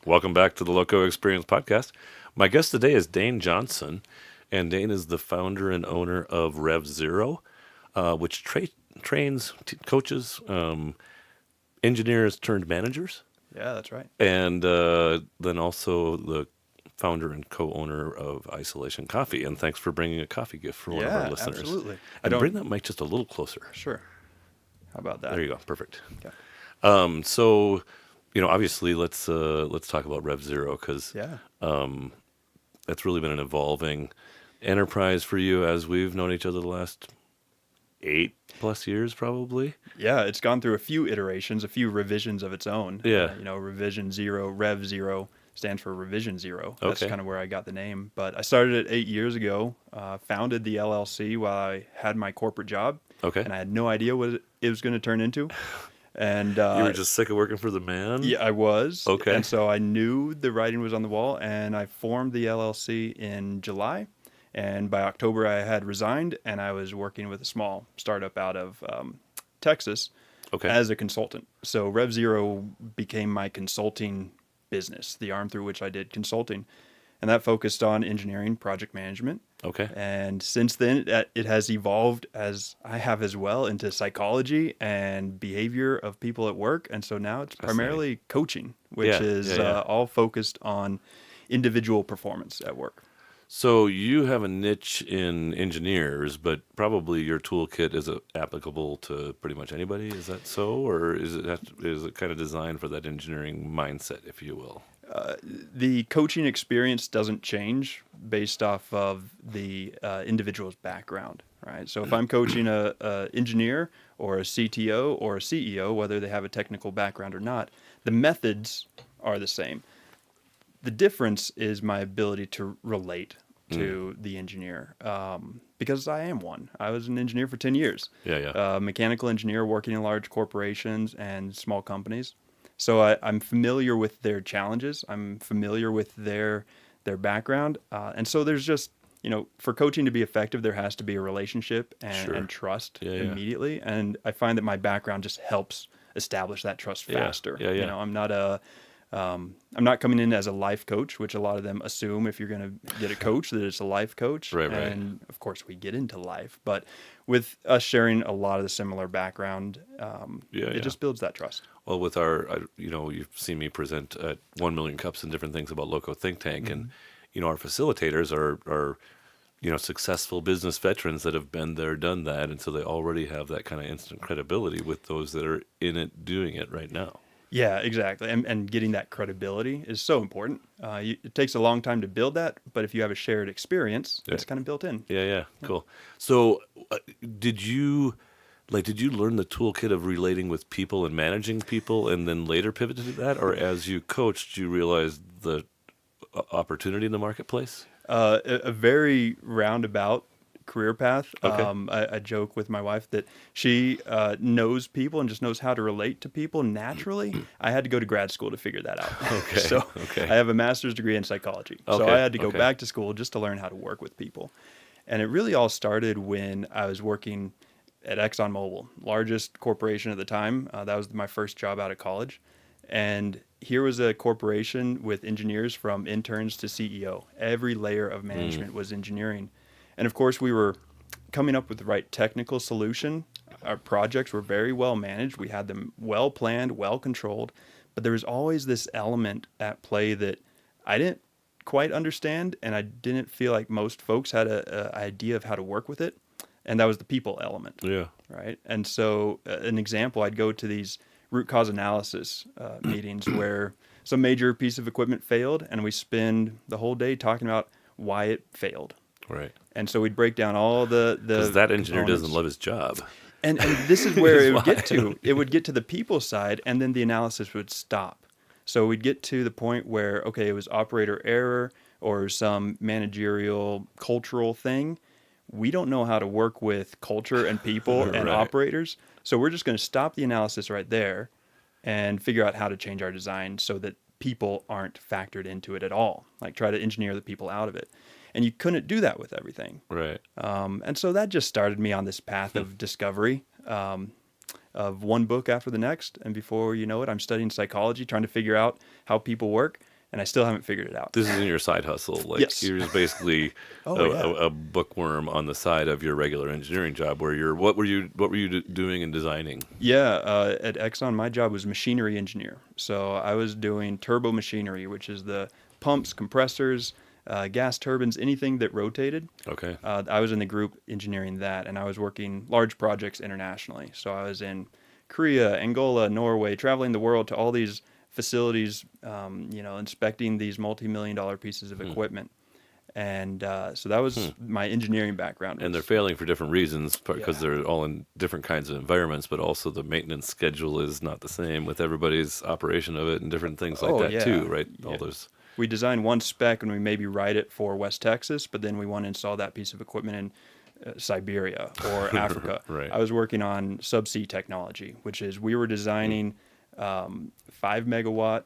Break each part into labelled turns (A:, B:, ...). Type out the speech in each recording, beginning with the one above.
A: Welcome back to the Loco Experience podcast. My guest today is Dain Johnson, and Dain is the founder and owner of Rev Zero, which trains coaches, engineers turned managers,
B: Yeah, that's right.
A: and then also the founder and co-owner of Isolation Coffee. And thanks for bringing a coffee gift for one of our
B: Yeah,
A: listeners.
B: absolutely. I
A: And bring
B: don't.
A: that mic just a little closer.
B: Sure. How about that?
A: There you go. Perfect.
B: Okay.
A: So, obviously, let's talk about Rev Zero because
B: Yeah.
A: that's really been an evolving enterprise for you as we've known each other the last 8+ years, probably.
B: Yeah, it's gone through a few iterations, a few revisions of its own.
A: Yeah.
B: Revision zero, Rev zero stands for Revision Zero. That's
A: Okay.
B: kind of where I got the name. But I started it 8 years ago, founded the LLC while I had my corporate job,
A: Okay.
B: and I had no idea what it was going to turn into. And
A: You were just sick of working for the man?
B: yeah, I was.
A: Okay.
B: And so I knew the writing was on the wall, and I formed the LLC in July. And by October, I had resigned, and I was working with a small startup out of Texas
A: Okay.
B: as a consultant. So Rev Zero became my consulting business, the arm through which I did consulting. And that focused on engineering, project management.
A: Okay.
B: And since then, it has evolved, as I have as well, into psychology and behavior of people at work. And so now it's primarily coaching, which
A: Yeah,
B: is
A: yeah, yeah.
B: all focused on individual performance at work.
A: So you have a niche in engineers, but probably your toolkit is applicable to pretty much anybody. Is that so, or is it kind of designed for that engineering mindset, if you will?
B: The coaching experience doesn't change based off of the individual's background, right? So if I'm coaching a engineer or a CTO or a CEO, whether they have a technical background or not, the methods are the same. The difference is my ability to relate to the engineer, because I am one. I was an engineer for 10 years,
A: Yeah, yeah.
B: mechanical engineer working in large corporations and small companies. So I'm familiar with their challenges. I'm familiar with their background. And so there's just, for coaching to be effective, there has to be a relationship
A: Sure.
B: and trust
A: Yeah, yeah.
B: immediately. And I find that my background just helps establish that trust
A: Yeah,
B: faster.
A: yeah, yeah.
B: I'm not coming in as a life coach, which a lot of them assume if you're going to get a coach that it's a life coach.
A: Right, right.
B: And of course we get into life, but with us sharing a lot of the similar background,
A: Yeah,
B: it
A: yeah.
B: just builds that trust.
A: Well, with you've seen me present at 1 Million Cups and different things about Loco Think Tank, and our facilitators are successful business veterans that have been there, done that, and so they already have that kind of instant credibility with those that are in it, doing it right now.
B: Yeah, exactly. And getting that credibility is so important. It takes a long time to build that, but if you have a shared experience,
A: Yeah.
B: it's kind of built in.
A: Yeah, yeah, cool. So, did you learn the toolkit of relating with people and managing people, and then later pivot to that, or as you coached, you realized the opportunity in the marketplace?
B: A very roundabout career path.
A: Okay.
B: I joke with my wife that she knows people and just knows how to relate to people naturally. I had to go to grad school to figure that out.
A: Okay,
B: So
A: okay.
B: I have a master's degree in psychology. So
A: Okay,
B: I had to go
A: okay.
B: back to school just to learn how to work with people. And it really all started when I was working at ExxonMobil, largest corporation at the time. That was my first job out of college. And here was a corporation with engineers from interns to CEO. Every layer of management was engineering. And of course, we were coming up with the right technical solution. Our projects were very well managed. We had them well planned, well controlled. But there was always this element at play that I didn't quite understand, and I didn't feel like most folks had a idea of how to work with it. And that was the people element,
A: Yeah.
B: right? And so, an example, I'd go to these root cause analysis meetings where some major piece of equipment failed, and we spend the whole day talking about why it failed.
A: Right.
B: And so we'd break down all the
A: Because that engineer
B: components.
A: doesn't love his job.
B: And this is where it would
A: why.
B: get to. It would get to the people side, and then the analysis would stop. So we'd get to the point where, okay, it was operator error or some managerial cultural thing. We don't know how to work with culture and people and
A: Right.
B: operators. So we're just going to stop the analysis right there and figure out how to change our design so that people aren't factored into it at all. Like try to engineer the people out of it. And you couldn't do that with everything.
A: Right.
B: And so that just started me on this path of discovery, of one book after the next. And before you know it, I'm studying psychology, trying to figure out how people work. and I still haven't figured it out.
A: This is in your side hustle. Like
B: Yes.
A: you're just basically
B: Oh yeah.
A: a bookworm on the side of your regular engineering job. Where you're what were you doing and designing?
B: Yeah, at Exxon, my job was machinery engineer. So I was doing turbo machinery, which is the pumps, compressors, gas turbines, anything that rotated.
A: Okay.
B: I was in the group engineering that, and I was working large projects internationally. So I was in Korea, Angola, Norway, traveling the world to all these facilities, inspecting these multi-million-dollar pieces of equipment. And so that was my engineering background.
A: And they're
B: Was
A: failing for different reasons because
B: yeah.
A: they're all in different kinds of environments, but also the maintenance schedule is not the same with everybody's operation of it and different things like
B: Oh
A: that too,
B: yeah,
A: right? All
B: yeah.
A: those.
B: We designed one spec and we maybe write it for West Texas, but then we want to install that piece of equipment in Siberia or Africa.
A: Right.
B: I was working on subsea technology, which is we were designing 5 megawatt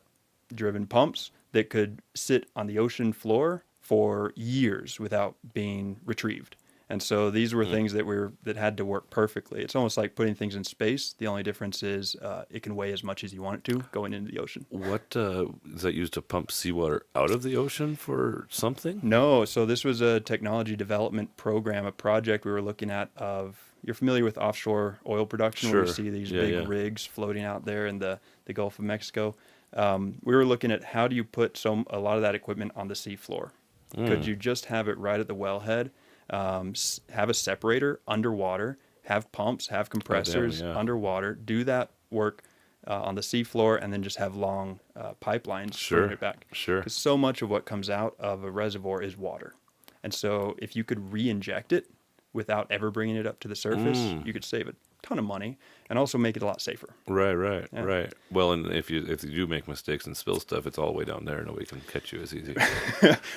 B: driven pumps that could sit on the ocean floor for years without being retrieved. And so these were things that had to work perfectly. It's almost like putting things in space. The only difference is it can weigh as much as you want it to going into the ocean.
A: What is that used to pump seawater out of the ocean for something?
B: No, so this was a technology development program, a project we were looking at of, you're familiar with offshore oil production where you
A: Sure.
B: see these
A: Yeah,
B: big
A: yeah.
B: rigs floating out there in the Gulf of Mexico. We were looking at how do you put a lot of that equipment on the seafloor? Could you just have it right at the wellhead, have a separator underwater, have pumps, have
A: Oh, damn,
B: compressors
A: yeah.
B: underwater, do that work on the seafloor, and then just have long pipelines bringing
A: Sure.
B: it back?
A: Sure.
B: Because so much of what comes out of a reservoir is water. And so if you could re-inject it without ever bringing it up to the surface, you could save a ton of money and also make it a lot safer.
A: Right, right,
B: Yeah.
A: right. Well, and if you do make mistakes and spill stuff, it's all the way down there. Nobody can catch you as easy.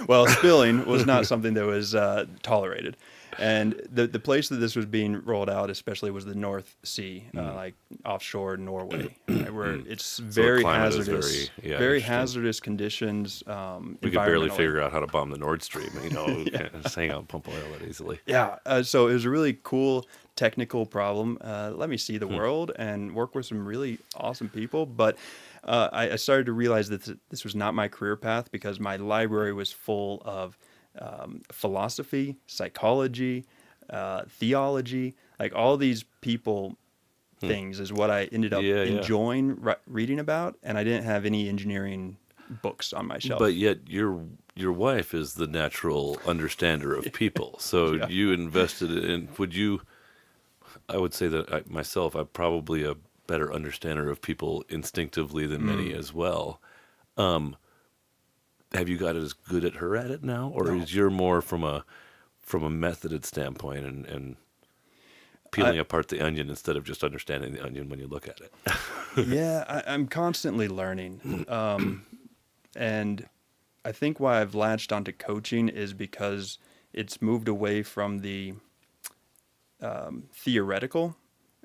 B: Well, spilling was not something that was tolerated. And the place that this was being rolled out, especially, was the North Sea, like offshore Norway, right, where it's very
A: climate is
B: hazardous,
A: very, yeah,
B: very
A: interesting.
B: hazardous conditions.
A: We could barely
B: environmentally.
A: figure out how to bomb the Nord Stream. Can't just hang out and pump oil that easily.
B: Yeah, so it was a really cool technical problem. Let me see the world and work with some really awesome people. But I started to realize that this was not my career path because my library was full of philosophy, psychology, theology, like all these people things is what I ended up
A: Yeah, yeah.
B: enjoying reading about. And I didn't have any engineering books on my shelf.
A: But yet your wife is the natural understander of people. So
B: Yeah.
A: you invested in. Would you? I would say that I'm probably a better understander of people instinctively than many as well. Have you got as good at her at it now, or
B: No.
A: is you're more from a methoded standpoint and peeling apart the onion instead of just understanding the onion when you look at it?
B: Yeah, I'm constantly learning. And I think why I've latched onto coaching is because it's moved away from the theoretical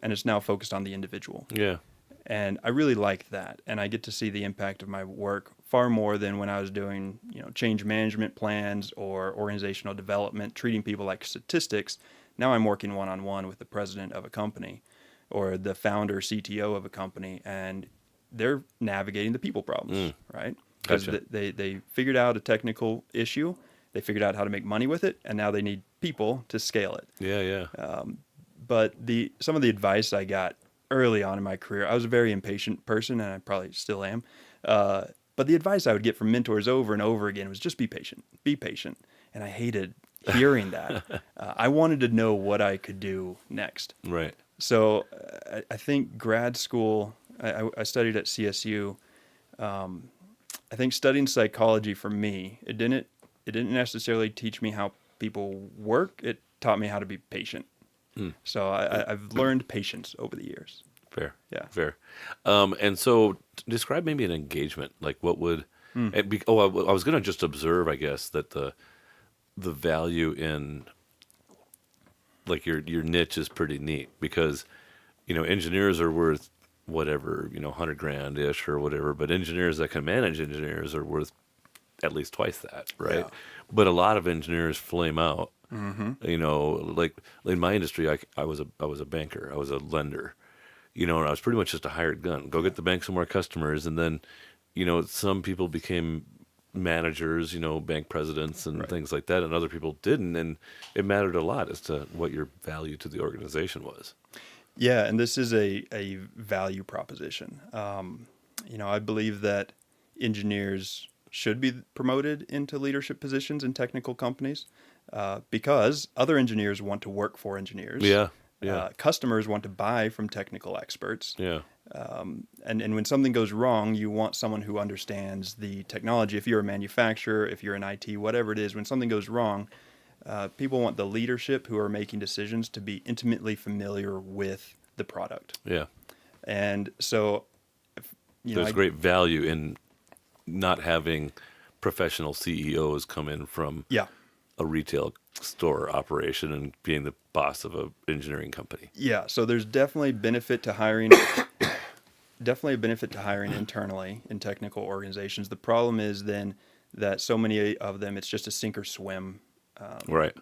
B: and it's now focused on the individual.
A: Yeah.
B: And I really like that. And I get to see the impact of my work far more than when I was doing, change management plans or organizational development, treating people like statistics. Now I'm working one-on-one with the president of a company or the founder, CTO of a company, and they're navigating the people problems, right? Because
A: Gotcha.
B: they figured out a technical issue, they figured out how to make money with it, and now they need people to scale it.
A: Yeah, yeah.
B: But some of the advice I got early on in my career, I was a very impatient person, and I probably still am. But the advice I would get from mentors over and over again was just be patient, be patient. And I hated hearing that. I wanted to know what I could do next.
A: Right.
B: So I think grad school, I studied at CSU. I think studying psychology for me, it didn't necessarily teach me how people work. It taught me how to be patient. So I've learned patience over the years.
A: Fair.
B: Yeah.
A: Fair. And so describe maybe an engagement. Like what would, I was going to just observe, I guess, that the value in like your niche is pretty neat because, engineers are worth whatever, 100 grand ish or whatever, but engineers that can manage engineers are worth at least twice that. Right.
B: Yeah.
A: But a lot of engineers flame out.
B: Mm-hmm.
A: Like in my industry, I was a banker, I was a lender, and I was pretty much just a hired gun. Go get the bank some more customers, and then, some people became managers, bank presidents and
B: Right.
A: things like that, and other people didn't, and it mattered a lot as to what your value to the organization was.
B: Yeah, and this is a value proposition. I believe that engineers should be promoted into leadership positions in technical companies because other engineers want to work for engineers.
A: Yeah, yeah,
B: Customers want to buy from technical experts.
A: yeah,
B: And when something goes wrong, you want someone who understands the technology. If you're a manufacturer, if you're in IT, whatever it is, when something goes wrong, people want the leadership who are making decisions to be intimately familiar with the product.
A: yeah.
B: And so,
A: There's great value in not having professional CEOs come in from
B: yeah,
A: a retail store operation and being the boss of an engineering company.
B: yeah. So there's definitely benefit to hiring, definitely a benefit to hiring internally in technical organizations. The problem is then that so many of them, it's just a sink or swim
A: Right.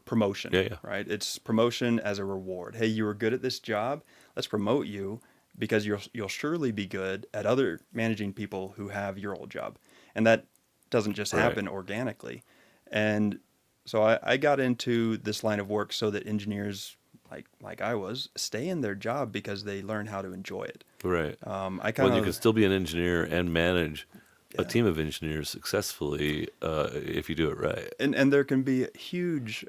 B: promotion,
A: Yeah, yeah.
B: right? It's promotion as a reward. Hey, you were good at this job. Let's promote you because you'll surely be good at other managing people who have your old job. And that doesn't just
A: Right.
B: happen organically. And so I got into this line of work so that engineers like I was stay in their job because they learn how to enjoy it.
A: Right.
B: I
A: Well,
B: kind
A: you can
B: of
A: still be an engineer and manage a
B: yeah.
A: team of engineers successfully if you do it right.
B: And there can be huge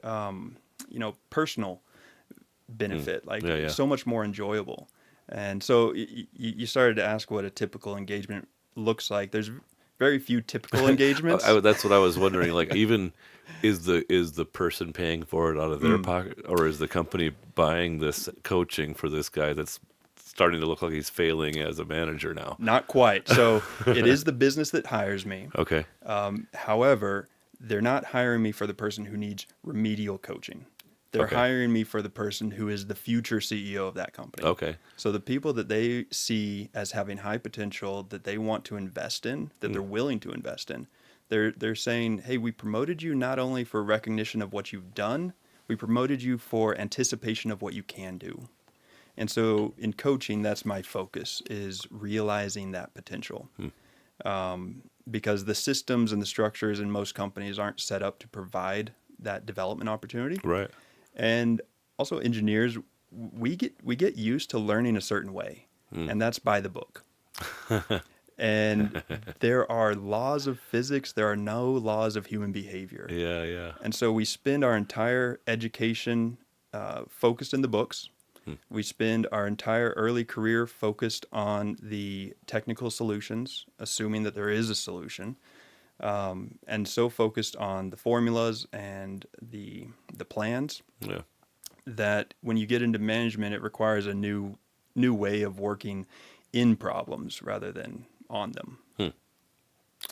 B: personal benefit, like
A: Yeah, yeah.
B: so much more enjoyable. And so you started to ask what a typical engagement looks like. There's very few typical engagements.
A: That's what I was wondering. Like, even is the person paying for it out of their pocket, or is the company buying this coaching for this guy that's starting to look like he's failing as a manager now?
B: Not quite. So it is the business that hires me.
A: Okay.
B: However, they're not hiring me for the person who needs remedial coaching. They're
A: Okay.
B: hiring me for the person who is the future CEO of that company.
A: Okay.
B: So the people that they see as having high potential that they want to invest in, that they're willing to invest in, they're saying, "Hey, we promoted you not only for recognition of what you've done, we promoted you for anticipation of what you can do." And so in coaching, that's my focus, is realizing that potential. Because the systems and the structures in most companies aren't set up to provide that development opportunity.
A: Right.
B: And also engineers, we get used to learning a certain way, and that's by the book. And there are laws of physics, there are no laws of human behavior.
A: Yeah, yeah.
B: And so we spend our entire education focused in the books. We spend our entire early career focused on the technical solutions, assuming that there is a solution, and so focused on the formulas and the plans
A: Yeah.
B: that when you get into management, it requires a new way of working in problems rather than on them.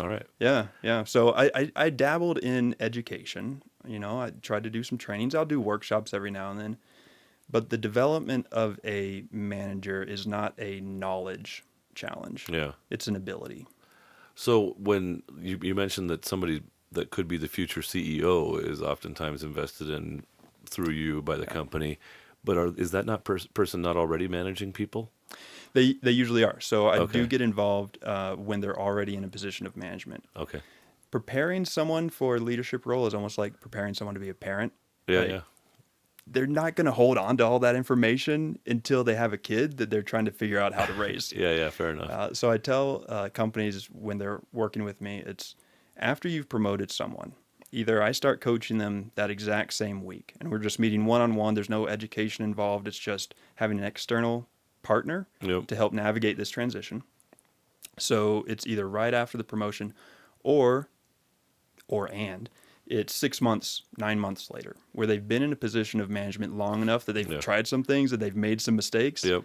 A: All right.
B: Yeah, yeah. So I dabbled in education. I tried to do some trainings. I'll do workshops every now and then. But the development of a manager is not a knowledge challenge.
A: Yeah.
B: It's an ability.
A: So when you mentioned that somebody that could be the future CEO is oftentimes invested in through you by the company, but is that not person not already managing people?
B: They usually are. So I
A: Okay.
B: do get involved when they're already in a position of management.
A: Okay.
B: Preparing someone for a leadership role is almost like preparing someone to be a parent.
A: Yeah,
B: Like,
A: yeah.
B: they're not going to hold on to all that information until they have a kid that they're trying to figure out how to raise.
A: Yeah, yeah, fair enough.
B: So I tell companies when they're working with me, it's after you've promoted someone, either I start coaching them that exact same week, and we're just meeting one-on-one. There's no education involved. It's just having an external partner
A: Yep.
B: to help navigate this transition. So it's either right after the promotion or it's 6 months, 9 months later, where they've been in a position of management long enough that they've
A: Yeah.
B: tried some things, that they've made some mistakes,
A: Yep.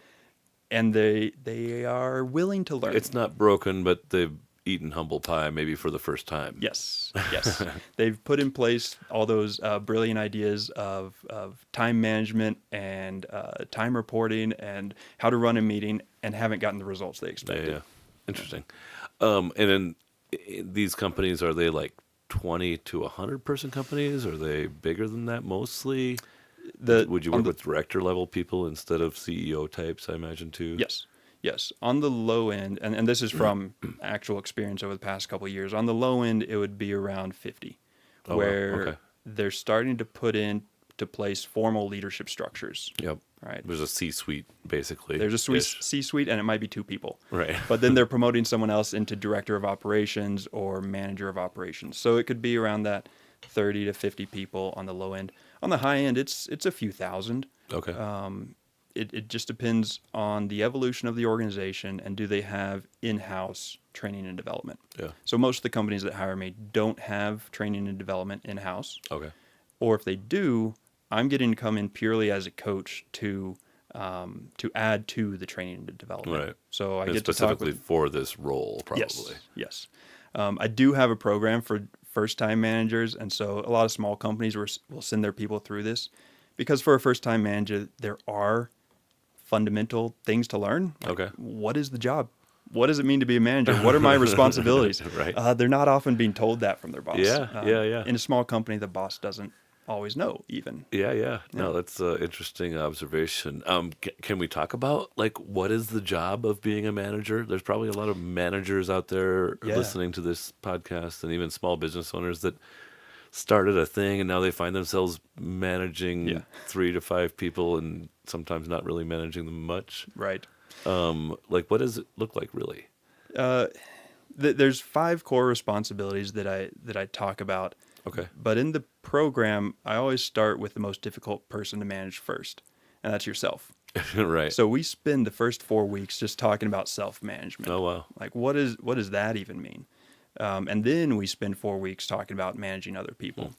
B: and they are willing to learn.
A: It's not broken, but they've eaten humble pie maybe for the first time.
B: Yes, yes. They've put in place all those brilliant ideas of time management and time reporting and how to run a meeting and haven't gotten the results they
A: Yeah,
B: expected.
A: yeah. Interesting. And then these companies, are they like 20 to 100 person companies? Are they bigger than that mostly? Would you
B: on
A: work
B: the-
A: with director level people instead of CEO types, I imagine, too?
B: Yes. Yes, on the low end, and this is from actual experience over the past couple of years. On the low end, it would be around 50,
A: Oh, wow.
B: where
A: Okay.
B: they're starting to put into place formal leadership structures.
A: Yep.
B: Right.
A: There's a C-suite, basically.
B: There's a
A: ish.
B: C-suite, and it might be 2 people.
A: Right.
B: But then they're promoting someone else into director of operations or manager of operations. So it could be around that 30 to 50 people on the low end. On the high end, it's a few thousand.
A: Okay.
B: It just depends on the evolution of the organization and do they have in-house training and development.
A: Yeah.
B: So most of the companies that hire me don't have training and development in-house.
A: Okay.
B: Or if they do, I'm getting to come in purely as a coach to add to the training and development.
A: Right.
B: So I
A: And
B: get to talk
A: specifically
B: with,
A: for this role, probably.
B: Yes. I do have a program for first-time managers, and so a lot of small companies will send their people through this because for a first-time manager, there are fundamental things to learn. Like,
A: Okay.
B: what is the job? What does it mean to be a manager? What are my responsibilities?
A: Right.
B: They're not often being told that from their boss.
A: Yeah.
B: In a small company, the boss doesn't always know even.
A: Yeah. No, that's an interesting observation. Can we talk about, like, what is the job of being a manager? There's probably a lot of managers out there
B: Yeah.
A: listening to this podcast, and even small business owners that started a thing and now they find themselves managing 3 to 5 people and sometimes not really managing them much.
B: Right.
A: Like, what does it look like, really?
B: There's 5 core responsibilities that I talk about.
A: Okay.
B: But in the program, I always start with the most difficult person to manage first, and that's yourself.
A: Right.
B: So we spend the first 4 weeks just talking about self-management.
A: Oh, wow.
B: Like, what does that even mean? And then we spend 4 weeks talking about managing other people.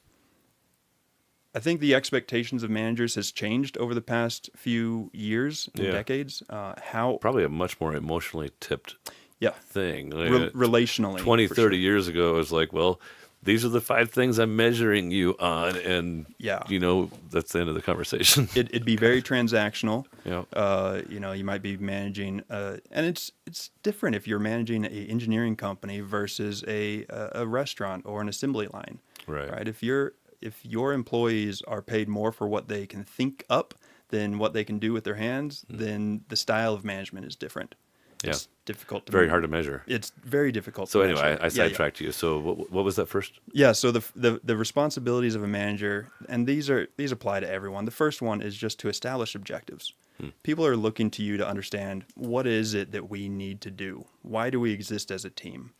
B: I think the expectations of managers has changed over the past few years and decades.
A: Probably a much more emotionally tipped thing. Like,
B: Relationally.
A: 20,
B: for
A: 30
B: sure.
A: years ago, it was like, well, these are the 5 things I'm measuring you on. And, that's the end of the conversation.
B: It'd be very transactional.
A: Yeah.
B: You might be managing, and it's different if you're managing an engineering company versus a restaurant or an assembly line.
A: Right.
B: If your employees are paid more for what they can think up than what they can do with their hands, then the style of management is different.
A: Yeah.
B: It's difficult to
A: Very hard to measure.
B: It's very difficult.
A: So
B: to
A: anyway,
B: measure.
A: I sidetracked you. So what was that first?
B: Yeah, so the responsibilities of a manager, and these apply to everyone. The first one is just to establish objectives. People are looking to you to understand, what is it that we need to do? Why do we exist as a team?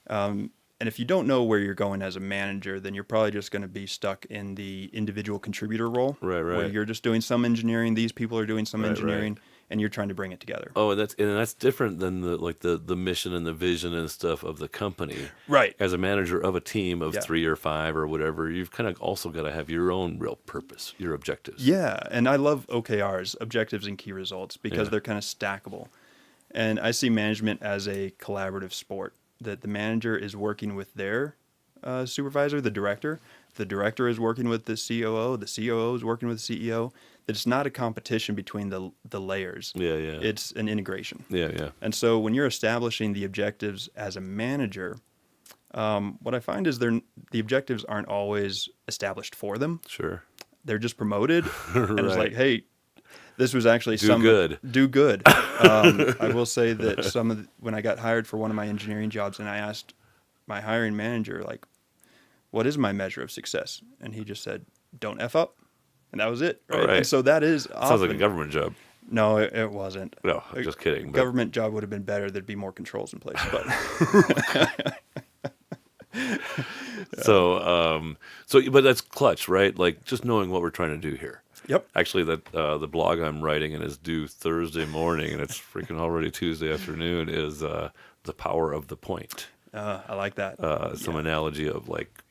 B: And if you don't know where you're going as a manager, then you're probably just going to be stuck in the individual contributor role.
A: Right.
B: Where you're just doing some engineering, these people are doing some engineering,
A: right.
B: and you're trying to bring it together.
A: Oh, and that's different than the mission and the vision and stuff of the company.
B: Right.
A: As a manager of a team of 3 or 5 or whatever, you've kind of also got to have your own real purpose, your objectives.
B: Yeah, and I love OKRs, objectives and key results, because they're kind of stackable. And I see management as a collaborative sport, that the manager is working with their supervisor, the director is working with the COO is working with the CEO. That it's not a competition between the layers.
A: Yeah.
B: It's an integration.
A: Yeah.
B: And so when you're establishing the objectives as a manager, what I find is the objectives aren't always established for them.
A: Sure.
B: They're just promoted, and it's
A: Right.
B: like, hey, this was actually
A: Do good.
B: I will say that when I got hired for one of my engineering jobs, and I asked my hiring manager, like, what is my measure of success? And he just said, don't F up. And that was it. Right.
A: Right.
B: And so that is often,
A: Sounds like a government job.
B: No, it wasn't.
A: No, I'm just kidding.
B: A government job would have been better. There'd be more controls in place. But
A: but that's clutch, right? Like, just knowing what we're trying to do here.
B: Yep.
A: Actually, the blog I'm writing and is due Thursday morning, and it's freaking already Tuesday afternoon, is the power of the point.
B: I like that.
A: Some analogy of, like,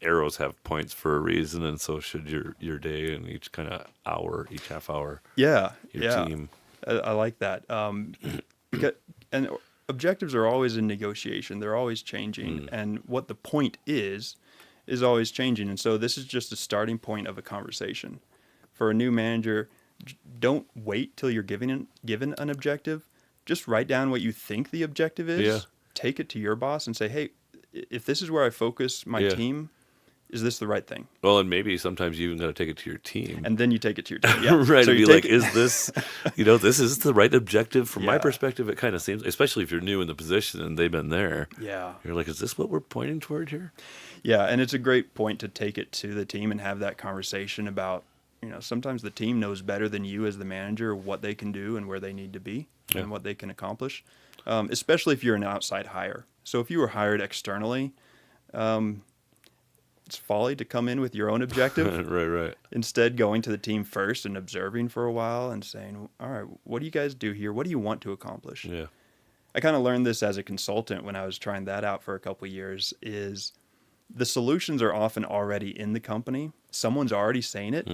A: arrows have points for a reason, and so should your day and each kind of hour, each half hour.
B: Yeah.
A: Your team.
B: I like that. And objectives are always in negotiation. They're always changing. And what the point is always changing. And so this is just a starting point of a conversation. For a new manager, don't wait till you're given an objective. Just write down what you think the objective is.
A: Yeah.
B: Take it to your boss and say, hey, if this is where I focus my team, is this the right thing?
A: Well, and maybe sometimes you even got to take it to your team.
B: And then you take it to your team. Yeah.
A: Right,
B: So
A: and
B: you
A: be
B: take
A: like, is this, this is the right objective? From my
B: Yeah.
A: perspective, it kind of seems, especially if you're new in the position and they've been there,
B: Yeah.
A: you're like, is this what we're pointing toward here?
B: Yeah, and it's a great point to take it to the team and have that conversation about, sometimes the team knows better than you as the manager what they can do and where they need to be
A: Yeah.
B: and what they can accomplish, especially if you're an outside hire. So if you were hired externally, it's folly to come in with your own objective.
A: Right.
B: Instead, going to the team first and observing for a while and saying, all right, what do you guys do here? What do you want to accomplish?
A: Yeah.
B: I kind of learned this as a consultant when I was trying that out for a couple of years, is the solutions are often already in the company. Someone's already saying it.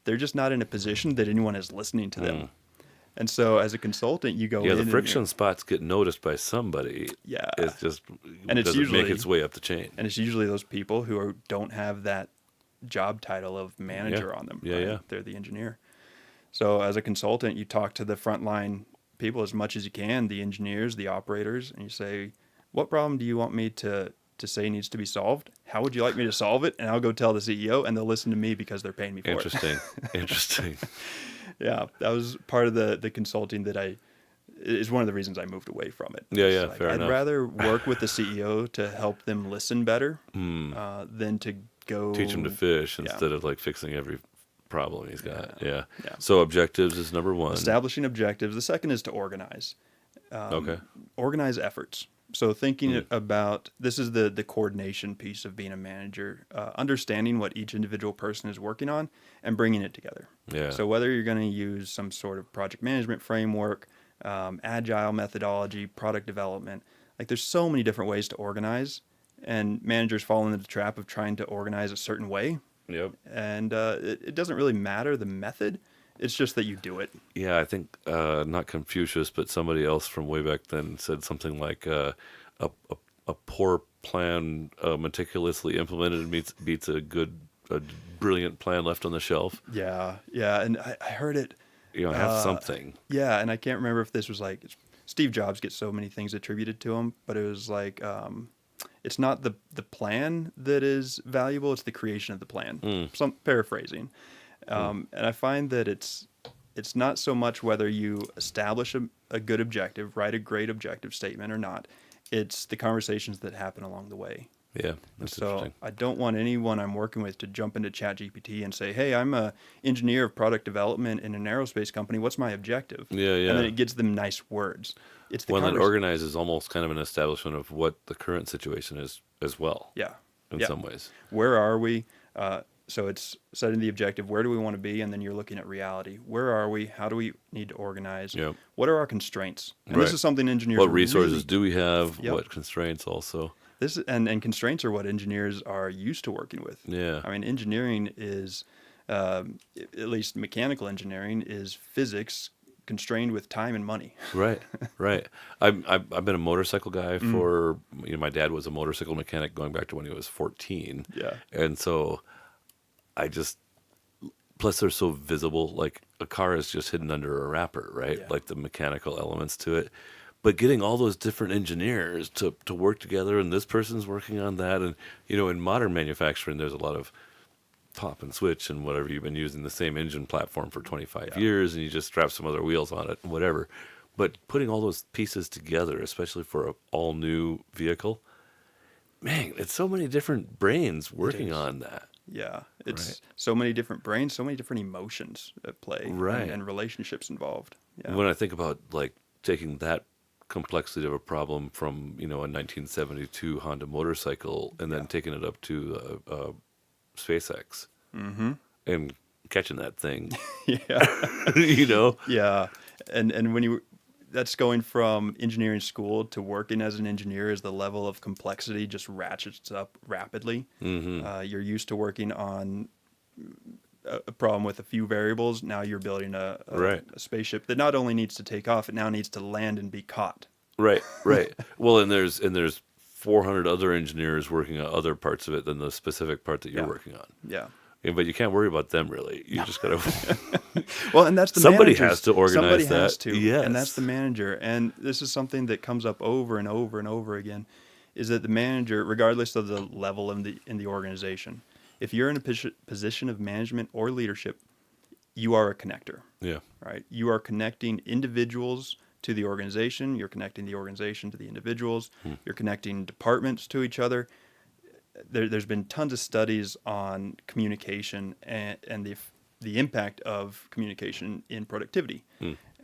B: They're just not in a position that anyone is listening to them. And so as a consultant, you go in.
A: Yeah, the
B: and
A: friction spots get noticed by somebody.
B: Yeah.
A: It's just,
B: And it's
A: doesn't
B: usually
A: make its way up the chain.
B: And it's usually those people who don't have that job title of manager on them.
A: Yeah,
B: right?
A: yeah.
B: They're the engineer. So as a consultant, you talk to the frontline people as much as you can, the engineers, the operators, and you say, what problem do you want me to say needs to be solved? How would you like me to solve it? And I'll go tell the CEO, and they'll listen to me because they're paying me for
A: Interesting. Interesting.
B: Yeah, that was part of the consulting that is one of the reasons I moved away from it.
A: Yeah,
B: It's
A: yeah, fair enough.
B: I'd rather work with the CEO to help them listen better than to go
A: Teach him to fish
B: Yeah.
A: instead of like fixing every problem he's got. Yeah.
B: Yeah.
A: So objectives is number one.
B: establishing objectives. The second is to organize.
A: Okay.
B: Organize efforts. So thinking about, this is the coordination piece of being a manager, understanding what each individual person is working on and bringing it together.
A: Yeah.
B: So whether you're going to use some sort of project management framework, agile methodology, product development, like there's so many different ways to organize, and managers fall into the trap of trying to organize a certain way.
A: Yep.
B: And it doesn't really matter the method. It's just that you do it.
A: Yeah, I think not Confucius, but somebody else from way back then said something like a poor plan meticulously implemented beats a brilliant plan left on the shelf.
B: Yeah. And I heard it.
A: Have something.
B: Yeah, and I can't remember if this was like Steve Jobs gets so many things attributed to him, but it was like it's not the plan that is valuable; it's the creation of the plan. Some paraphrasing, and I find that it's not so much whether you establish a good objective, write a great objective statement or not. It's the conversations that happen along the way.
A: Yeah, that's
B: So
A: interesting.
B: I don't want anyone I'm working with to jump into ChatGPT and say, hey, I'm a engineer of product development in an aerospace company. What's my objective?
A: Yeah.
B: And then it gives them nice words. It's the
A: Well, then
B: convers-
A: organize is almost kind of an establishment of what the current situation is as well.
B: Yeah.
A: In
B: Yeah.
A: some ways.
B: Where are we? So it's setting the objective. Where do we want to be? And then you're looking at reality. Where are we? How do we need to organize?
A: Yep.
B: What are our constraints? And
A: Right.
B: this is something engineers
A: What resources
B: really,
A: do we have?
B: Yep.
A: What constraints also?
B: and constraints are what engineers are used to working with.
A: Yeah.
B: I mean, engineering is, at least mechanical engineering, is physics constrained with time and money.
A: Right. I've been a motorcycle guy for, my dad was a motorcycle mechanic going back to when he was 14.
B: Yeah.
A: And so plus they're so visible, like a car is just hidden under a wrapper, right?
B: Yeah.
A: Like the mechanical elements to it. But getting all those different engineers to work together, and this person's working on that. And, in modern manufacturing, there's a lot of top and switch and whatever. You've been using the same engine platform for 25 years, and you just strap some other wheels on it and whatever. But putting all those pieces together, especially for an all-new vehicle, man, it's so many different brains working on that.
B: Yeah, it's
A: Right.
B: so many different brains, so many different emotions at play,
A: Right.
B: and relationships involved. Yeah,
A: When I think about like taking that complexity of a problem from a 1972 Honda motorcycle and then taking it up to SpaceX and catching that thing,
B: yeah, yeah, and when that's going from engineering school to working as an engineer, is the level of complexity just ratchets up rapidly. You're used to working on a problem with a few variables. Now you're building a spaceship that not only needs to take off, it now needs to land and be caught.
A: Right. Well, and there's 400 other engineers working on other parts of it than the specific part that you're working on.
B: Yeah.
A: But you can't worry about them really. You just gotta.
B: Well, and that's the
A: Somebody
B: manager's-
A: has to organize
B: somebody
A: that.
B: has to,
A: Yes.
B: and that's the manager. And this is something that comes up over and over and over again, is that the manager, regardless of the level in the organization, if you're in a position of management or leadership, you are a connector,
A: Yeah.
B: right? You are connecting individuals to the organization. You're connecting the organization to the individuals. You're connecting departments to each other. There's been tons of studies on communication and the impact of communication in productivity.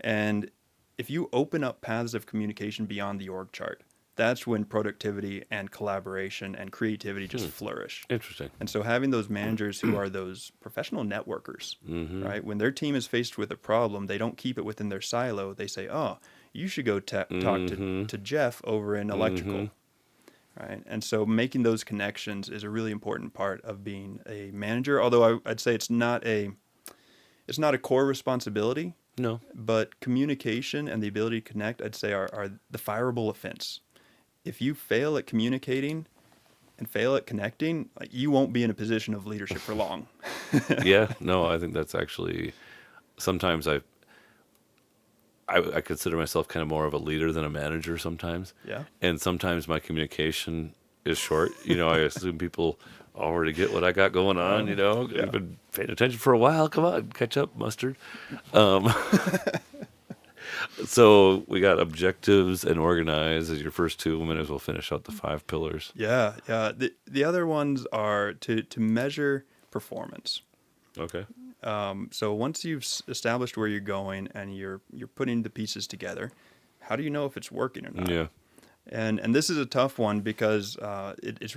B: And if you open up paths of communication beyond the org chart, that's when productivity and collaboration and creativity just flourish.
A: Interesting.
B: And so having those managers who are those professional networkers, right? When their team is faced with a problem, they don't keep it within their silo. They say, oh, you should go talk to Jeff over in electrical. Right. And so making those connections is a really important part of being a manager. Although I'd say it's not a core responsibility.
A: No.
B: But communication and the ability to connect, I'd say, are the fireable offense. If you fail at communicating and fail at connecting, like, you won't be in a position of leadership for long.
A: Yeah. No, I think that's actually, sometimes I consider myself kind of more of a leader than a manager sometimes.
B: Yeah.
A: And sometimes my communication is short. I assume people already get what I got going on,
B: Yeah.
A: I've been paying attention for a while. Come on, catch up, mustard. So we got objectives and organize as your first two. We might as well finish out the 5 pillars.
B: Yeah. The other ones are to measure performance.
A: Okay.
B: So once you've established where you're going and you're putting the pieces together, how do you know if it's working or not?
A: Yeah.
B: And this is a tough one because it's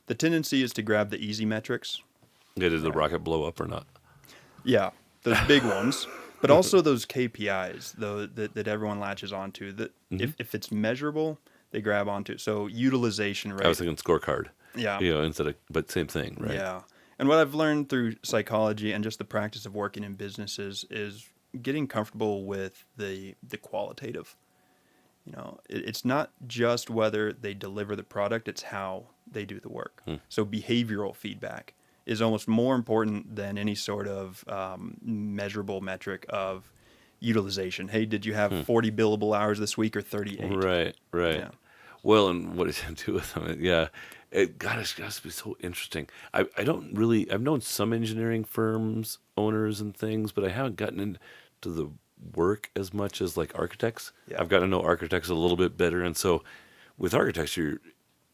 B: the tendency is to grab the easy metrics.
A: Yeah, did the rocket blow up or not?
B: Yeah, those big ones, but also those KPIs though that everyone latches onto. That if it's measurable, they grab onto. So utilization rate.
A: I was thinking scorecard.
B: Yeah.
A: But same thing, right?
B: Yeah. And what I've learned through psychology and just the practice of working in businesses is getting comfortable with the qualitative. It's not just whether they deliver the product, it's how they do the work. So behavioral feedback is almost more important than any sort of measurable metric of utilization. Hey, did you have 40 billable hours this week or 38?
A: Right.
B: Yeah.
A: Well, and what does it do with them? Yeah. It's got to be so interesting. I've known some engineering firms, owners and things, but I haven't gotten into the work as much as like architects.
B: Yeah.
A: I've got to know architects a little bit better. And so with architects, you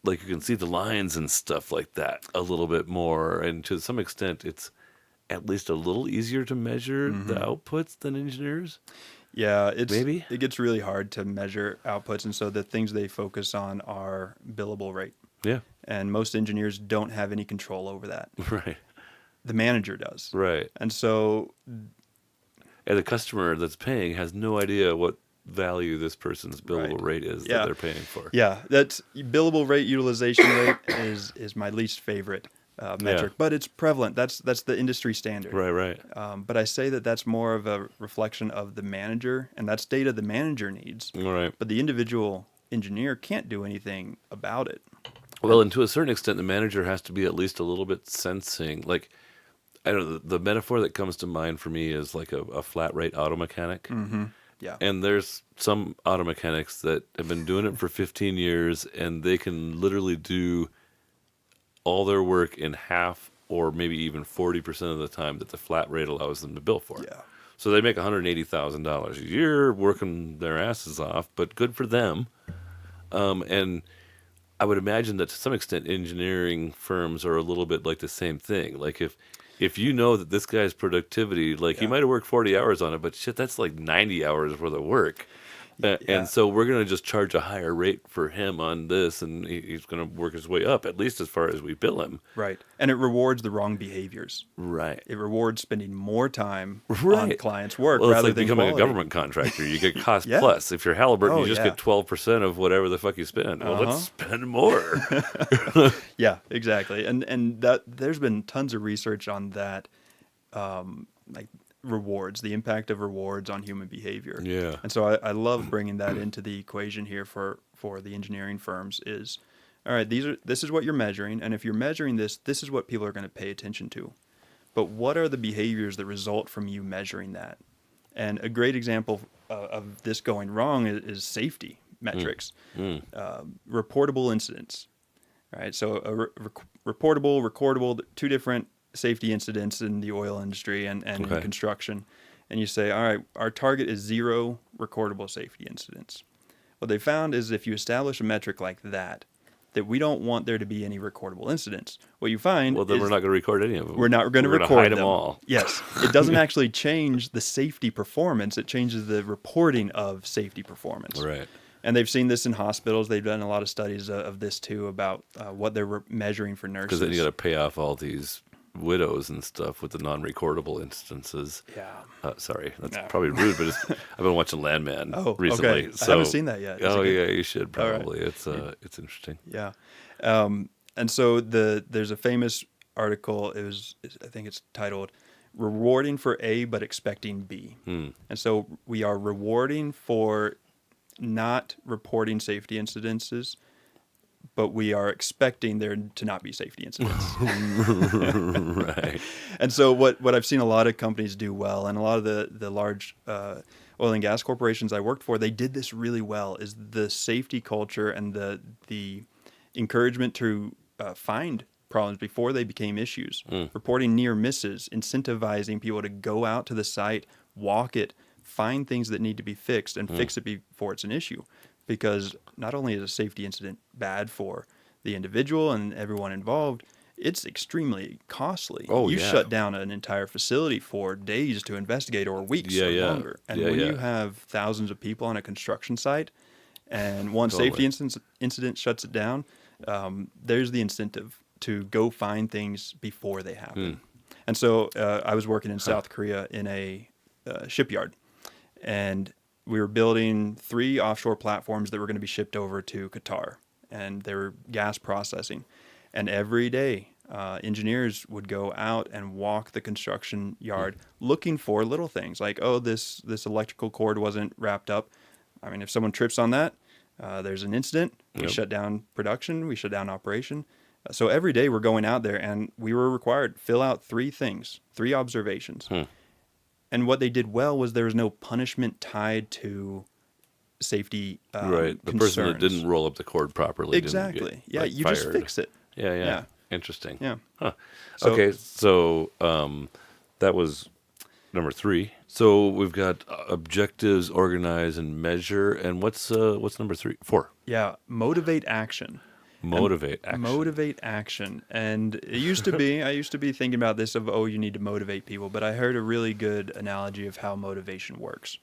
A: can see the lines and stuff like that a little bit more. And to some extent, it's at least a little easier to measure the outputs than engineers.
B: Yeah,
A: Maybe?
B: It gets really hard to measure outputs. And so the things they focus on are billable rate.
A: Yeah.
B: And most engineers don't have any control over that.
A: Right.
B: The manager does.
A: Right.
B: And so...
A: And the customer that's paying has no idea what value this person's billable rate is that they're paying for.
B: Yeah, that's billable rate utilization rate is my least favorite metric, but it's prevalent. That's the industry standard.
A: Right.
B: But I say that's more of a reflection of the manager, and that's data the manager needs.
A: Right.
B: But the individual engineer can't do anything about it.
A: Well, and to a certain extent, the manager has to be at least a little bit sensing. Like, I don't know, the metaphor that comes to mind for me is like a flat rate auto mechanic.
B: Mm-hmm. Yeah.
A: And there's some auto mechanics that have been doing it for 15 years, and they can literally do all their work in half or maybe even 40% of the time that the flat rate allows them to bill for.
B: Yeah.
A: So they make $180,000 a year working their asses off, but good for them. And I would imagine that to some extent engineering firms are a little bit like the same thing. Like if you know that this guy's productivity, like he might have worked 40 hours on it, but shit, that's like 90 hours worth of work. And so we're going to just charge a higher rate for him on this, and he's going to work his way up, at least as far as we bill him.
B: Right. And it rewards the wrong behaviors.
A: Right.
B: It rewards spending more time on clients' work
A: well,
B: rather
A: it's like
B: than
A: becoming
B: quality.
A: a government contractor. You get cost plus. If you're Halliburton, you just get 12% of whatever the fuck you spend. Well, let's spend more.
B: Yeah, exactly. And that there's been tons of research on that, like rewards, the impact of rewards on human behavior.
A: Yeah.
B: And so I love bringing that into the equation here for the engineering firms is, all right, this is what you're measuring, and if you're measuring this is what people are going to pay attention to. But what are the behaviors that result from you measuring that? And a great example of this going wrong is safety metrics, reportable incidents. right? So reportable, recordable, two different safety incidents in the oil industry and in
A: Okay.
B: construction. And you say, all right, our target is 0 recordable safety incidents. What they found is if you establish a metric like that we don't want there to be any recordable incidents. What you find
A: Well, then
B: is
A: we're not going to record any of them.
B: we're not going to
A: We're gonna
B: record
A: hide them
B: them.
A: all.
B: Yes. It doesn't actually change the safety performance. It changes the reporting of safety performance.
A: Right.
B: And they've seen this in hospitals. They've done a lot of studies of this too about what they're measuring for nurses.
A: Because then you got to pay off all these widows and stuff with the non-recordable instances.
B: Yeah.
A: Sorry, that's
B: No.
A: probably rude, but I've been watching Landman
B: Oh,
A: recently.
B: okay. I haven't seen that yet. Is
A: Oh
B: it good?
A: yeah, you should
B: All right.
A: probably. It's interesting.
B: Yeah. And so there's a famous article. I think it's titled "Rewarding for A but Expecting B." And so we are rewarding for not reporting safety incidences, but we are expecting there to not be safety incidents.
A: Right.
B: And so what I've seen a lot of companies do well, and a lot of the large oil and gas corporations I worked for, they did this really well, is the safety culture and the encouragement to find problems before they became issues, reporting near misses, incentivizing people to go out to the site, walk it, find things that need to be fixed, and fix it before it's an issue. Because not only is a safety incident bad for the individual and everyone involved, it's extremely costly.
A: Oh,
B: you
A: yeah.
B: shut down an entire facility for days to investigate or weeks
A: Yeah,
B: or
A: yeah.
B: longer. And
A: Yeah,
B: when
A: yeah.
B: you have thousands of people on a construction site and one
A: Totally.
B: safety incident shuts it down, there's the incentive to go find things before they happen. And so I was working in South Korea in a shipyard, and we were building 3 offshore platforms that were going to be shipped over to Qatar, and they were gas processing. And every day, engineers would go out and walk the construction yard looking for little things like, oh, this electrical cord wasn't wrapped up. I mean, if someone trips on that, there's an incident. We
A: Yep.
B: shut down production. We shut down operation. So every day we're going out there, and we were required to fill out 3 things, 3 observations. And what they did well was there was no punishment tied to safety
A: Right. The
B: concerns.
A: person that didn't roll up the cord properly.
B: Exactly.
A: Didn't get,
B: Yeah,
A: like,
B: you just
A: fired.
B: fix it.
A: Yeah.
B: Yeah.
A: Interesting.
B: Yeah.
A: Huh.
B: So-
A: Okay. So that was number 3. So we've got objectives, organize, and measure. And what's number 3? 4.
B: Yeah, motivate action.
A: Motivate action.
B: Motivate action. And it used to be, I used to be thinking about this of, oh, you need to motivate people, but I heard a really good analogy of how motivation works.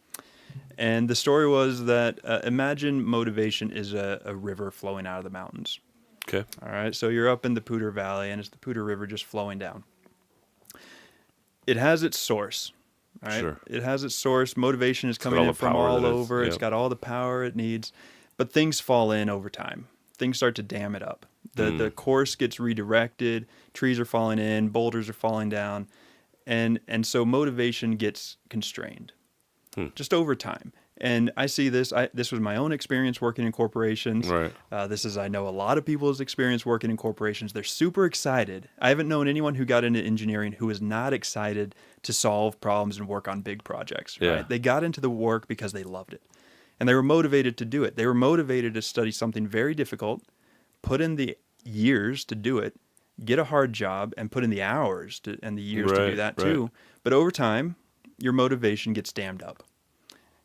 B: And the story was that imagine motivation is a river flowing out of the mountains.
A: Okay.
B: All right, so you're up in the Poudre Valley, and it's the Poudre River just flowing down. It has its source, right?
A: Sure.
B: It has its source. Motivation is coming
A: all
B: in
A: the
B: from
A: power
B: all
A: that it's-
B: over. It's
A: yep.
B: got all the power it needs, but things fall in over time. Things start to dam it up. The course gets redirected. Trees are falling in. Boulders are falling down, and so motivation gets constrained, just over time. And I see this. This was my own experience working in corporations.
A: Right.
B: I know a lot of people's experience working in corporations. They're super excited. I haven't known anyone who got into engineering who was not excited to solve problems and work on big projects.
A: Yeah.
B: Right? They got into the work because they loved it, and they were motivated to do it. They were motivated to study something very difficult, put in the years to do it, get a hard job, and put in the hours and the years to do
A: Right,
B: that
A: right.
B: too. But over time, your motivation gets dammed up.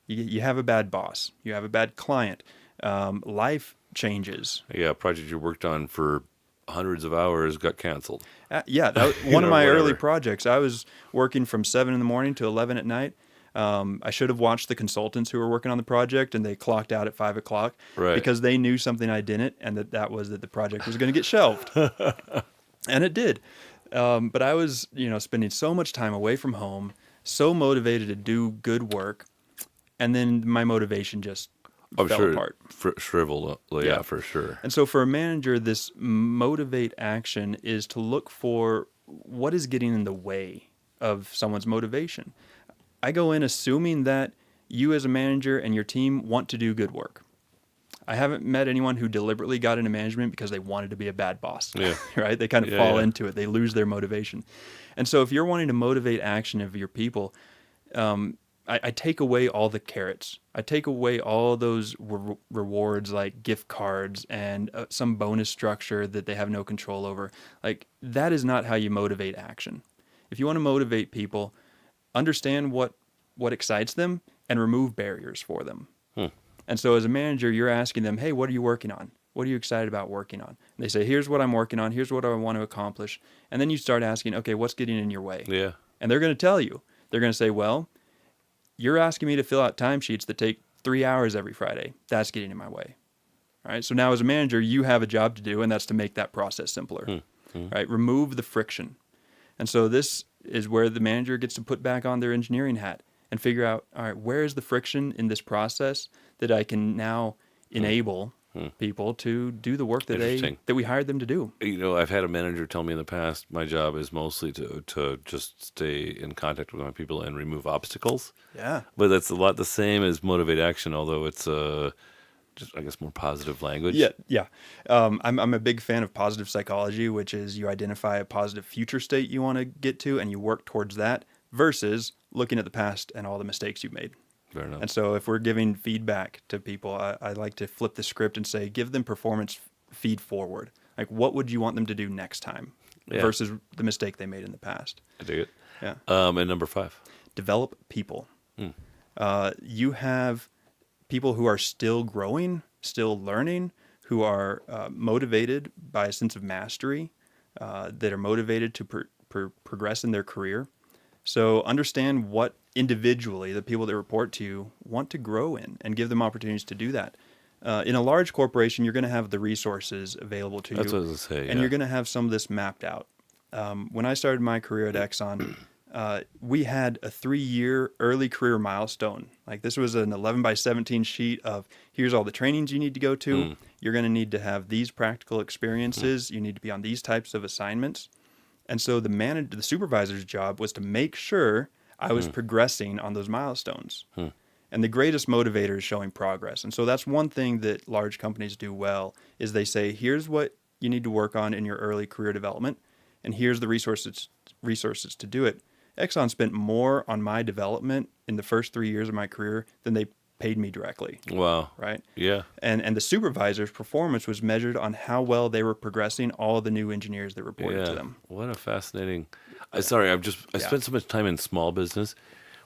B: You have a bad boss. You have a bad client. Life changes.
A: Yeah. A project you worked on for hundreds of hours got canceled.
B: Yeah, that was one of
A: know,
B: my early
A: whatever.
B: projects. I was working from 7 in the morning to 11 at night. I should have watched the consultants who were working on the project, and they clocked out at 5 o'clock
A: Right.
B: because they knew something I didn't, and that was that the project was going to get shelved. And it did. But I was, spending so much time away from home, so motivated to do good work, and then my motivation just
A: I'm
B: fell
A: sure
B: apart.
A: Shriveled up. Yeah,
B: Yeah.
A: for sure.
B: And so for a manager, this motivate action is to look for what is getting in the way of someone's motivation. I go in assuming that you as a manager and your team want to do good work. I haven't met anyone who deliberately got into management because they wanted to be a bad boss.
A: Yeah.
B: Right? They kind of
A: Yeah,
B: fall
A: yeah.
B: into it. They lose their motivation. And so if you're wanting to motivate action of your people, I take away all the carrots. I take away all those rewards like gift cards and some bonus structure that they have no control over. Like, that is not how you motivate action. If you want to motivate people, understand what excites them and remove barriers for them. And so as a manager, you're asking them, hey, what are you working on? What are you excited about working on? And they say, here's what I'm working on. Here's what I want to accomplish. And then you start asking, okay, what's getting in your way?
A: Yeah.
B: And they're going to tell you. They're going to say, well, you're asking me to fill out timesheets that take 3 hours every Friday. That's getting in my way. All right. So now as a manager, you have a job to do, and that's to make that process simpler. Right. Remove the friction. And so this is where the manager gets to put back on their engineering hat and figure out, all right, where is the friction in this process that I can now enable people to do the work that we hired them to do.
A: You know, I've had a manager tell me in the past, my job is mostly to just stay in contact with my people and remove obstacles.
B: Yeah.
A: But that's a lot the same as motivate action, although it's just, I guess, more positive language.
B: Yeah. I'm a big fan of positive psychology, which is you identify a positive future state you want to get to and you work towards that versus looking at the past and all the mistakes you've made.
A: Fair enough.
B: And so if we're giving feedback to people, I like to flip the script and say, give them performance feed forward. Like, what would you want them to do next time versus the mistake they made in the past?
A: I dig it.
B: Yeah.
A: And number 5.
B: Develop people. You have people who are still growing, still learning, who are motivated by a sense of mastery, that are motivated to progress in their career. So understand what individually the people that report to you want to grow in and give them opportunities to do that. In a large corporation, you're going to have the resources available to you.
A: That's what I was going to say,
B: and you're going to have some of this mapped out. When I started my career at Exxon, we had a 3-year early career milestone. Like, this was an 11 by 17 sheet of here's all the trainings you need to go to. You're going to need to have these practical experiences. You need to be on these types of assignments. And so the supervisor's job was to make sure I was progressing on those milestones. And the greatest motivator is showing progress. And so that's one thing that large companies do well is they say, here's what you need to work on in your early career development, and here's the resources to do it. Exxon spent more on my development in the first 3 years of my career than they paid me directly.
A: Wow.
B: Right?
A: Yeah.
B: And the supervisor's performance was measured on how well they were progressing all the new engineers that reported to them.
A: What a fascinating... I spent so much time in small business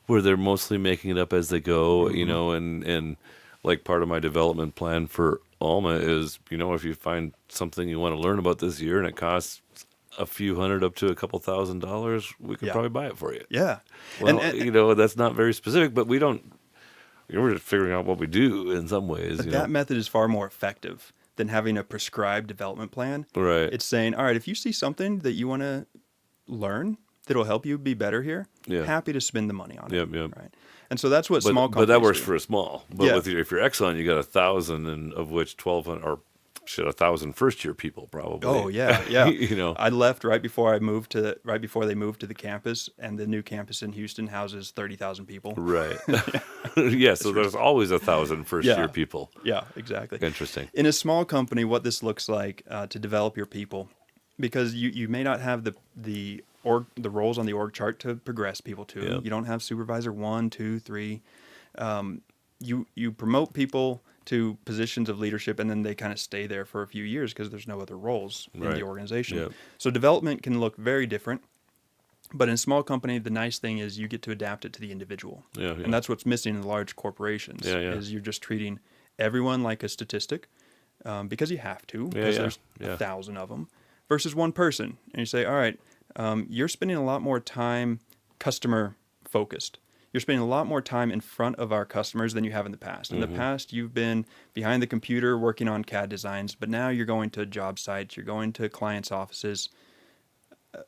A: where they're mostly making it up as they go, you know, and like part of my development plan for Alma is, you know, if you find something you want to learn about this year and it costs a few $100 up to a couple $1,000, we could probably buy it for you.
B: Yeah.
A: Well, and you know, that's not very specific, but we don't... We're just figuring out what we do in some ways.
B: But that method is far more effective than having a prescribed development plan.
A: Right.
B: It's saying, all right, if you see something that you want to learn that'll help you be better here, happy to spend the money on it.
A: Yep.
B: Right. And so that's what small companies
A: But that works
B: do.
A: for a small. But if you're Exxon, you got 1,000, and of which 1,200 or 1,000 first-year people probably.
B: Oh yeah.
A: You know,
B: I left right before they moved to the campus, and the new campus in Houston houses 30,000 people.
A: Right. Yeah. So there's always 1,000 first-year people.
B: Yeah, exactly.
A: Interesting.
B: In a small company, what this looks like to develop your people, because you may not have the roles on the org chart to progress people to.
A: Yep.
B: You don't have supervisor 1, 2, 3. You promote people to positions of leadership, and then they kind of stay there for a few years because there's no other roles in the organization.
A: Yep.
B: So development can look very different. But in a small company, the nice thing is you get to adapt it to the individual.
A: Yeah.
B: And that's what's missing in the large corporations is you're just treating everyone like a statistic because you have to, because there's 1,000 of them, versus one person. And you say, all right, you're spending a lot more time customer focused. You're spending a lot more time in front of our customers than you have in the past. In the past, you've been behind the computer working on CAD designs, but now you're going to job sites, you're going to clients' offices.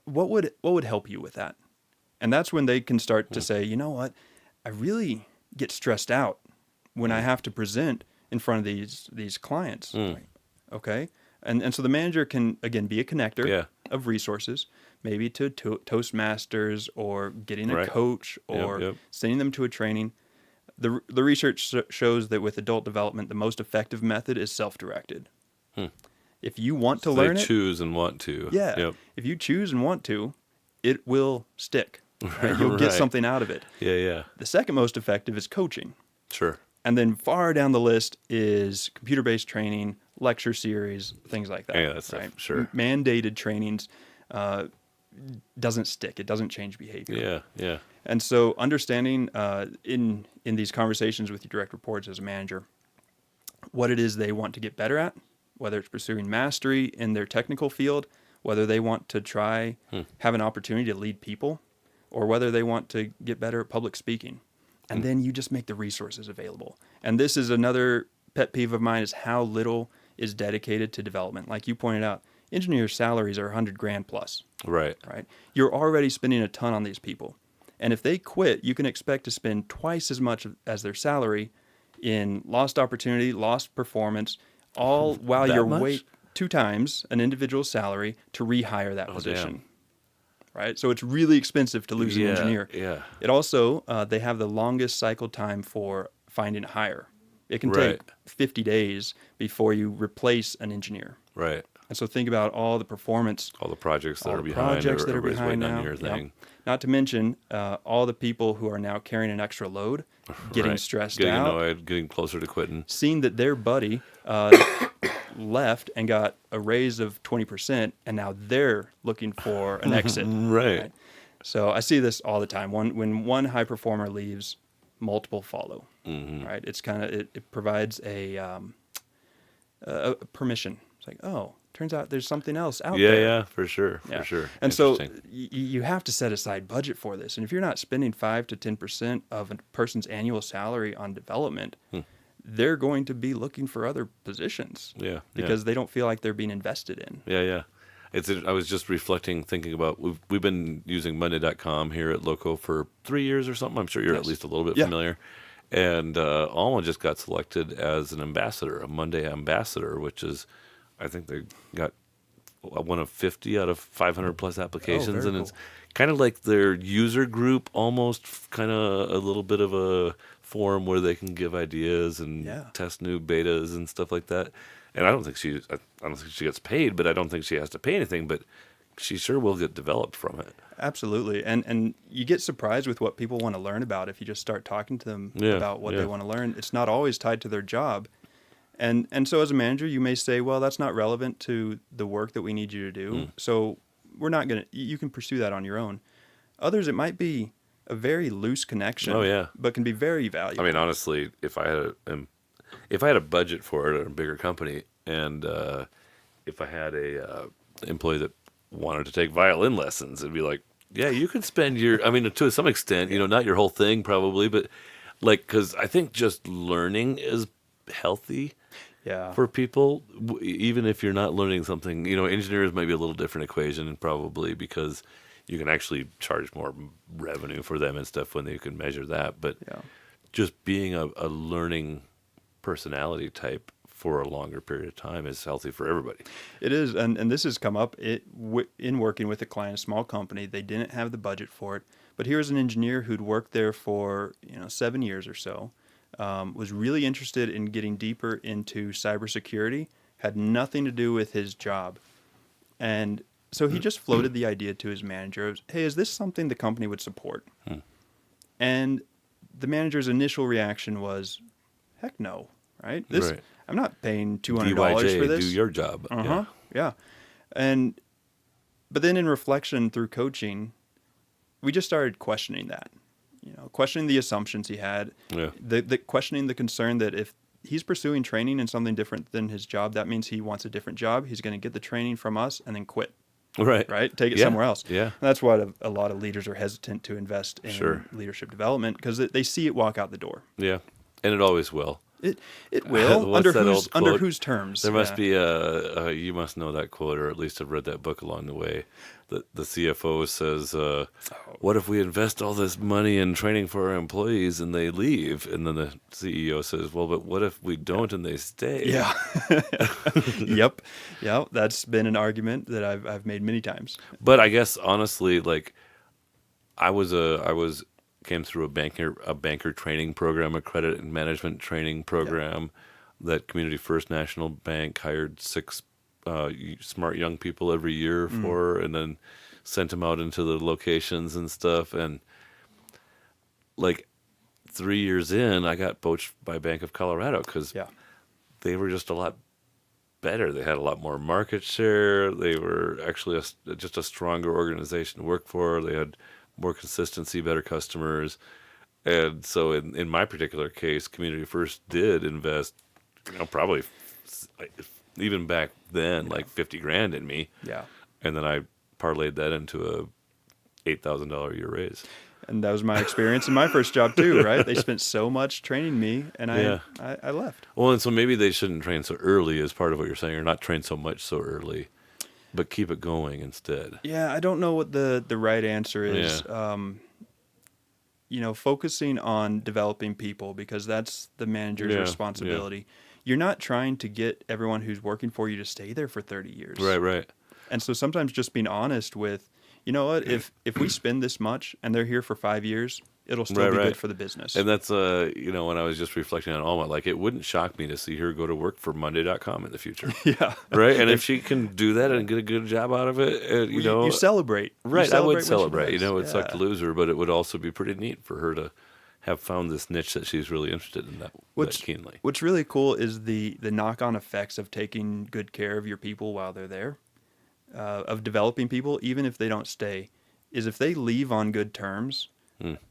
B: What would help you with that? And that's when they can start to say, you know what, I really get stressed out when I have to present in front of these clients. Okay? And so the manager can, again, be a connector of resources, maybe to Toastmasters or getting a coach or sending them to a training. The research shows that with adult development, the most effective method is self-directed. If you want to learn it,
A: choose and want to.
B: if you choose and want to, it will stick. Right? You'll get
A: Right.
B: something out of it.
A: Yeah, yeah.
B: The second most effective is coaching.
A: Sure.
B: And then far down the list is computer-based training, lecture series, things like that.
A: Yeah, that's sure.
B: Mandated trainings uh, doesn't stick. It doesn't change behavior.
A: Yeah, yeah.
B: And so understanding in these conversations with your direct reports as a manager, what it is they want to get better at, whether it's pursuing mastery in their technical field, whether they want to try have an opportunity to lead people, or whether they want to get better at public speaking. And then you just make the resources available. And this is another pet peeve of mine, is how little is dedicated to development. Like you pointed out, engineers' salaries are $100,000 plus.
A: Right.
B: Right? You're already spending a ton on these people. And if they quit, you can expect to spend twice as much as their salary in lost opportunity, lost performance, all while
A: That
B: you're
A: much?
B: 2 times an individual's salary to rehire that position.
A: Damn.
B: Right? So it's really expensive to lose an engineer.
A: Yeah.
B: It also, they have the longest cycle time for finding a hire. It can take 50 days before you replace an engineer.
A: Right.
B: And so think about all the performance,
A: All the projects that
B: all
A: are
B: the
A: behind.
B: projects that are
A: everybody's
B: behind
A: waiting
B: now.
A: on your
B: Yep.
A: thing.
B: Not to mention all the people who are now carrying an extra load, getting
A: Right.
B: stressed
A: Getting
B: out,
A: annoyed, getting closer to quitting.
B: seeing that their buddy left and got a raise of 20%, and now they're looking for an exit.
A: Right.
B: So I see this all the time. When one high performer leaves, multiple follow.
A: Mm-hmm.
B: Right? It's kind of it provides a permission. It's like, oh, turns out there's something else out
A: Yeah,
B: there.
A: yeah, for sure.
B: Yeah.
A: For sure.
B: And so
A: Interesting.
B: you have to set aside budget for this. And if you're not spending 5 to 10% of a person's annual salary on development, they're going to be looking for other positions.
A: Yeah.
B: Because they don't feel like they're being invested in.
A: Yeah, yeah. I was just reflecting, thinking about, we've been using Monday.com here at Loco for 3 years or something. I'm sure you're at least a little bit familiar. And Alma just got selected as an ambassador, a Monday ambassador, which is, I think they got one of 50 out of 500 plus applications.
B: very
A: And it's
B: cool.
A: kind of like their user group, almost kind of a little bit of a forum where they can give ideas and test new betas and stuff like that. And I don't think she gets paid, but I don't think she has to pay anything, but she sure will get developed from it.
B: Absolutely. And you get surprised with what people want to learn about if you just start talking to them about what they want to learn. It's not always tied to their job. And so as a manager, you may say, well, that's not relevant to the work that we need you to do. So we're not going to, you can pursue that on your own. Others, it might be a very loose connection.
A: Oh, yeah.
B: But can be very valuable.
A: I mean, honestly, if I had a budget for it at a bigger company, and if I had a employee that wanted to take violin lessons, it'd be like, yeah, you can spend your, I mean, to some extent, not your whole thing probably, but like, because I think just learning is healthy for people, even if you're not learning something. Engineers might be a little different equation, probably, because you can actually charge more revenue for them and stuff when they can measure that. But just being a learning personality type for a longer period of time is healthy for everybody.
B: It is, and this has come up in working with a client, a small company. They didn't have the budget for it, but here's an engineer who'd worked there for 7 years or so, was really interested in getting deeper into cybersecurity, had nothing to do with his job, and so he just floated the idea to his manager of, hey, is this something the company would support? And the manager's initial reaction was, heck no, right?
A: Right.
B: I'm not paying $200
A: DYJ,
B: for this.
A: do your job.
B: Yeah. But then in reflection through coaching, we just started questioning that, questioning the assumptions he had, the questioning the concern that if he's pursuing training in something different than his job, that means he wants a different job. He's going to get the training from us and then quit. Right? Take it somewhere else.
A: Yeah.
B: And that's why a lot of leaders are hesitant to invest in leadership development, because they see it walk out the door.
A: Yeah. And it always will.
B: It will.
A: What's that old
B: Under
A: quote?
B: whose terms?
A: There must be you must know that quote, or at least have read that book along the way. The CFO says, what if we invest all this money in training for our employees and they leave? And then the CEO says, well, but what if we don't and they stay?
B: Yeah. Yep. Yeah. That's been an argument that I've made many times.
A: But I guess honestly, like I came through a banker training program, a credit and management training program that Community First National Bank hired 6 smart young people every year for, and then sent them out into the locations and stuff. And like 3 years in, I got poached by Bank of Colorado because
B: Yeah.
A: they were just a lot better. They had a lot more market share. They were actually just a stronger organization to work for. They had more consistency, better customers. And so in my particular case, Community First did invest, probably even back then, like 50 grand in me.
B: Yeah.
A: And then I parlayed that into a $8,000 a year raise.
B: And that was my experience in my first job too, right? They spent so much training me, and
A: Yeah.
B: I left.
A: Well, and so maybe they shouldn't train so early as part of what you're saying, or not train so much so early, but keep it going instead.
B: Yeah, I don't know what the right answer is.
A: Yeah.
B: Focusing on developing people, because that's the manager's
A: Yeah,
B: responsibility. You're not trying to get everyone who's working for you to stay there for 30 years.
A: Right.
B: And so sometimes just being honest with, you know what, if we spend this much and they're here for 5 years, it'll still be good for the business.
A: And that's, when I was just reflecting on Alma, like it wouldn't shock me to see her go to work for Monday.com in the future.
B: Yeah.
A: Right? And if she can do that and get a good job out of it,
B: You celebrate.
A: Right,
B: You
A: I would
B: when she
A: celebrate.
B: does.
A: It would suck to lose her, but it would also be pretty neat for her to have found this niche that she's really interested in that keenly.
B: What's really cool is the knock-on effects of taking good care of your people while they're there, of developing people, even if they don't stay, is if they leave on good terms,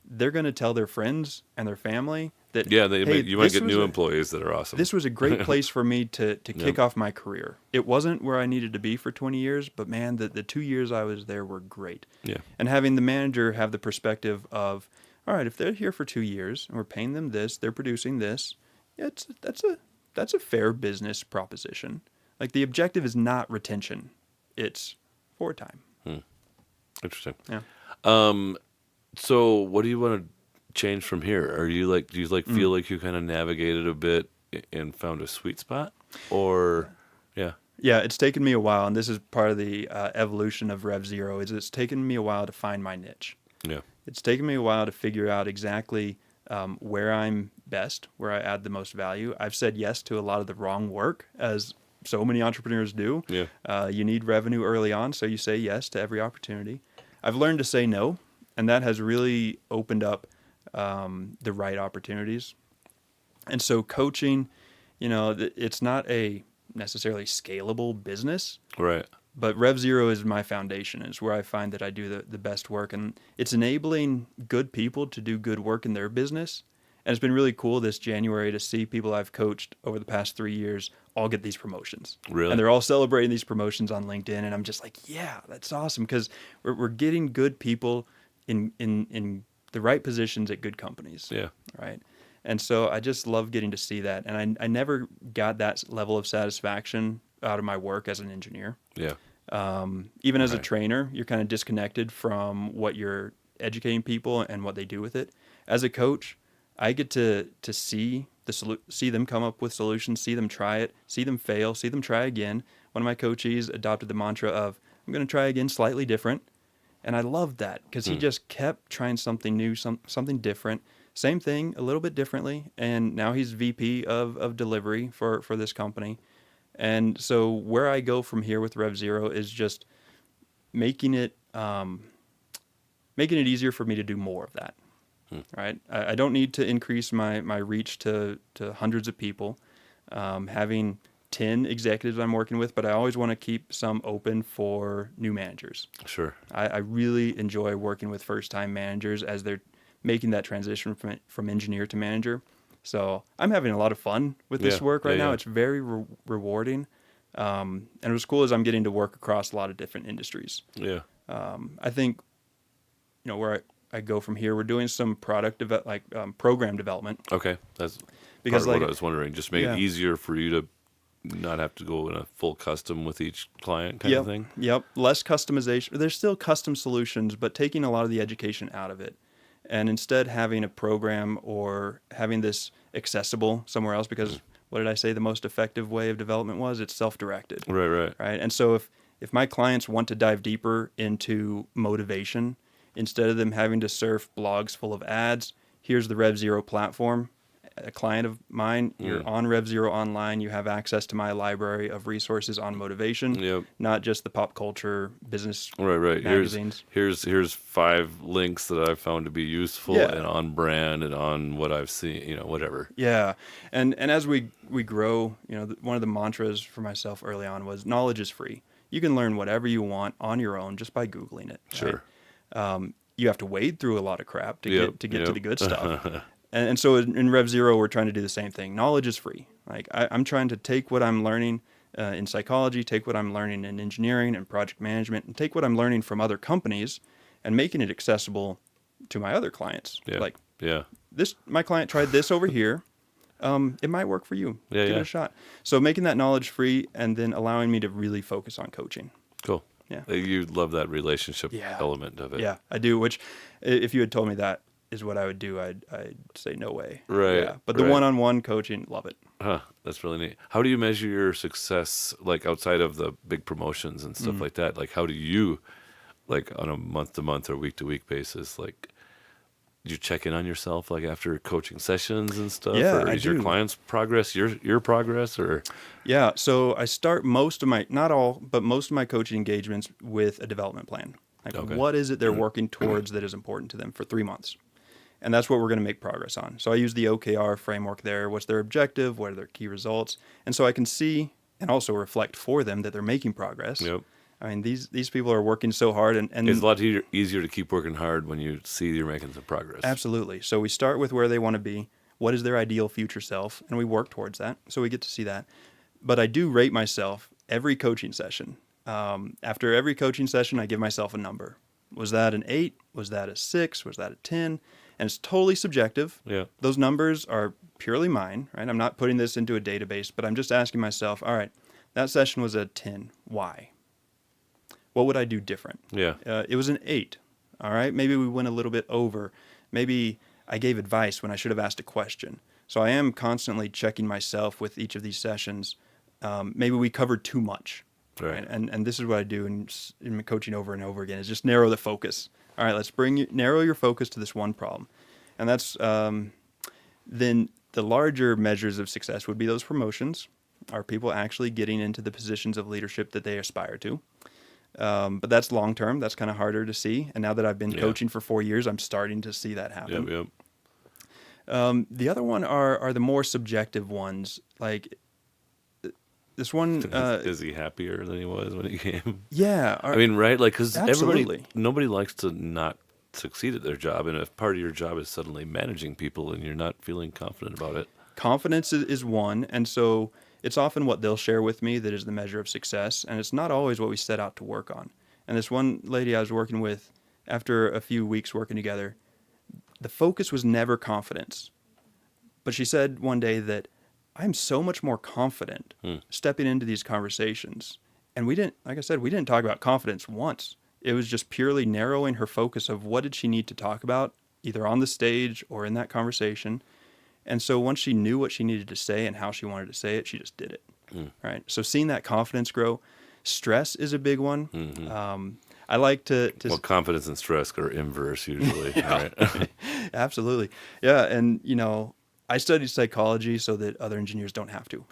B: they're going to tell their friends and their family that,
A: you might get new employees that are awesome.
B: This was a great place for me to kick off my career. It wasn't where I needed to be for 20 years, but man, the 2 years I was there were great.
A: Yeah.
B: And having the manager have the perspective of, all right, if they're here for 2 years and we're paying them this, they're producing this, that's a fair business proposition. Like the objective is not retention, it's for time.
A: Interesting.
B: Yeah.
A: So what do you want to change from here? Do you feel like you kind of navigated a bit and found a sweet spot, or yeah?
B: Yeah, it's taken me a while, and this is part of the evolution of Rev Zero. It's taken me a while to find my niche.
A: Yeah.
B: It's taken me a while to figure out exactly where I'm best, where I add the most value. I've said yes to a lot of the wrong work, as so many entrepreneurs do.
A: Yeah.
B: You need revenue early on, so you say yes to every opportunity. I've learned to say no, and that has really opened up the right opportunities. And so coaching, it's not a necessarily scalable business.
A: Right.
B: But Rev Zero is my foundation. It's where I find that I do the best work. And it's enabling good people to do good work in their business. And it's been really cool this January to see people I've coached over the past 3 years all get these promotions.
A: Really?
B: And they're all celebrating these promotions on LinkedIn. And I'm just like, yeah, that's awesome. Because we're getting good people in the right positions at good companies.
A: Yeah.
B: Right. And so I just love getting to see that. And I never got that level of satisfaction out of my work as an engineer.
A: Yeah.
B: Even as a trainer, you're kind of disconnected from what you're educating people and what they do with it. As a coach, I get to see see them come up with solutions, see them try it, see them fail, see them try again. One of my coachees adopted the mantra of, I'm going to try again slightly different. And I loved that because he just kept trying something new, something different. Same thing, a little bit differently. And now he's VP of delivery for this company. And so where I go from here with Rev Zero is just making it easier for me to do more of that. Right? I don't need to increase my reach to hundreds of people. Having 10 executives I'm working with, but I always want to keep some open for new managers.
A: Sure.
B: I really enjoy working with first-time managers as they're making that transition from engineer to manager. So I'm having a lot of fun with this work right now. It's very rewarding. And what's cool is I'm getting to work across a lot of different industries.
A: Yeah.
B: I think, where I go from here, we're doing some program development.
A: Okay. That's
B: because
A: part of what I was wondering. Just make it
B: Yeah.
A: easier for you to not have to go in a full custom with each client kind of thing.
B: Yep. Less customization. There's still custom solutions, but taking a lot of the education out of it. And instead having a program or having this accessible somewhere else, because what did I say the most effective way of development was? It's self-directed.
A: Right.
B: Right. And so if my clients want to dive deeper into motivation, instead of them having to surf blogs full of ads, here's the Rev Zero platform, a client of mine, you're on RevZero online, you have access to my library of resources on motivation,
A: Yep.
B: not just the pop culture business
A: Right.
B: magazines.
A: Here's 5 links that I've found to be useful
B: Yeah.
A: and on brand and on what I've seen, whatever.
B: Yeah. And as we grow, one of the mantras for myself early on was knowledge is free. You can learn whatever you want on your own just by Googling it.
A: Sure.
B: Right? You have to wade through a lot of crap to
A: Yep,
B: get to the
A: yep.
B: good stuff. And so in RevZero, we're trying to do the same thing. Knowledge is free. Like I'm trying to take what I'm learning in psychology, take what I'm learning in engineering and project management, and take what I'm learning from other companies and making it accessible to my other clients.
A: Yeah.
B: Like
A: Yeah.
B: my client tried this over here. It might work for you.
A: Yeah,
B: Give
A: yeah.
B: it a shot. So making that knowledge free and then allowing me to really focus on coaching.
A: Cool.
B: Yeah.
A: You love that relationship
B: Yeah.
A: element of it.
B: Yeah, I do. Which, if you had told me that is what I would do, I'd say no way.
A: Right,
B: Yeah. But the
A: right.
B: one-on-one coaching, love it.
A: Huh, that's really neat. How do you measure your success, like outside of the big promotions and stuff like that? Like, how do you, like on a month-to-month or week-to-week basis, like, do you check in on yourself, like after coaching sessions and stuff?
B: Yeah,
A: or
B: I
A: is your
B: do.
A: client's progress your progress, or?
B: Yeah. So I start most of my, not all, but most of my coaching engagements with a development plan. Like,
A: Okay.
B: what is it they're working towards that is important to them for 3 months? And that's what we're going to make progress on. So I use the OKR framework there. What's their objective? What are their key results? And so I can see and also reflect for them that they're making progress.
A: Yep.
B: I mean, these people are working so hard, and
A: It's a lot easier to keep working hard when you see you're making some progress.
B: absolutely. So we start with where they want to be. What is their ideal future self? And we work towards that. So we get to see that. But I do rate myself every coaching session. After every coaching session, I give myself a number. Was that an 8? Was that a 6? Was that a 10? And it's totally subjective.
A: Yeah.
B: Those numbers are purely mine, right? I'm not putting this into a database, but I'm just asking myself, all right, that session was a 10. Why? What would I do different?
A: Yeah.
B: It was an 8. All right. Maybe we went a little bit over. Maybe I gave advice when I should have asked a question. So I am constantly checking myself with each of these sessions. Maybe we covered too much.
A: Right.
B: And this is what I do in coaching over and over again is just narrow the focus. All right, let's narrow your focus to this one problem. And that's then the larger measures of success would be those promotions. Are people actually getting into the positions of leadership that they aspire to? But that's long term. That's kind of harder to see. And now that I've been coaching for 4 years, I'm starting to see that happen.
A: Yep.
B: The other one are the more subjective ones. Like this one.
A: Is he happier than he was when he came?
B: Yeah.
A: I mean, right? Like, because
B: Absolutely.
A: nobody likes to not succeed at their job. And if part of your job is suddenly managing people and you're not feeling confident about it.
B: Confidence is one. And so it's often what they'll share with me that is the measure of success. And it's not always what we set out to work on. And this one lady I was working with, after a few weeks working together, the focus was never confidence. But she said one day that I'm so much more confident stepping into these conversations. And we didn't talk about confidence once. It was just purely narrowing her focus of what did she need to talk about, either on the stage or in that conversation. And so once she knew what she needed to say and how she wanted to say it, she just did it. Right. So seeing that confidence grow, stress is a big one.
A: Mm-hmm.
B: I like to
A: Well, confidence and stress are inverse usually. Right?
B: Absolutely. Yeah. And, I studied psychology so that other engineers don't have to.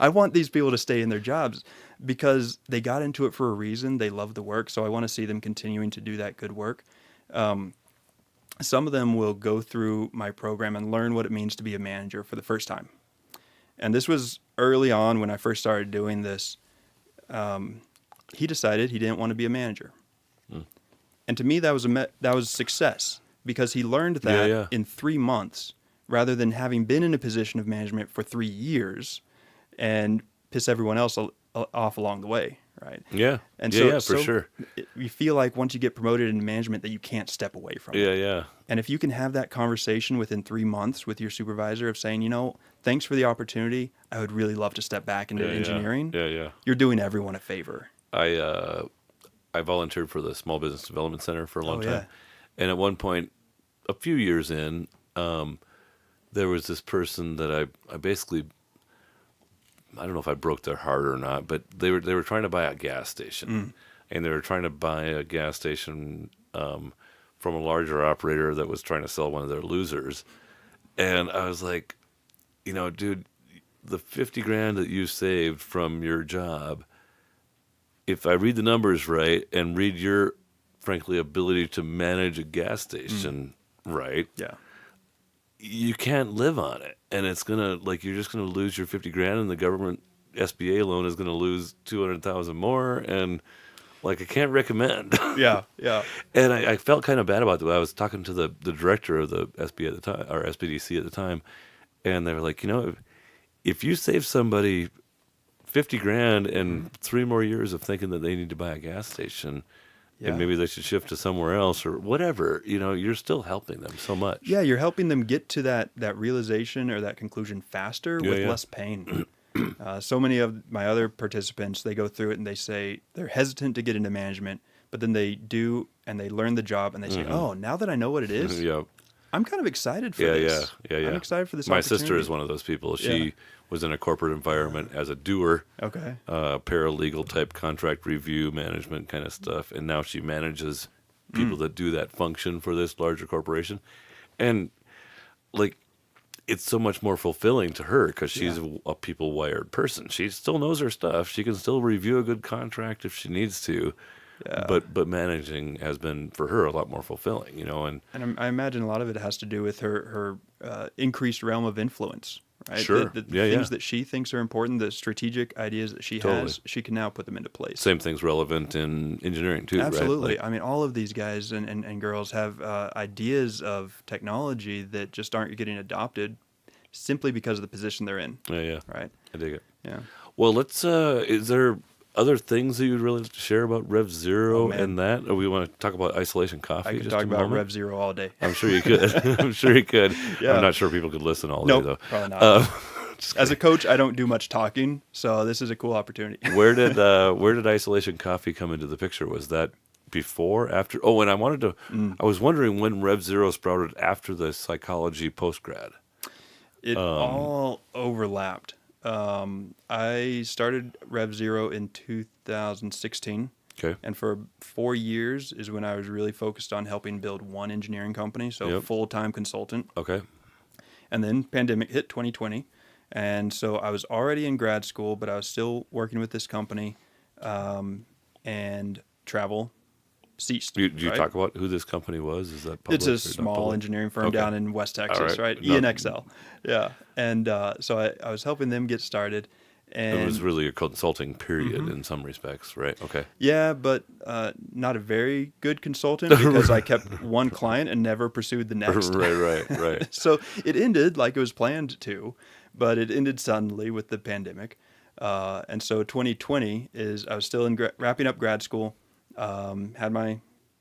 B: I want these people to stay in their jobs because they got into it for a reason. They love the work. So I want to see them continuing to do that good work. Some of them will go through my program and learn what it means to be a manager for the first time. And this was early on when I first started doing this. He decided he didn't want to be a manager. And to me, that was success because he learned that in 3 months rather than having been in a position of management for 3 years and piss everyone else off along the way, right?
A: Yeah.
B: And
A: for
B: so
A: sure.
B: You feel like once you get promoted into management that you can't step away from it.
A: Yeah.
B: And if you can have that conversation within 3 months with your supervisor of saying, thanks for the opportunity, I would really love to step back into engineering.
A: Yeah.
B: You're doing everyone a favor.
A: I volunteered for the Small Business Development Center for a long time.
B: Yeah.
A: And at one point, a few years in, there was this person that I basically, I don't know if I broke their heart or not, but they were trying to buy a gas station. And they were trying to buy a gas station from a larger operator that was trying to sell one of their losers. And I was like, dude, the 50 grand that you saved from your job, if I read the numbers right and read your, frankly, ability to manage a gas station right,
B: Yeah.
A: you can't live on it. And it's going to, like, you're just going to lose your 50 grand and the government SBA loan is going to lose 200,000 more. And, like, I can't recommend.
B: Yeah. Yeah.
A: And I felt kind of bad about that. I was talking to the director of the SBA at the time, or SBDC at the time, and they were like, if you save somebody 50 grand and 3 more years of thinking that they need to buy a gas station,
B: Yeah.
A: and maybe they should shift to somewhere else or whatever, you're still helping them so much.
B: Yeah, you're helping them get to that realization or that conclusion faster with less pain. So many of my other participants, they go through it and they say they're hesitant to get into management, but then they do and they learn the job and they say, oh, now that I know what it is,
A: Yeah.
B: I'm kind of excited for this.
A: Yeah.
B: I'm excited for this
A: My
B: opportunity.
A: sister is one of those people. She was in a corporate environment as a doer,
B: Okay.
A: paralegal type contract review management kind of stuff, and now she manages people that do that function for this larger corporation, and like it's so much more fulfilling to her because she's a people wired person. She still knows her stuff. She can still review a good contract if she needs to.
B: Yeah.
A: But managing has been for her a lot more fulfilling, and
B: I imagine a lot of it has to do with her increased realm of influence, right?
A: Sure.
B: The
A: Yeah,
B: things
A: yeah.
B: that she thinks are important, the strategic ideas that she
A: Totally.
B: has, she can now put them into place.
A: same thing's relevant in engineering too,
B: Absolutely.
A: right?
B: I mean, all of these guys and girls have ideas of technology that just aren't getting adopted simply because of the position they're in,
A: Yeah,
B: right?
A: I dig it.
B: Yeah.
A: Well, is there other things that you'd really like to share about Rev Zero
B: Oh, man.
A: and that? Or we want to talk about isolation coffee
B: I could
A: just
B: talk
A: a
B: about
A: moment?
B: Rev Zero all day.
A: I'm sure you could. I'm sure you could.
B: Yeah.
A: I'm not sure people could listen all
B: Nope,
A: day, though.
B: probably not.
A: Just
B: As a coach, I don't do much talking, so this is a cool opportunity.
A: where did isolation coffee come into the picture? Was that before, after? Oh, and I wanted to. I was wondering when Rev Zero sprouted after the psychology postgrad.
B: It all overlapped. I started Rev Zero in 2016.
A: Okay.
B: And for 4 years is when I was really focused on helping build one engineering company, so
A: Yep.
B: full-time consultant.
A: Okay.
B: And then pandemic hit 2020. And so I was already in grad school, but I was still working with this company, and travel ceased.
A: Do you
B: right?
A: talk about who this company was? Is that public?
B: It's a
A: or not
B: small
A: public?
B: engineering firm
A: Okay.
B: down in West Texas,
A: All right.
B: right?
A: No.
B: ENXL. Yeah. And so I was helping them get started. And
A: It was really a consulting period in some respects, right? Okay.
B: yeah, but not a very good consultant because I kept one client and never pursued the next.
A: Right.
B: So it ended like it was planned to, but it ended suddenly with the pandemic. And so 2020 is I was still in wrapping up grad school, had my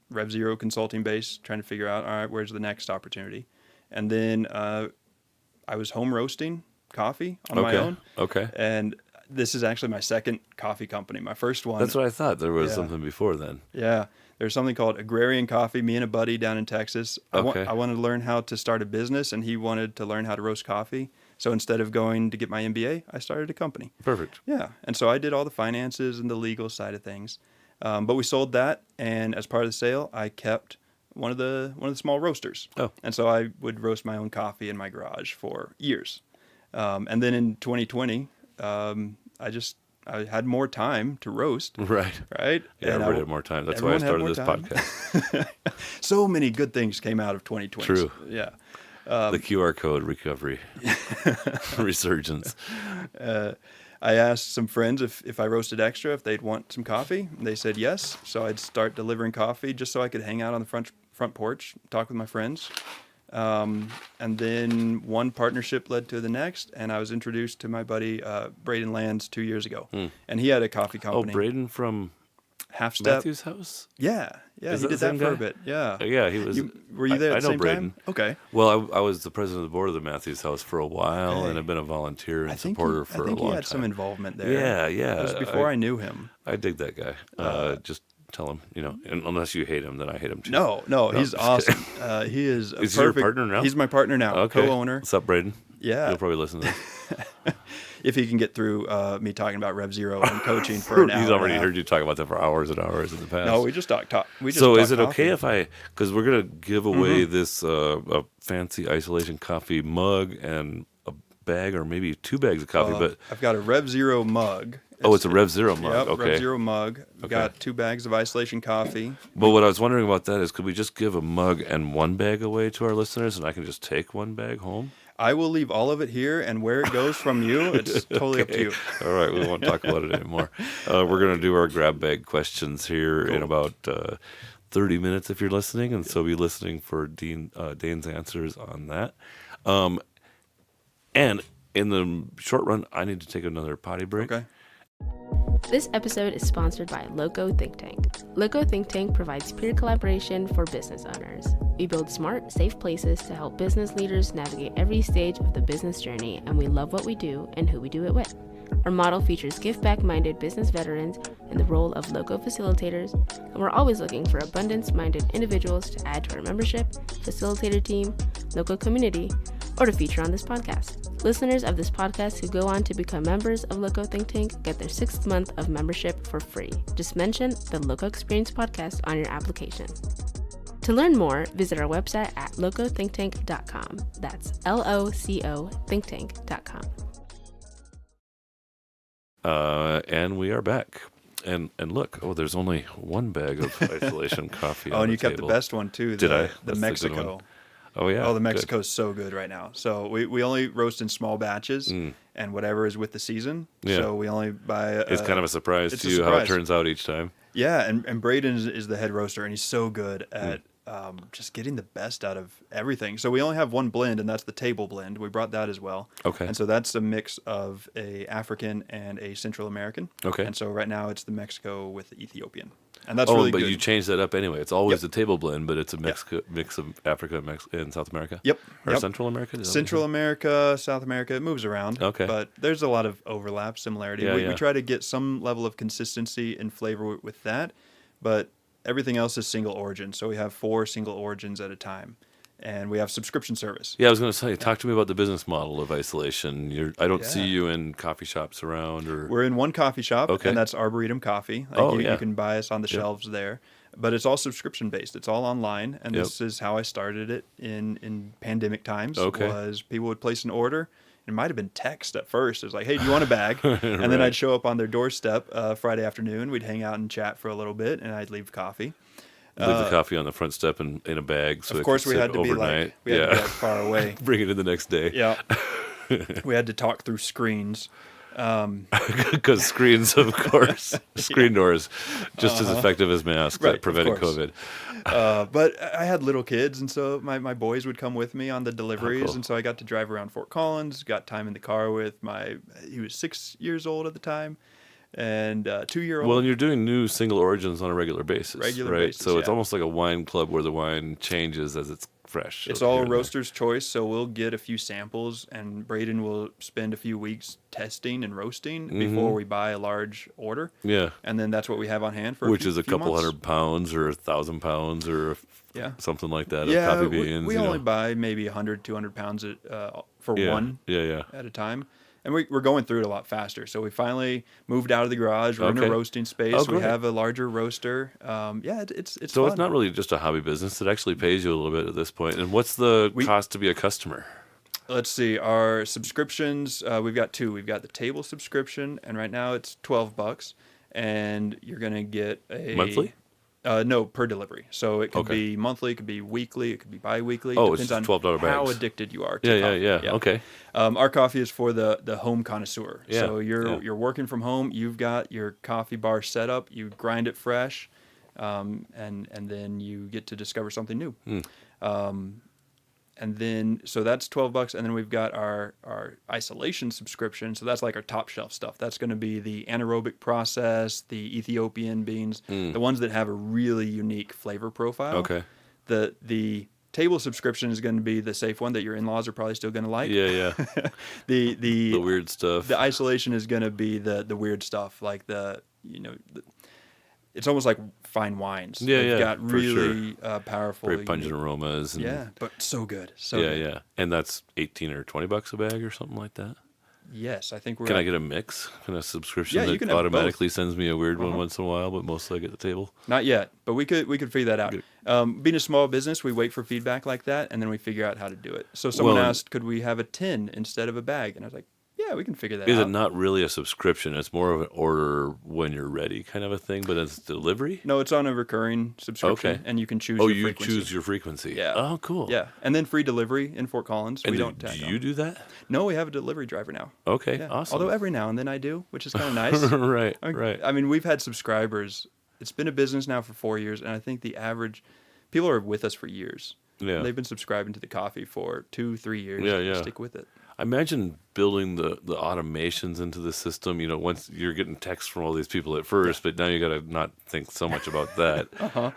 B: Rev Zero consulting base, trying to figure out, all right, where's the next opportunity? And then I was home roasting coffee on my own.
A: Okay.
B: And this is actually my second coffee company. My first one.
A: That's what I thought. There was
B: Yeah.
A: something before then.
B: Yeah. There's something called Agrarian Coffee. Me and a buddy down in Texas.
A: Okay.
B: I wanted to learn how to start a business, and he wanted to learn how to roast coffee. So instead of going to get my MBA, I started a company.
A: Perfect.
B: Yeah. And so I did all the finances and the legal side of things. But we sold that, and as part of the sale, I kept one of the small roasters.
A: Oh.
B: And so I would roast my own coffee in my garage for years. And then in 2020, I had more time to roast.
A: Right.
B: Right?
A: Yeah,
B: And
A: everybody had more time. That's why I
B: everyone had
A: started
B: more
A: this
B: time.
A: podcast.
B: So many good things came out of 2020.
A: True.
B: Yeah.
A: The QR code recovery resurgence.
B: I asked some friends if I roasted extra, if they'd want some coffee. And they said yes. So I'd start delivering coffee just so I could hang out on the front porch, talk with my friends. And then one partnership led to the next, and I was introduced to my buddy Braden Lands 2 years ago. And he had a coffee
A: Oh,
B: company.
A: Braden from
B: Half Step.
A: Matthew's house?
B: Yeah.
A: Is
B: He
A: that
B: did
A: the same
B: that for
A: guy?
B: a bit. Yeah.
A: Yeah, he was.
B: Were you there
A: I
B: at the
A: know
B: same
A: Braden.
B: time? Okay.
A: Well, I was the president of the board of the Matthews House for a while,
B: Okay.
A: and I've been a volunteer and
B: I think
A: supporter for a
B: he
A: long
B: had some
A: time.
B: involvement there.
A: Yeah.
B: It was before I knew him.
A: I dig that guy. Just tell him, and unless you hate him, then I hate him too.
B: No, he's
A: I'm
B: awesome. He is a
A: Is he your
B: perfect
A: partner now?
B: He's my partner now,
A: Okay.
B: co-owner.
A: What's up, Braden?
B: Yeah.
A: You'll probably listen to this.
B: if he can get through me talking about Rev Zero and coaching for an hour.
A: He's
B: and a
A: already
B: half.
A: heard you talk about that for hours and hours in the past.
B: No, we just talk.
A: So is it okay if because we're going to give away this a fancy isolation coffee mug and a bag or maybe 2 bags of coffee, but
B: I've got a Rev Zero mug.
A: it's a Rev Zero mug.
B: Yep,
A: Okay.
B: Rev Zero mug.
A: Okay.
B: Got 2 bags of isolation coffee.
A: But what I was wondering about that is, could we just give a mug and 1 bag away to our listeners, and I can just take 1 bag home?
B: I will leave all of it here, and where it goes from you, it's totally up to you.
A: All right, we won't talk about it anymore. We're going to do our grab bag questions here in about 30 minutes if you're listening, and so be listening for Dain's answers on that. And in the short run, I need to take another potty break.
B: Okay.
C: This episode is sponsored by Loco Think Tank. Loco Think Tank provides peer collaboration for business owners. We build smart, safe places to help business leaders navigate every stage of the business journey, and we love what we do and who we do it with. Our model features give-back-minded business veterans in the role of Loco facilitators, and we're always looking for abundance-minded individuals to add to our membership, facilitator team, Loco community, or to feature on this podcast. Listeners of this podcast who go on to become members of Loco Think Tank get their 6th month of membership for free. Just mention the Loco Experience podcast on your application. To learn more, visit our website at locothinktank.com. That's LOCO thinktank.com.
A: And we are back. And look, there's only 1 bag of isolation coffee.
B: Oh, and you kept the best one too.
A: Did I?
B: The
A: That's the good
B: Mexico.
A: one. Oh yeah.
B: Oh, the Mexico is so good right now. So we only roast in small batches, and whatever is with the season.
A: Yeah.
B: So we only buy.
A: It's kind of a surprise
B: it's
A: to
B: a
A: you how it
B: surprise.
A: turns out each time.
B: Yeah, and Braden is the head roaster, and he's so good at just getting the best out of everything. So we only have 1 blend, and that's the table blend. We brought that as well.
A: Okay.
B: And so that's a mix of a African and a Central American.
A: Okay.
B: And so right now it's the Mexico with the Ethiopian, and that's
A: Oh,
B: really
A: but
B: good.
A: you change that up anyway. It's always
B: Yep.
A: a table blend, but it's a mix of Africa and South America.
B: Yep.
A: Or
B: Yep.
A: Central America. Is that what
B: Central
A: you
B: America, South America, it moves around.
A: Okay.
B: But there's a lot of overlap, similarity.
A: Yeah,
B: we
A: yeah.
B: try to get some level of consistency and flavor with that, but everything else is single origin. So we have 4 single origins at a time, and we have subscription service.
A: Yeah, I was going to say, talk to me about the business model of isolation. I don't see
B: Yeah.
A: you in coffee shops around, or
B: We're in 1 coffee shop,
A: Okay.
B: and that's Arboretum Coffee.
A: Oh,
B: You can buy us on the shelves there. But it's all subscription based. It's all online, and
A: Yep.
B: this is how I started it in pandemic times.
A: Okay.
B: Was people would place an order. It might have been text at first. It was like, "Hey, do you want a bag?" And then
A: Right.
B: I'd show up on their doorstep Friday afternoon. We'd hang out and chat for a little bit, and I'd leave coffee.
A: leave the coffee on the front step in a bag. So
B: Of
A: it
B: course,
A: could
B: we
A: sit
B: had to be
A: overnight.
B: like far away.
A: Bring it in the next day.
B: Yeah, we had to talk through screens.
A: Because screens, of course, screen doors, just as effective as masks
B: Right,
A: at
B: of
A: preventing
B: course.
A: COVID.
B: But I had little kids, and so my boys would come with me on the deliveries,
A: cool.
B: and so I got to drive around Fort Collins. Got time in the car with he was 6 years old at the time, and 2-year-old.
A: Well, and you're doing new single origins on a regular basis,
B: Regular
A: right?
B: basis,
A: So it's
B: yeah.
A: almost like a wine club where the wine changes as it's fresh.
B: It's
A: so
B: all
A: here and there.
B: roaster's choice, so we'll get a few samples, and Braden will spend a few weeks testing and roasting before we buy a large order.
A: Yeah.
B: And then that's what we have on hand for
A: Which
B: few,
A: is a
B: few
A: couple
B: months.
A: 100 pounds or 1,000 pounds or
B: Yeah.
A: something like that
B: Yeah,
A: of coffee beans.
B: we
A: you know.
B: only buy maybe 100, 200 pounds for
A: yeah.
B: one
A: Yeah.
B: at a time. And we're going through it a lot faster. So we finally moved out of the garage. We're in
A: Okay.
B: a roasting space.
A: Oh,
B: We
A: great.
B: have a larger roaster. It's
A: So
B: fun.
A: it's not really just a hobby business. It actually pays you a little bit at this point. And what's the cost to be a customer?
B: Let's see. Our subscriptions, we've got 2. We've got the table subscription, and right now it's $12, and you're gonna get a
A: Monthly?
B: No, per delivery. So it could
A: Okay.
B: be monthly, it could be weekly, it could be bi-weekly.
A: Oh, it's
B: Depends
A: just
B: on
A: $12
B: how
A: bags.
B: addicted you are to
A: Yeah.
B: coffee.
A: Okay.
B: Our coffee is for the home connoisseur.
A: Yeah,
B: So
A: yeah.
B: you're working from home. You've got your coffee bar set up. You grind it fresh, and then you get to discover something new. And then so that's $12, and then we've got our isolation subscription. So that's like our top shelf stuff. That's going to be the anaerobic process, the Ethiopian beans, the ones that have a really unique flavor profile.
A: Okay.
B: The table subscription is going to be the safe one that your in-laws are probably still going to like.
A: Yeah.
B: The
A: weird stuff.
B: The isolation is going to be the weird stuff, like it's almost like fine wines.
A: Yeah,
B: They've
A: yeah,
B: got
A: for
B: really powerful,
A: Very pungent aromas. And
B: yeah, but so good. So
A: yeah,
B: good.
A: yeah. And that's $18 or $20 a bag or something like that.
B: Yes, I think we're
A: Can I
B: at,
A: get a mix? Can a subscription
B: Yeah, you
A: that
B: can have
A: automatically sends me a weird one
B: Uh-huh.
A: once in a while, but mostly I get the table?
B: Not yet, but we could figure that out.
A: Good.
B: Being a small business, we wait for feedback like that, and then we figure out how to do it. So someone
A: Well, and
B: asked, could we have a tin instead of a bag? And I was like, yeah, we can figure that
A: is it
B: out.
A: not really a subscription? It's more of an order when you're ready kind of a thing, but it's delivery?
B: No, it's on a recurring subscription,
A: Okay.
B: and you can choose
A: Oh,
B: your
A: you
B: frequency.
A: choose your frequency.
B: Yeah.
A: Oh, cool.
B: Yeah, and then free delivery in Fort Collins.
A: And
B: we
A: do,
B: don't
A: do
B: tack
A: you
B: on.
A: do that?
B: No, we have a delivery driver now.
A: Okay,
B: Yeah.
A: awesome.
B: Although every now and then I do, which is kind of nice.
A: right,
B: I mean,
A: right.
B: I mean, we've had subscribers. It's been a business now for 4 years, and I think the average people are with us for years.
A: Yeah.
B: They've been subscribing to the coffee for 2-3 years.
A: Yeah,
B: They
A: yeah.
B: Stick with it.
A: I imagine building the automations into the system. Once you're getting texts from all these people at first, but now you got to not think so much about that,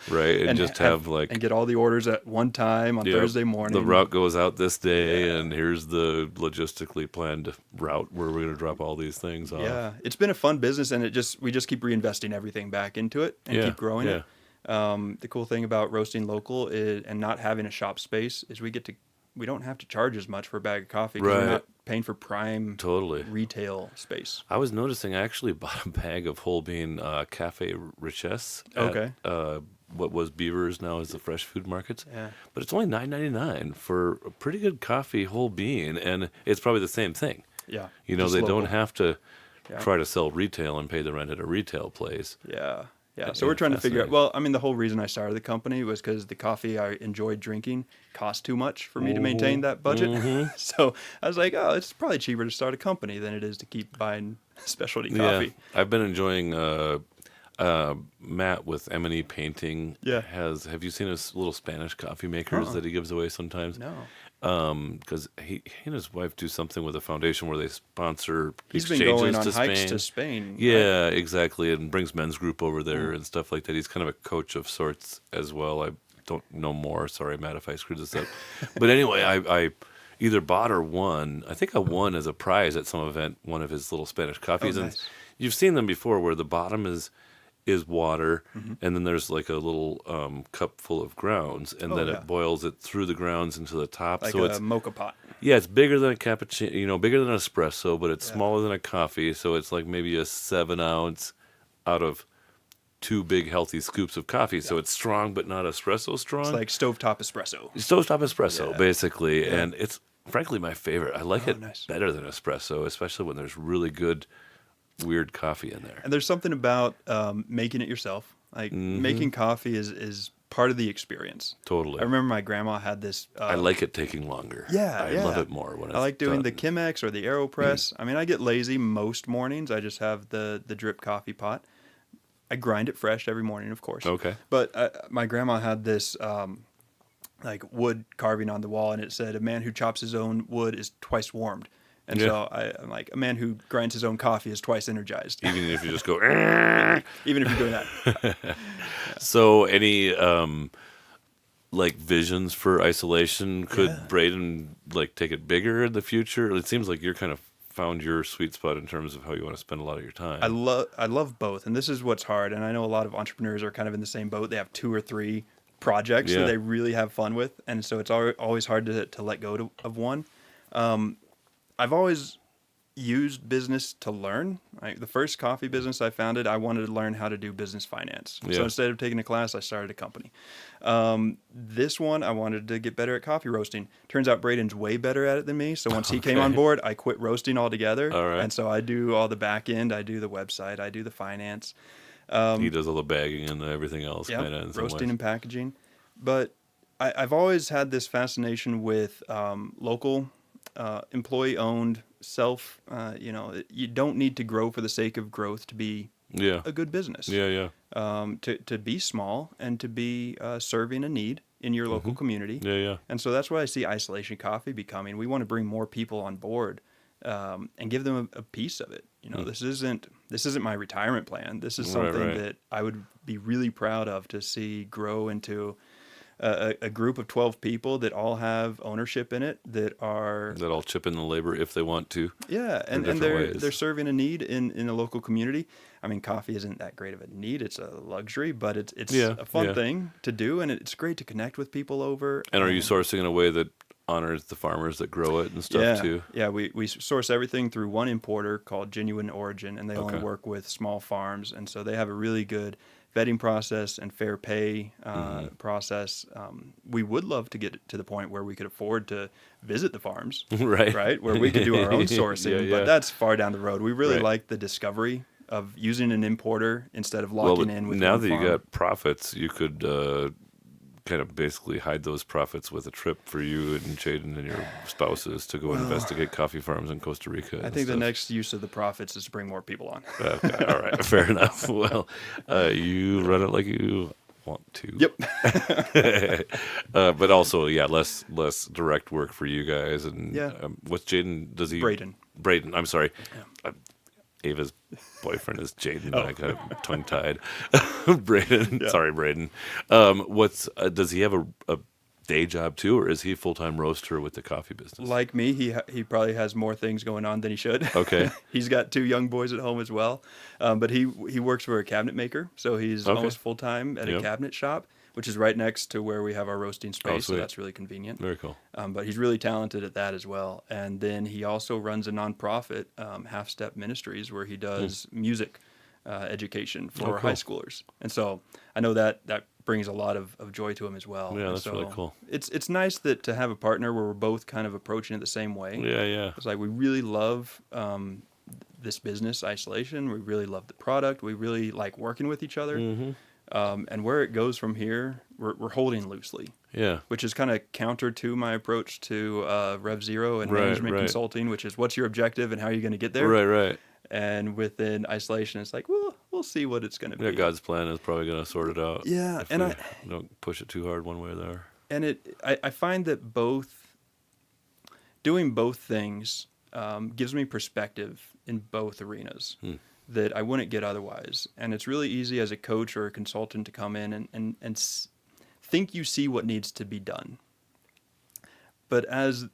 A: right? And just have like
B: and get all the orders at one time on
A: yeah,
B: Thursday morning.
A: the route goes out this day,
B: Yeah.
A: and here's the logistically planned route where we're going to drop all these things off.
B: Yeah, it's been a fun business, and we just keep reinvesting everything back into it and
A: Yeah,
B: keep growing
A: yeah.
B: it. The cool thing about roasting local and not having a shop space is we don't have to charge as much for a bag of coffee because
A: Right.
B: we're not paying for prime
A: Totally.
B: retail space.
A: I was noticing I actually bought a bag of whole bean Cafe Richesse at
B: Okay.
A: what was Beaver's, now is the fresh food markets.
B: Yeah.
A: But it's only $9.99 for a pretty good coffee whole bean, and it's probably the same thing.
B: Yeah.
A: They
B: just
A: don't
B: local.
A: have to
B: Yeah.
A: try to sell retail and pay the rent at a retail place.
B: Yeah. Yeah.
A: Yeah,
B: So we're trying to figure out.
A: fascinating.
B: Well, I mean, the whole reason I started the company was because the coffee I enjoyed drinking cost too much for me to maintain that budget. So I was like, oh, it's probably cheaper to start a company than it is to keep buying specialty coffee.
A: Yeah, I've been enjoying Matt with M&E Painting.
B: Yeah.
A: Have you seen his little Spanish coffee makers that he gives away sometimes?
B: No.
A: Because he and his wife do something with a foundation where they sponsor
B: He's been
A: exchanges
B: going on
A: to
B: hikes
A: Spain.
B: to Spain. right?
A: Yeah, exactly, and brings men's group over there and stuff like that. He's kind of a coach of sorts as well. I don't know more. Sorry, Matt, if I screwed this up. But anyway, I either bought or won. I think I won as a prize at some event one of his little Spanish coffees.
B: Oh,
A: And
B: nice.
A: you've seen them before, where the bottom is water,
B: Mm-hmm.
A: and then there's like a little cup full of grounds, and
B: Oh,
A: then
B: yeah.
A: it boils it through the grounds into the top.
B: Like
A: so
B: a
A: it's
B: mocha pot.
A: yeah, it's bigger than a cappuccino, bigger than an espresso, but it's
B: Yeah.
A: smaller than a coffee. So it's like maybe a 7 ounce out of 2 big healthy scoops of coffee. So it's strong, but not espresso strong.
B: It's like stovetop espresso.
A: Stovetop espresso,
B: Yeah.
A: basically.
B: Yeah.
A: And it's frankly my favorite. I like
B: Oh,
A: it
B: nice.
A: better than espresso, especially when there's really good, weird coffee in there.
B: And there's something about making it yourself. Like making coffee is part of the experience.
A: Totally.
B: I remember my grandma had this.
A: I like it taking longer.
B: Yeah,
A: I
B: yeah.
A: love it more when it's
B: I like doing the
A: done.
B: Chemex or the AeroPress. I mean, I get lazy most mornings. I just have the drip coffee pot. I grind it fresh every morning, of course.
A: Okay.
B: But my grandma had this like wood carving on the wall, and it said, "A man who chops his own wood is twice warmed." And
A: Yeah.
B: so I'm like, a man who grinds his own coffee is twice energized.
A: Even if you just go, "Eh."
B: Even if you're doing that.
A: So any like visions for isolation? Could
B: Yeah.
A: Braden like take it bigger in the future? It seems like you're kind of found your sweet spot in terms of how you want to spend a lot of your time.
B: I love both, and this is what's hard. And I know a lot of entrepreneurs are kind of in the same boat. They have 2 or 3 projects
A: Yeah.
B: that they really have fun with, and so it's always hard to let go of one. I've always used business to learn. The first coffee business I founded, I wanted to learn how to do business finance.
A: Yeah.
B: So instead of taking a class, I started a company. This one, I wanted to get better at coffee roasting. Turns out Braden's way better at it than me. So once he came on board, I quit roasting altogether.
A: All right.
B: And so I do all the back end. I do the website. I do the finance.
A: He does all the bagging and everything else,
B: Yeah,
A: kind of in some
B: roasting
A: ways.
B: and packaging. But I've always had this fascination with local, employee-owned, self. You don't need to grow for the sake of growth to be
A: Yeah,
B: a good business.
A: yeah.
B: To be small and to be serving a need in your local community.
A: Yeah.
B: And so that's what I see Isolation Coffee becoming. We want to bring more people on board and give them a piece of it. This isn't my retirement plan. This is something
A: Right.
B: that I would be really proud of to see grow into a group of 12 people that all have ownership in it, that are
A: That all chip in the labor if they want to.
B: yeah, and
A: different ways.
B: they're serving a need in a local community. I mean, coffee isn't that great of a need; it's a luxury, but it's
A: Yeah,
B: a fun
A: yeah.
B: thing to do, and it's great to connect with people over.
A: And are you sourcing in a way that honors the farmers that grow it and stuff
B: Yeah,
A: too.
B: yeah. We source everything through one importer called Genuine Origin, and they only
A: Okay.
B: work with small farms, and so they have a really good vetting process and fair pay process. We would love to get to the point where we could afford to visit the farms,
A: Right.
B: right? Where we could do our own sourcing,
A: Yeah.
B: but that's far down the road. We really
A: Right.
B: like the discovery of using an importer instead of
A: Well,
B: locking in with
A: now
B: one
A: that
B: farm.
A: you got profits, you could kind of basically hide those profits with a trip for you and Jaden and your spouses to go investigate coffee farms in Costa Rica.
B: I
A: and
B: think the
A: stuff.
B: next use of the profits is to bring more people on.
A: Okay, all right, fair enough. Well, you run it like you want to.
B: Yep.
A: But also, yeah, less direct work for you guys. And
B: Yeah.
A: what's Jaden? Does he?
B: Braden.
A: Braden. I'm sorry. Ava's boyfriend is Jaden. I got tongue tied. Braden.
B: Yeah.
A: Sorry, Braden. Does he have a day job too, or is he a full-time roaster with the coffee business?
B: Like me, he probably has more things going on than he should.
A: Okay.
B: He's got 2 young boys at home as well, but he works for a cabinet maker, so he's
A: Okay.
B: almost full time at
A: Yep.
B: a cabinet shop, which is right next to where we have our roasting space. So
A: sweet.
B: that's really convenient.
A: Very cool.
B: But he's really talented at that as well. And then he also runs a nonprofit, Half Step Ministries, where he does music education for
A: cool.
B: high schoolers. And so I know that brings a lot of joy to him as well.
A: Yeah,
B: And
A: that's really cool.
B: It's nice that to have a partner where we're both kind of approaching it the same way.
A: Yeah.
B: It's like we really love this business isolation. We really love the product. We really like working with each other.
A: Mm-hmm.
B: And where it goes from here, we're holding loosely,
A: Yeah.
B: which is kind of counter to my approach to Rev Zero and
A: Right,
B: management
A: right.
B: consulting, which is what's your objective and how are you going to get there?
A: Right.
B: And within isolation, it's like, well, we'll see what it's going to
A: Yeah,
B: be.
A: God's plan is probably going to sort it out.
B: Yeah,
A: if
B: and
A: we don't push it too hard one way or the other.
B: And I find that doing both things gives me perspective in both arenas that I wouldn't get otherwise. And it's really easy as a coach or a consultant to come in and think you see what needs to be done. But as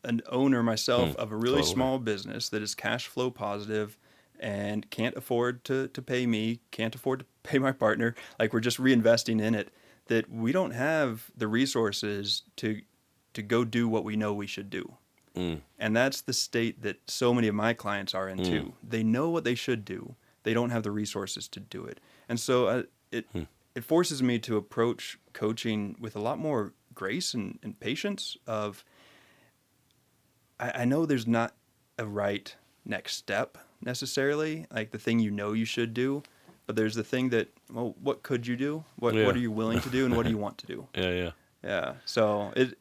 B: an owner myself of a really
A: Totally.
B: small business that is cash flow positive and can't afford to pay me, can't afford to pay my partner, like we're just reinvesting in it, that we don't have the resources to go do what we know we should do. And that's the state that so many of my clients are in too. They know what they should do. They don't have the resources to do it. And so it forces me to approach coaching with a lot more grace and patience of, I know there's not a right next step necessarily, like the thing you know you should do, but there's the thing that, well, what could you do? What are you willing to do and what do you want to do?
A: Yeah.
B: Yeah. So I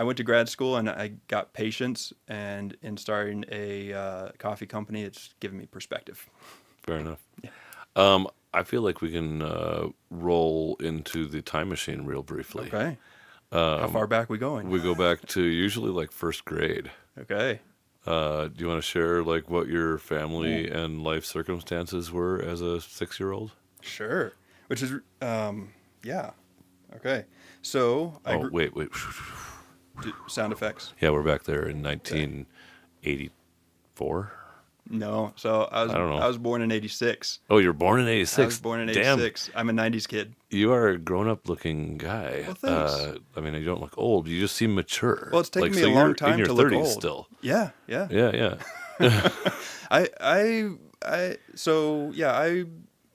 B: went to grad school and I got patience, and in starting a coffee company, it's given me perspective.
A: Fair enough.
B: Yeah.
A: I feel like we can roll into the time machine real briefly.
B: Okay. How far back we going?
A: We go back to usually like first grade.
B: Okay.
A: Do you want to share like what your family and life circumstances were as a 6-year-old?
B: Sure. Which is, yeah. Okay. So
A: Wait.
B: sound effects.
A: Yeah, we're back there in 1984.
B: No. So
A: I don't know.
B: I was born in 86.
A: Oh, you're born in 86.
B: I was born in
A: Damn.
B: 86. I'm a 90s kid.
A: You are a grown-up looking guy.
B: Well, thanks.
A: I mean, you don't look old. You just seem mature.
B: Well, it's taken me
A: so
B: a long
A: you're
B: time
A: in your
B: to look
A: 30s
B: old.
A: still.
B: Yeah.
A: Yeah.
B: I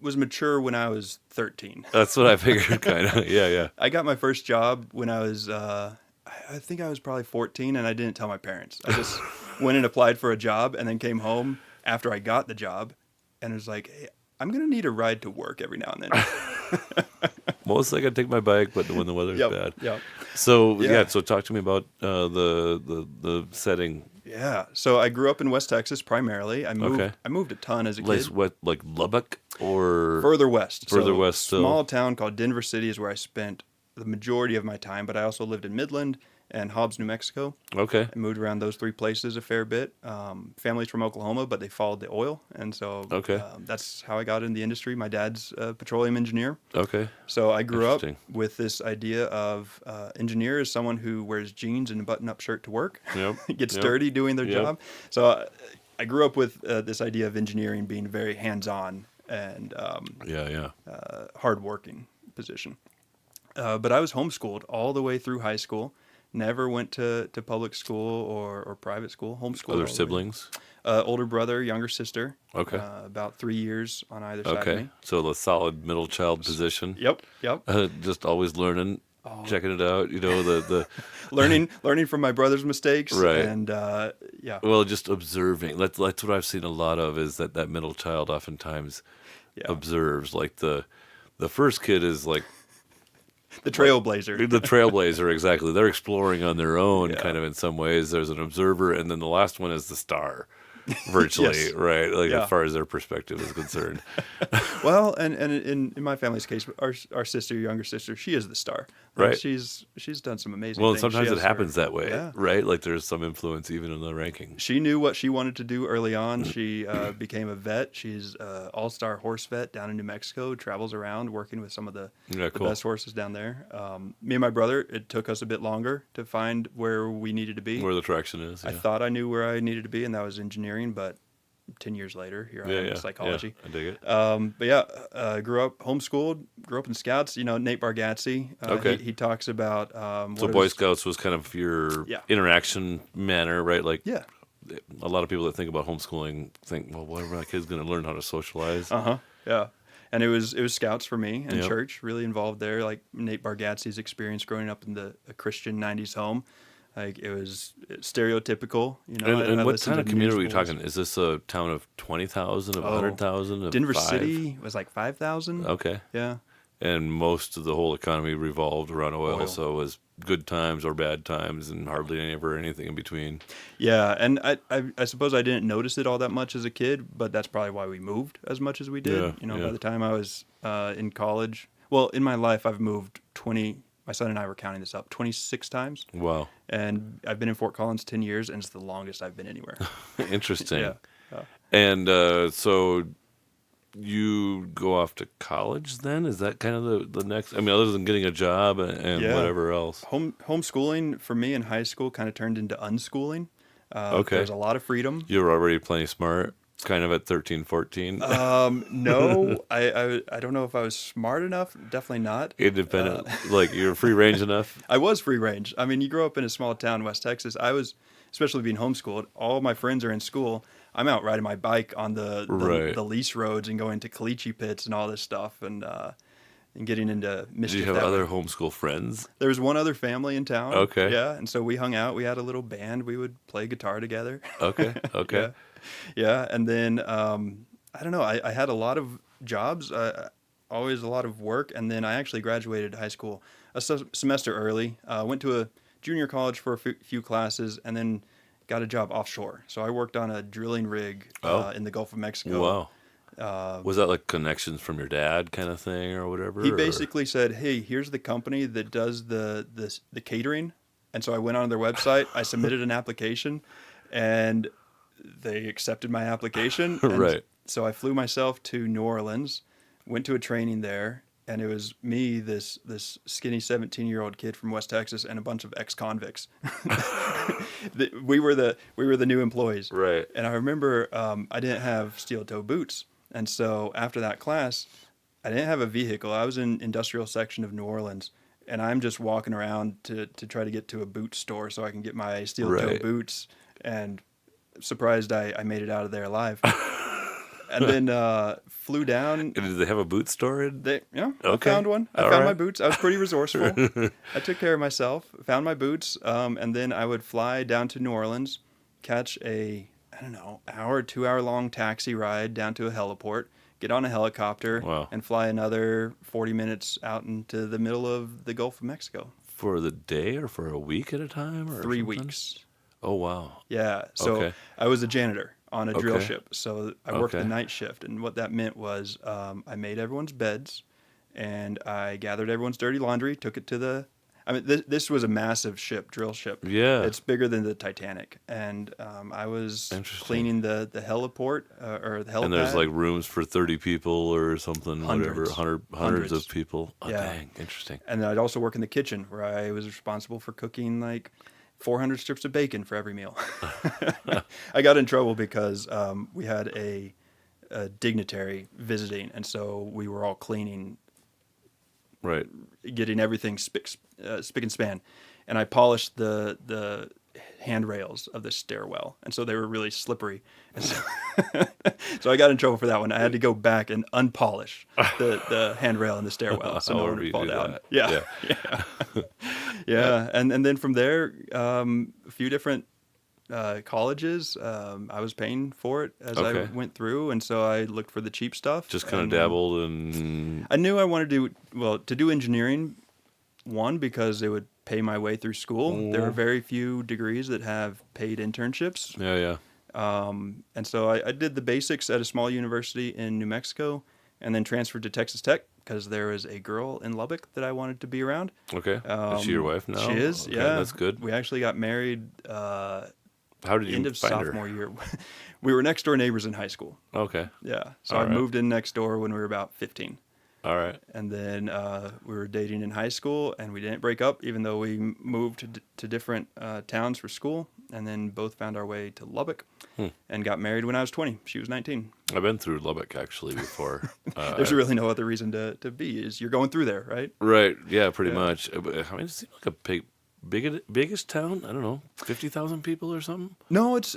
B: was mature when I was 13.
A: That's what I figured, kind of. Yeah.
B: I got my first job when I was, I think I was probably 14, and I didn't tell my parents. I just went and applied for a job and then came home after I got the job and was like, hey, I'm going to need a ride to work every now and then.
A: Mostly I can take my bike, but when the weather's bad.
B: Yep.
A: So,
B: Yeah.
A: so talk to me about the setting.
B: Yeah. So I grew up in West Texas primarily. I moved a ton as a
A: Like,
B: kid.
A: what, like Lubbock or?
B: Further west.
A: Further
B: So
A: west still.
B: Small town called Denver City is where I spent the majority of my time, but I also lived in Midland and Hobbs, New Mexico.
A: Okay.
B: I moved around those 3 places a fair bit. Family's from Oklahoma, but they followed the oil, and so that's how I got in the industry. My dad's a petroleum engineer.
A: Okay.
B: So I grew up
A: Interesting.
B: with this idea of engineer is someone who wears jeans and a button-up shirt to work,
A: Yep.
B: gets
A: Yep.
B: dirty doing their
A: Yep.
B: job. So I grew up with this idea of engineering being very hands-on and hard-working position. But I was homeschooled all the way through high school, Never went to public school or private school, homeschool.
A: Other siblings?
B: Older brother, younger sister.
A: Okay.
B: About 3 years on either side of
A: Okay.
B: me.
A: So the solid middle child position.
B: Yep, yep.
A: Just always learning,
B: Oh.
A: checking it out, the
B: learning from my brother's mistakes.
A: Right.
B: And yeah.
A: well, just observing. That's what I've seen a lot of, is that middle child oftentimes
B: Yeah.
A: observes. Like the first kid is like
B: The trailblazer.
A: the trailblazer, exactly. They're exploring on their own,
B: Yeah.
A: kind of in some ways. There's an observer, and then the last one is the star, virtually,
B: Yes.
A: right? Like
B: Yeah.
A: as far as their perspective is concerned.
B: Well, and in my family's case, our sister, younger sister, she is the star. Like,
A: Right.
B: she's done some amazing
A: Well,
B: things.
A: sometimes
B: She
A: it
B: has
A: happens
B: her-
A: that way,
B: Yeah.
A: right? Like there's some influence even in the ranking.
B: She knew what she wanted to do early on. She became a vet. She's an all-star horse vet down in New Mexico, travels around working with some of the
A: Yeah, cool.
B: best horses down there. Me and my brother, it took us a bit longer to find where we needed to be.
A: Where the traction is.
B: I
A: Yeah.
B: thought I knew where I needed to be, and that was engineering, but 10 years later, here I am in psychology.
A: Yeah, I dig it.
B: But yeah, grew up homeschooled, grew up in Scouts. Nate Bargatze.
A: Okay.
B: He talks about
A: So
B: what
A: Boy
B: is-
A: Scouts was kind of your
B: Yeah.
A: interaction manner, right? Like
B: Yeah.
A: a lot of people that think about homeschooling think, well, what are my kids going to learn how to socialize?
B: Yeah. And it was Scouts for me, and
A: Yep.
B: church, really involved there. Like Nate Bargatze's experience growing up in a Christian '90s home, like it was stereotypical.
A: And
B: I
A: what
B: listened
A: kind of
B: to
A: community are we
B: newsboys.
A: talking? Is this a town of 20,000, of
B: Oh,
A: 100,000, of
B: Denver
A: 5?
B: City was like 5,000.
A: Okay.
B: Yeah.
A: And most of the whole economy revolved around oil,
B: Oil.
A: so it was good times or bad times, and hardly ever anything in between.
B: Yeah, and I suppose I didn't notice it all that much as a kid, but that's probably why we moved as much as we did.
A: Yeah, yeah.
B: By the time I was in college, well, in my life, I've moved 20. My son and I were counting this up 26 times,
A: Wow.
B: and I've been in Fort Collins 10 years, and it's the longest I've been anywhere.
A: Interesting.
B: Yeah.
A: And so you go off to college then? Is that kind of the next? I mean, other than getting a job and
B: Yeah.
A: whatever else.
B: Homeschooling for me in high school kind of turned into unschooling.
A: Okay.
B: There's a lot of freedom.
A: You were already plenty smart, kind of at 13, 14.
B: No, I don't know if I was smart enough. Definitely not.
A: Independent, like you're free range enough.
B: I was free range. I mean, you grow up in a small town, West Texas. I was, especially being homeschooled, all my friends are in school. I'm out riding my bike on
A: Right.
B: the lease roads and going to caliche pits and all this stuff and getting into
A: Did
B: mischief.
A: you have
B: that
A: other
B: way.
A: homeschool friends?
B: There was one other family in town.
A: Okay.
B: Yeah, and so we hung out. We had a little band. We would play guitar together.
A: Okay. Okay.
B: Yeah. Yeah, and then I don't know. I had a lot of jobs, always a lot of work, and then I actually graduated high school a semester early. Went to a junior college for a few classes, and then got a job offshore. So I worked on a drilling rig in the Gulf of Mexico.
A: Wow. Was that like connections from your dad kind of thing or whatever?
B: He
A: or-
B: basically said, "Hey, here's the company that does the catering," and so I went on their website. I submitted an application, and they accepted my application. And
A: Right.
B: So I flew myself to New Orleans, went to a training there, and it was me, this skinny 17-year-old kid from West Texas, and a bunch of ex-convicts. We were the new employees.
A: Right.
B: And I remember I didn't have steel-toe boots, and so after that class, I didn't have a vehicle. I was in industrial section of New Orleans, and I'm just walking around to try to get to a boot store so I can get my steel-toe
A: Right.
B: boots. And surprised I made it out of there alive. And then flew down.
A: And did they have a boot store in?
B: I
A: Okay.
B: found one. I
A: All
B: found my
A: right.
B: boots. I was pretty resourceful. I took care of myself, found my boots, and then I would fly down to New Orleans, catch a, I don't know, hour, 2 hour long taxi ride down to a heliport, get on a helicopter,
A: Wow.
B: and fly another 40 minutes out into the middle of the Gulf of Mexico.
A: For the day or for a week at a time? Or
B: 3
A: something?
B: weeks.
A: Oh, wow.
B: Yeah. So
A: Okay.
B: I was a janitor on a drill
A: Okay.
B: ship. So I worked
A: Okay.
B: the night shift. And what that meant was I made everyone's beds and I gathered everyone's dirty laundry, took it to the. I mean, this was a massive ship, drill ship.
A: Yeah.
B: It's bigger than the Titanic. And I was
A: Interesting.
B: cleaning the heliport or the helipad.
A: And there's like rooms for 30 people or something, whatever,
B: Hundreds.
A: hundreds
B: Hundreds.
A: of people. Oh,
B: Yeah.
A: dang. Interesting.
B: And then I'd also work in the kitchen where I was responsible for cooking like 400 strips of bacon for every meal. I got in trouble because we had a dignitary visiting, and so we were all cleaning,
A: Right.
B: getting everything spick and span. and I polished the handrails of the stairwell, and so they were really slippery. And so, so I got in trouble for that one. I had to go back and unpolish the handrail in the stairwell so no one would fall down.
A: That.
B: Yeah, yeah. And then from there, a few different colleges. I was paying for it as I went through, and so I looked for the cheap stuff.
A: Just kind of dabbled in.
B: I knew I wanted to do engineering. One, because it would pay my way through school. There are very few degrees that have paid internships.
A: Yeah.
B: And so I did the basics at a small university in New Mexico, and then transferred to Texas Tech because there was a girl in Lubbock that I wanted to be around.
A: Okay. Is she your wife now?
B: She is.
A: Okay,
B: yeah,
A: that's good.
B: We actually got married.
A: How did you
B: end of
A: find
B: sophomore
A: her?
B: year? We were next door neighbors in high school.
A: Okay.
B: Yeah. So
A: All
B: I
A: right.
B: moved in next door when we were about 15.
A: All right.
B: And then we were dating in high school, and we didn't break up, even though we moved to different towns for school, and then both found our way to Lubbock and got married when I was 20. She was 19.
A: I've been through Lubbock actually before.
B: There's really no other reason to be. Is you're going through there, right?
A: Right. Yeah, pretty much. I mean, it seems like a biggest town. I don't know, 50,000 people or something.
B: No, it's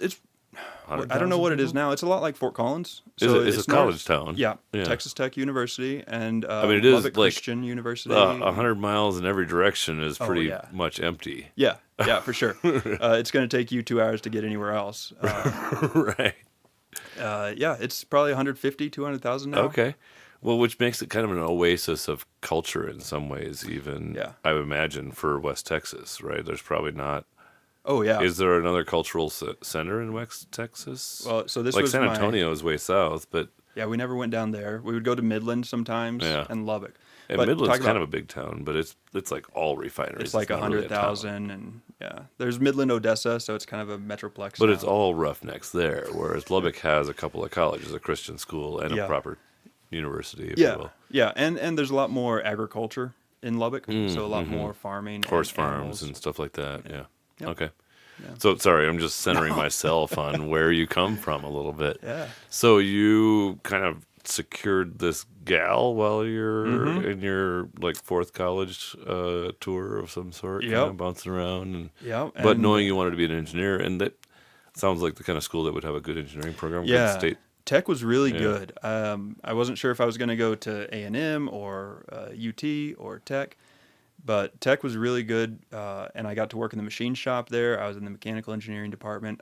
B: I don't know what it is now. It's a lot like Fort Collins. So
A: it's a college town.
B: Yeah,
A: Yeah.
B: Texas Tech University and
A: I mean, it is
B: Lubbock
A: like
B: Christian University.
A: 100 miles in every direction is pretty
B: yeah.
A: much empty.
B: Yeah, for sure. It's going to take you 2 hours to get anywhere else.
A: Right.
B: Yeah, it's probably 150, 200,000 now.
A: Okay. Well, which makes it kind of an oasis of culture in some ways, even,
B: Yeah.
A: I would imagine, for West Texas, right? There's probably not.
B: Oh, yeah.
A: Is there another cultural center in West Texas?
B: Well, so this
A: like
B: was
A: San Antonio is way south, but
B: Yeah, we never went down there. We would go to Midland sometimes and Lubbock.
A: and
B: But
A: Midland's
B: talk
A: kind
B: about-
A: of a big town, but it's like all refineries.
B: It's like
A: not really a town.
B: 100,000, and yeah, there's Midland, Odessa, so it's kind of a metroplex.
A: But
B: now.
A: it's all roughnecks there, whereas Lubbock has a couple of colleges, a Christian school, and a proper university, if you will.
B: Yeah, and there's a lot more agriculture in Lubbock, so a lot more farming,
A: Horse
B: and
A: farms
B: animals.
A: and stuff like that. Yeah.
B: Yep.
A: Okay.
B: Yeah.
A: So sorry, I'm just centering myself on where you come from a little bit.
B: Yeah.
A: So you kind of secured this gal while you're
B: Mm-hmm.
A: in your like fourth college tour of some sort, kind
B: Yep.
A: of bouncing around, and
B: Yep,
A: but
B: and-
A: knowing you wanted to be an engineer, and that sounds like the kind of school that would have a good engineering program.
B: Yeah,
A: Good state.
B: Tech was really
A: Yeah.
B: good. I wasn't sure if I was going to go to A&M or UT or Tech, but Tech was really good, and I got to work in the machine shop there. I was in the mechanical engineering department.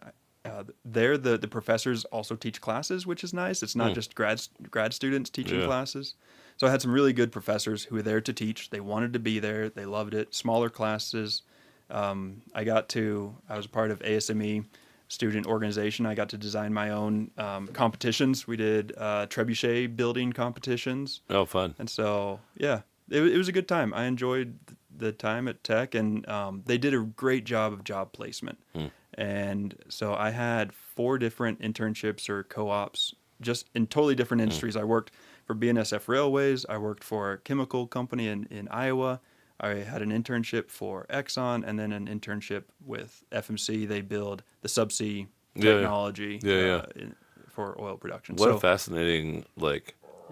B: There, the professors also teach classes, which is nice. It's not just grad students teaching
A: Yeah.
B: classes. So I had some really good professors who were there to teach. They wanted to be there. They loved it. Smaller classes. I was a part of ASME student organization. I got to design my own competitions. We did trebuchet building competitions.
A: Oh, fun.
B: And so, yeah, it was a good time. I enjoyed the time at Tech, and they did a great job of job placement. And so I had 4 different internships or co-ops just in totally different industries. I worked for BNSF Railways. I worked for a chemical company in Iowa. I had an internship for Exxon, and then an internship with FMC. They build the subsea technology for oil production.
A: What a fascinating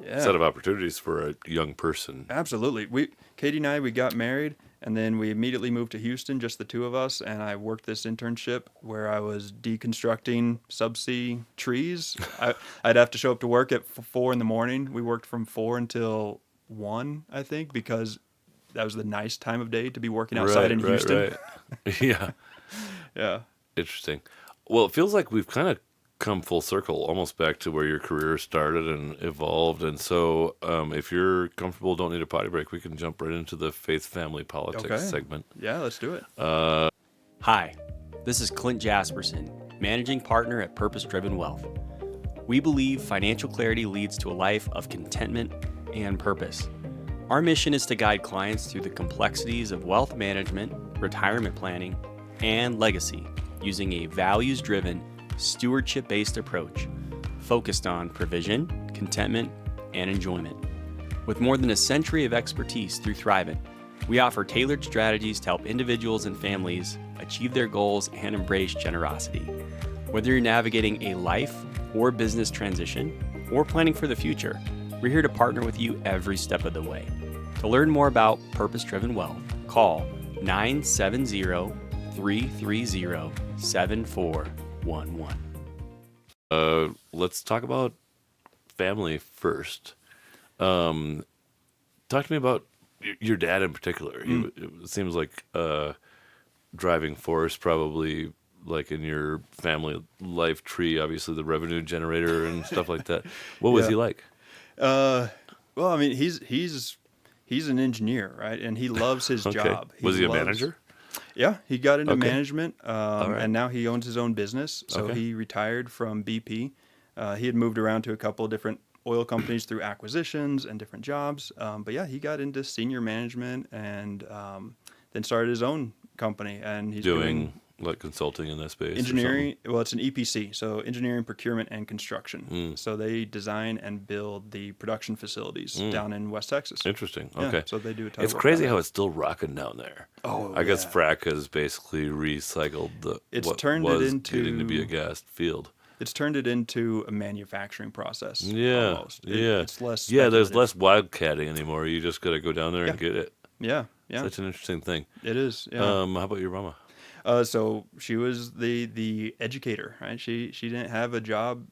B: Yeah.
A: set of opportunities for a young person.
B: Absolutely. Katie and I, we got married, and then we immediately moved to Houston, just the two of us, and I worked this internship where I was deconstructing subsea trees. I'd have to show up to work at 4 in the morning. We worked from 4 until 1, I think, because that was the nice time of day to be working outside in Houston.
A: Right. Yeah.
B: Yeah.
A: Interesting. Well, it feels like we've kind of come full circle, almost back to where your career started and evolved. And so if you're comfortable, don't need a potty break, we can jump right into the faith, family, politics segment.
B: Yeah, let's do it.
D: Hi, this is Clint Jasperson, Managing Partner at Purpose Driven Wealth. We believe financial clarity leads to a life of contentment and purpose. Our mission is to guide clients through the complexities of wealth management, retirement planning, and legacy using a values-driven, stewardship-based approach focused on provision, contentment, and enjoyment. With more than a century of expertise through Thrivent, we offer tailored strategies to help individuals and families achieve their goals and embrace generosity. Whether you're navigating a life or business transition or planning for the future, we're here to partner with you every step of the way. To learn more about Purpose Driven Wealth, call 970-330-7411.
A: Let's talk about family first. Talk to me about your dad in particular. It seems like a driving force, probably like in your family life tree. Obviously, the revenue generator and stuff like that. What was
B: Yeah.
A: he like?
B: Well, I mean, he's an engineer, right? And he loves his
A: Okay.
B: job.
A: Was he a
B: loves-
A: manager?
B: Yeah, he got into
A: Okay.
B: management,
A: right.
B: and now he owns his own business. So
A: Okay.
B: he retired from BP. He had moved around to a couple of different oil companies through acquisitions and different jobs. But yeah, he got into senior management and then started his own company. And he's doing
A: Like consulting in that space? or
B: engineering. Well, it's an EPC, so engineering, procurement, and construction.
A: Mm.
B: So they design and build the production facilities down in West Texas.
A: something? Interesting.
B: Yeah,
A: Okay.
B: so they do a ton
A: It's
B: of work
A: crazy
B: down
A: how
B: there.
A: it's still rocking down there.
B: Oh,
A: I guess
B: yeah.
A: frac has basically recycled
B: It's
A: what
B: turned it
A: was
B: into-
A: getting to be a gas field.
B: It's turned it into a manufacturing process.
A: Yeah,
B: almost.
A: yeah,
B: It's less.
A: yeah. There's
B: speculative.
A: less wildcatting anymore. You just got to go down there and
B: Yeah.
A: get it.
B: Yeah, yeah.
A: Such an interesting thing.
B: It is. Yeah.
A: How about your mama?
B: So she was the educator, right? She didn't have a job.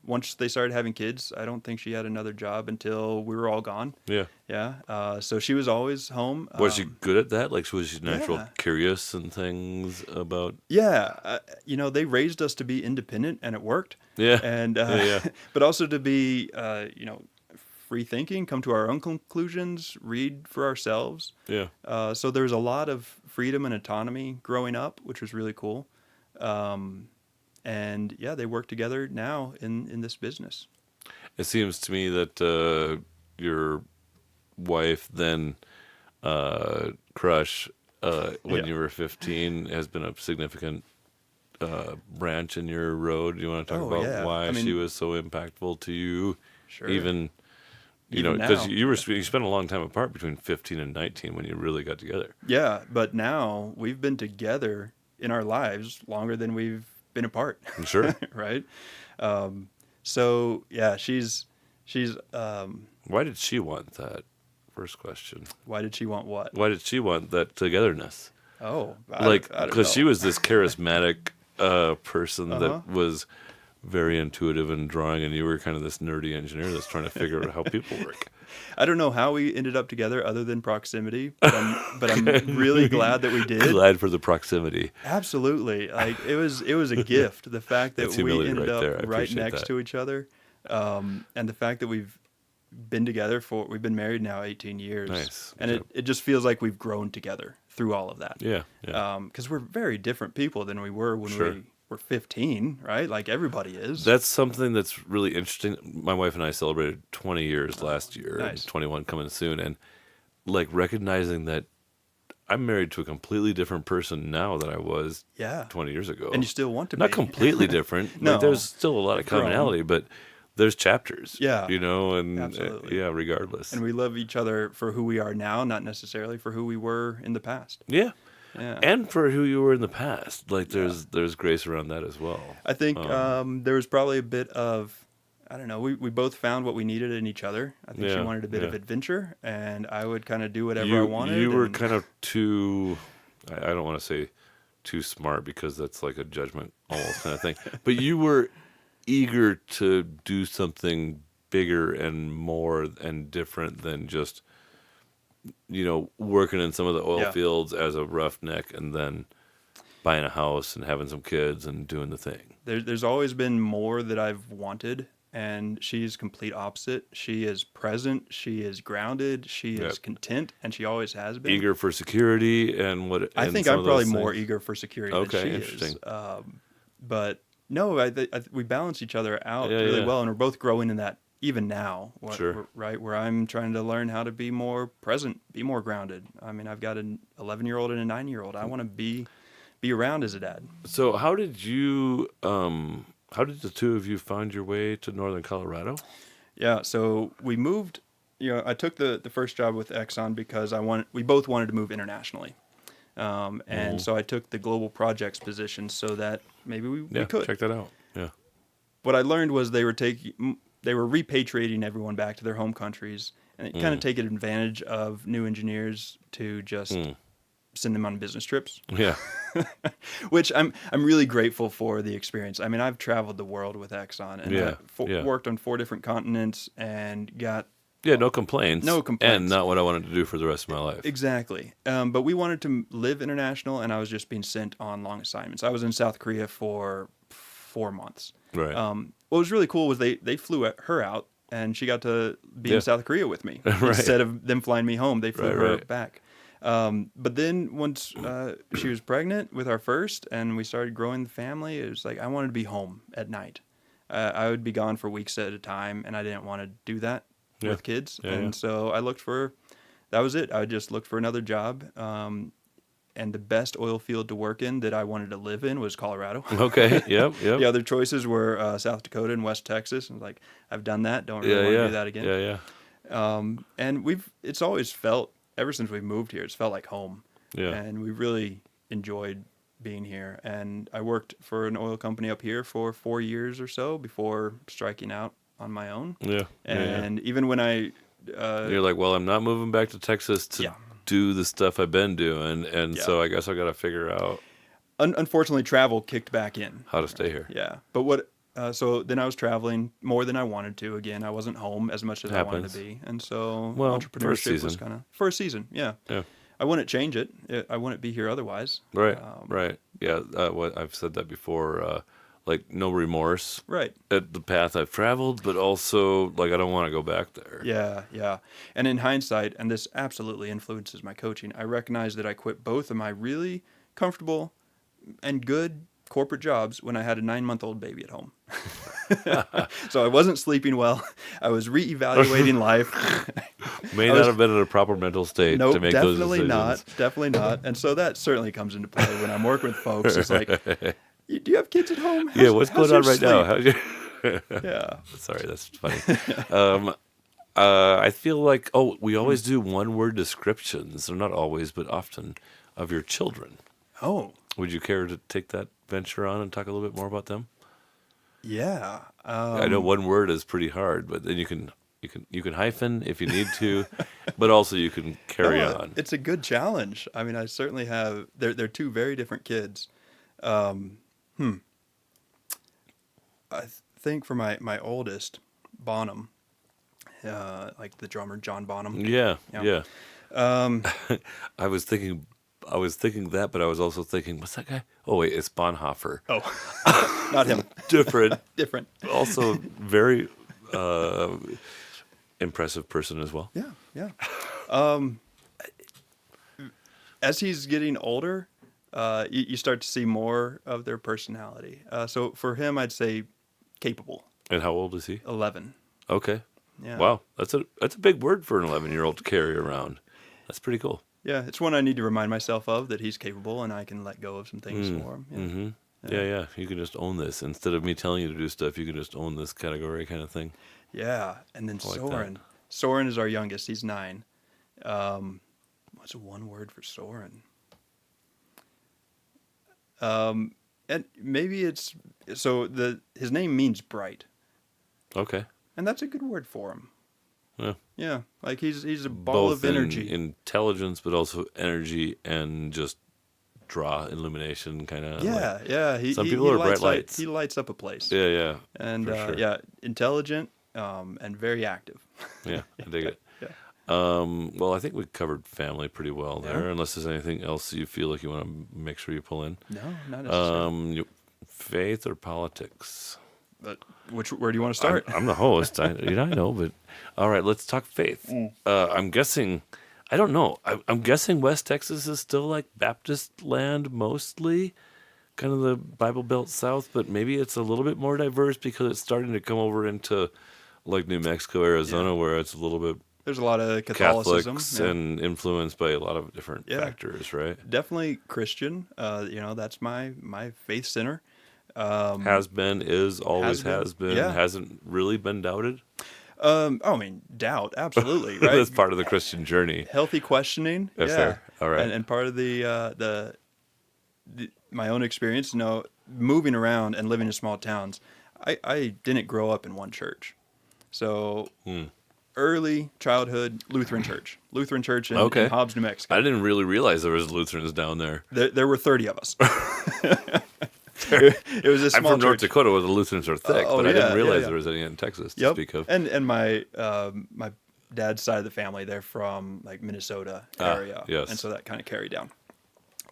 B: Once they started having kids, I don't think she had another job until we were all gone.
A: Yeah.
B: Yeah. So she was always home.
A: Was she good at that? Like, was she natural
B: yeah.
A: curious and things about?
B: Yeah. They raised us to be independent, and it worked.
A: Yeah.
B: And
A: yeah.
B: but also to be free thinking, come to our own conclusions, read for ourselves.
A: Yeah.
B: So there was a lot of freedom and autonomy growing up, which was really cool. And yeah, they work together now in this business.
A: It seems to me that your wife then crush when
B: Yeah.
A: you were 15 has been a significant branch in your road. Do you want to talk
B: Oh,
A: about
B: yeah.
A: why
B: I mean-
A: she was so impactful to you?
B: Sure.
A: Even
B: Even
A: because
B: now.
A: you spent a long time apart between 15 and 19 when you really got together.
B: Yeah, but now we've been together in our lives longer than we've been apart.
A: Sure.
B: Right? So yeah, she's
A: Why did she want that? First question.
B: why did she want what?
A: Why did she want that togetherness?
B: Oh,
A: Like,
B: I don't
A: because she
B: know.
A: was this charismatic person
B: Uh-huh.
A: that was very intuitive in drawing, and you were kind of this nerdy engineer that's trying to figure out how people work.
B: I don't know how we ended up together other than proximity, but I'm really glad that we did.
A: Glad for the proximity.
B: Absolutely. Like it was a gift. The fact that
A: That's
B: we
A: humility
B: ended
A: right
B: up
A: there. I
B: right
A: appreciate
B: next
A: that.
B: to each other. And the fact that we've been together we've been married now 18 years.
A: Nice.
B: And it just feels like we've grown together through all of that.
A: Yeah, yeah.
B: Because we're very different people than we were when
A: Sure.
B: we were 15, right? Like everybody is.
A: That's something that's really interesting. My wife and I celebrated 20 years last year, and
B: nice.
A: 21 coming soon, and like recognizing that I'm married to a completely different person now than I was
B: Yeah.
A: 20 years ago.
B: And you still want to
A: Not
B: be.
A: completely different.
B: No.
A: Like, there's still a lot of
B: Grown.
A: commonality, but there's chapters.
B: Yeah.
A: And
B: Absolutely.
A: yeah, regardless.
B: And we love each other for who we are now, not necessarily for who we were in the past.
A: yeah.
B: Yeah.
A: And for who you were in the past. Like there's grace around that as well.
B: I think there was probably a bit of, I don't know, we both found what we needed in each other. I think she
A: Yeah,
B: wanted a bit of
A: yeah.
B: adventure, and I would kind of do whatever I wanted.
A: You were
B: and-
A: kind of too, I don't want to say too smart because that's like a judgment almost kind of thing. But you were eager to do something bigger and more and different than just, working in some of the oil
B: Yeah.
A: fields as a roughneck and then buying a house and having some kids and doing the thing.
B: There's always been more that I've wanted, and she's complete opposite. She is present, she is grounded, she is
A: Yep.
B: content, and she always has been.
A: Eager for security and what
B: I
A: and
B: think
A: some
B: I'm
A: of
B: probably
A: those
B: more
A: things.
B: eager for security
A: Okay,
B: than she
A: interesting.
B: is. But no, we balance each other out
A: Yeah,
B: really
A: yeah.
B: well, and we're both growing in that even now.
A: Sure.
B: Right, where I'm trying to learn how to be more present, be more grounded. I mean, I've got an 11-year-old and a 9-year-old. I want to be around as a dad.
A: So how did the two of you find your way to Northern Colorado?
B: Yeah, so we moved. I took the first job with Exxon because we both wanted to move internationally. And so I took the global projects position so that maybe we
A: Yeah,
B: could.
A: check that out. Yeah.
B: What I learned was they were repatriating everyone back to their home countries, and it kind of taking advantage of new engineers to just send them on business trips,
A: Yeah.
B: which I'm really grateful for the experience. I mean, I've traveled the world with Exxon, and
A: Yeah, yeah.
B: worked on 4 different continents and got
A: Yeah, no complaints.
B: No complaints.
A: And not what I wanted to do for the rest of my life.
B: exactly. But we wanted to live international, and I was just being sent on long assignments. I was in South Korea for 4 months.
A: Right.
B: What was really cool was they flew her out, and she got to be
A: Yeah.
B: in South Korea with me.
A: Right.
B: Instead of them flying me home, they flew
A: Right,
B: her
A: right.
B: back. But then once she was pregnant with our first, and we started growing the family, it was like I wanted to be home at night. I would be gone for weeks at a time, and I didn't want to do that
A: Yeah.
B: with kids.
A: Yeah,
B: and
A: yeah.
B: so I looked for, that was it. I just looked for another job. And the best oil field to work in that I wanted to live in was Colorado.
A: Okay. Yep. Yep.
B: The other choices were South Dakota and West Texas. And like, I've done that. Don't really
A: Yeah.
B: want
A: Yeah.
B: to do that again.
A: Yeah. Yeah.
B: And it's always felt, ever since we moved here, it's felt like home.
A: Yeah.
B: And we really enjoyed being here. And I worked for an oil company up here for 4 years or so before striking out on my own.
A: Yeah.
B: And even when I,
A: You're like, well, I'm not moving back to Texas to
B: Yeah.
A: do the stuff I've been doing, and
B: Yeah.
A: so I guess I got to figure out
B: unfortunately, travel kicked back in.
A: how to stay here.
B: Yeah. But so then I was traveling more than I wanted to. Again, I wasn't home as much as I wanted
A: Happens.
B: to be. And so
A: Well, for a
B: entrepreneurship was
A: season.
B: kind of, for a season, yeah.
A: Yeah.
B: I wouldn't change it. I wouldn't be here otherwise.
A: Right. Right. Yeah. What I've said that before. Like no remorse
B: Right.
A: at the path I've traveled, but also like I don't want to go back there.
B: Yeah, yeah. And in hindsight, and this absolutely influences my coaching, I recognize that I quit both of my really comfortable and good corporate jobs when I had a 9-month-old baby at home. So I wasn't sleeping well. I was reevaluating life.
A: May
B: I
A: not
B: was-
A: have been in a proper mental state
B: Nope,
A: to make those
B: definitely
A: decisions.
B: not. Definitely not. And so that certainly comes into play when I'm working with folks. It's like, do you have kids at home?
A: Yeah, what's
B: How's
A: going on
B: your
A: right now?
B: sleep?"
A: How's your-
B: Yeah.
A: Sorry, that's funny. I feel like we always do one-word descriptions, or not always, but often, of your children.
B: Oh,
A: Would you care to take that venture on and talk a little bit more about them?
B: yeah.
A: I know one word is pretty hard, but then you can hyphen if you need to, but also you can carry
B: No,
A: on.
B: It's a good challenge. I mean, I certainly have. They're 2 very different kids. I think for my oldest, Bonham, like the drummer John Bonham.
A: Yeah,
B: Yeah.
A: yeah. I was thinking that, but I was also thinking, what's that guy? Oh wait, it's Bonhoeffer.
B: Oh, not him.
A: Different,
B: Different.
A: also very impressive person as well.
B: Yeah, yeah. As he's getting older, you start to see more of their personality. So for him, I'd say capable.
A: And how old is he?
B: 11.
A: Okay.
B: Yeah.
A: Wow, that's a big word for an 11-year-old to carry around. That's pretty cool.
B: Yeah, it's one I need to remind myself of, that he's capable and I can let go of some things for him. Yeah.
A: Mm-hmm. Yeah. You can just own this instead of me telling you to do stuff. You can just own this category, kind of thing.
B: Yeah, and then
A: I like
B: Soren.
A: that.
B: Soren is our youngest. He's 9. What's one word for Soren? And maybe it's his name means bright,
A: Okay.
B: and that's a good word for him.
A: Yeah.
B: Yeah, like he's a ball
A: Both
B: of energy.
A: in intelligence, but also energy and just draw illumination, kind of.
B: yeah, yeah.
A: Some people are bright lights.
B: He lights up a place.
A: Yeah, yeah.
B: and
A: for sure.
B: yeah, intelligent and very active.
A: Yeah, I dig it.
B: Yeah.
A: Well, I think we covered family pretty well there.
B: Yeah.
A: Unless there's anything else you feel like you want to make sure you pull in.
B: No, not necessarily.
A: Faith or politics?
B: But where do you want to start?
A: I'm the host. I know, but all right, let's talk faith. I'm guessing. I don't know. I'm guessing West Texas is still like Baptist land mostly, kind of the Bible Belt South, but maybe it's a little bit more diverse because it's starting to come over into like New Mexico, Arizona, where it's a little bit
B: There's a lot of Catholicism.
A: Catholics
B: yeah.
A: and influenced by a lot of different
B: Yeah.
A: factors, right?
B: Definitely Christian. That's my faith center.
A: Has been, is, always has been,
B: Yeah.
A: hasn't really been doubted.
B: I mean, doubt, absolutely, right?
A: That's part of the Christian journey.
B: Healthy questioning.
A: That's
B: yeah.
A: fair. All right.
B: And part of my own experience, moving around and living in small towns, I didn't grow up in one church. So early childhood Lutheran church in,
A: Okay.
B: in Hobbs, New Mexico.
A: I didn't really realize there was Lutherans down there.
B: There were 30 of us. It was a
A: I'm
B: small
A: from North
B: church.
A: Dakota where the Lutherans are thick,
B: Oh,
A: but I
B: yeah,
A: didn't
B: yeah,
A: realize
B: yeah.
A: there was any in Texas to
B: Yep.
A: speak of.
B: And my my dad's side of the family, they're from like Minnesota area,
A: yes.
B: and so that kind of carried down.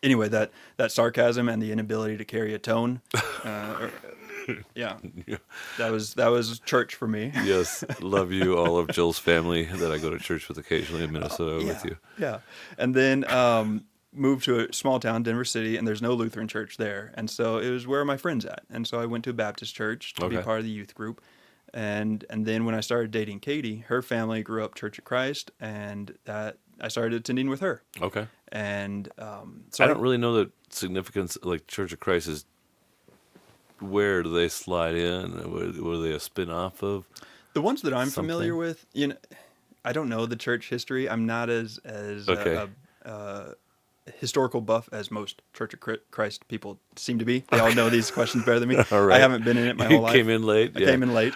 B: Anyway, that sarcasm and the inability to carry a tone, yeah, that was church for me.
A: Yes, love you, all of Jill's family that I go to church with occasionally in Minnesota with you.
B: Yeah, and then moved to a small town, Denver City, and there's no Lutheran church there, and so it was where my friends at, and so I went to a Baptist church to be
A: Okay.
B: part of the youth group, and then when I started dating Katie, her family grew up Church of Christ, and that I started attending with her,
A: Okay.
B: and so
A: I don't really know the significance, like Church of Christ is, where do they slide in? Were they a spin-off of?
B: the ones that I'm
A: something.
B: familiar with, I don't know the church history. I'm not as
A: Okay.
B: historical buff as most Church of Christ people seem to be. They all know these questions better than me.
A: All right.
B: I haven't been in it my
A: You
B: whole life.
A: came in late?
B: I
A: Yeah.
B: came in late.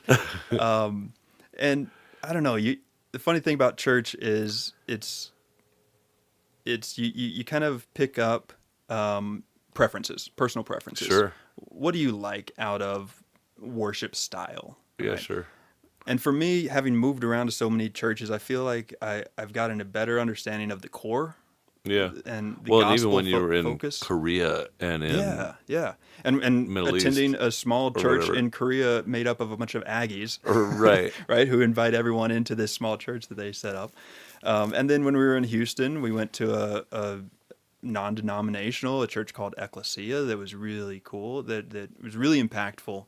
B: And I don't know. The funny thing about church is it's you kind of pick up preferences, personal preferences.
A: Sure.
B: What do you like out of worship style?
A: Yeah,
B: right?
A: sure.
B: And for me, having moved around to so many churches, I feel like I've gotten a better understanding of the core
A: Yeah.
B: and the
A: Well, and
B: gospel
A: even when you were in
B: focus.
A: Korea and in
B: Yeah. And
A: Middle
B: attending
A: East
B: a small
A: or
B: church
A: whatever.
B: in Korea made up of a bunch of Aggies,
A: right.
B: right, who invite everyone into this small church that they set up. And then when we were in Houston, we went to a non-denominational, a church called Ecclesia that was really cool, that was really impactful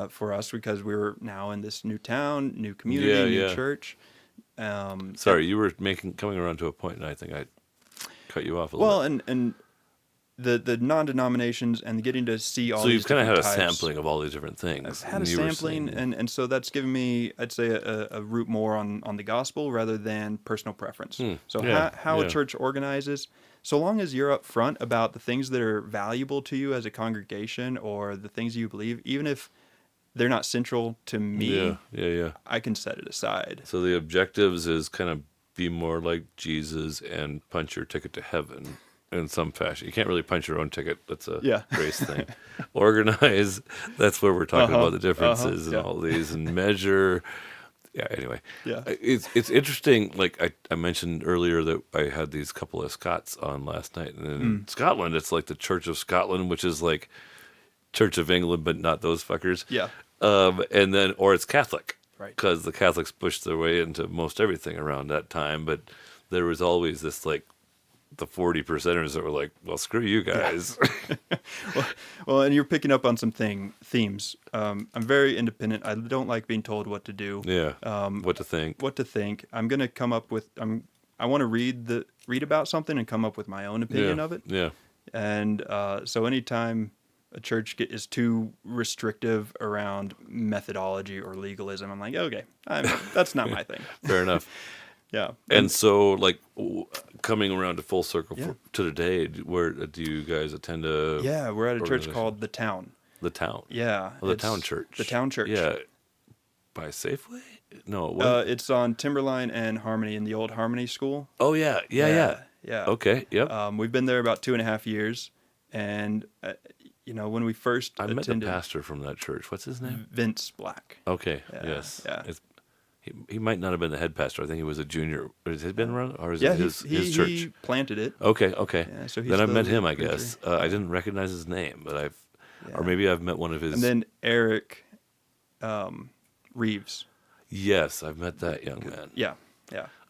B: for us because we were now in this new town, new community,
A: Yeah,
B: new
A: yeah.
B: church.
A: Sorry, you were coming around to a point, and I think I cut you off a little
B: Well, and the non-denominations and getting to see all
A: bit. So
B: these
A: you've kind of had a
B: different types.
A: sampling of all these different things.
B: I've had a
A: and you were
B: sampling,
A: saying-
B: and so that's given me, I'd say, a root more on the gospel rather than personal preference. So
A: Yeah,
B: how
A: yeah.
B: a church organizes, so long as you're upfront about the things that are valuable to you as a congregation or the things you believe, even if they're not central to me,
A: Yeah.
B: I can set it aside.
A: So the objectives is kind of be more like Jesus and punch your ticket to heaven in some fashion. You can't really punch your own ticket. That's a
B: Yeah.
A: grace thing. Organize. That's where we're talking about the differences and
B: yeah.
A: all these, and measure. Yeah. Anyway.
B: Yeah.
A: It's interesting. Like I mentioned earlier that I had these couple of Scots on last night, and in Scotland, it's like the Church of Scotland, which is like Church of England, but not those fuckers.
B: Yeah.
A: And then, or it's Catholic.
B: Right.
A: Because the Catholics pushed their way into most everything around that time, but there was always this like the 40%ers that were like, well, screw you guys.
B: Well, and you're picking up on some themes. I'm very independent. I don't like being told what to do.
A: Yeah. What to think.
B: What to think. I'm gonna come up with. I want to read about something and come up with my own opinion
A: Yeah.
B: of it.
A: Yeah.
B: And so anytime a church is too restrictive around methodology or legalism, I'm like, okay, that's not my thing.
A: Fair enough.
B: Yeah.
A: And so, like, coming around to full circle
B: Yeah.
A: to today, where do you guys attend a
B: Yeah, we're at a church
A: organization?
B: called The Town.
A: The Town?
B: Yeah.
A: Oh, the
B: it's
A: Town Church.
B: The Town Church.
A: Yeah. By Safeway? No. What?
B: It's on Timberline and Harmony in the old Harmony School.
A: Oh, yeah. Yeah.
B: Yeah.
A: Okay. Yep.
B: We've been there about 2.5 years, and when we first
A: I met the
B: attended,
A: pastor from that church. What's his name?
B: Vince Black.
A: Okay.
B: Yeah,
A: Yes.
B: yeah.
A: He might not have been the head pastor. I think he was a junior. Has he been around? Or is
B: Yeah,
A: it his
B: he
A: church?
B: planted it.
A: Okay.
B: Yeah, so he's
A: Then I've
B: the
A: met him,
B: lead
A: I guess.
B: preacher.
A: I didn't recognize his name, but
B: Yeah.
A: or maybe I've met one of his.
B: And then Eric Reeves.
A: Yes, I've met that young man.
B: Yeah.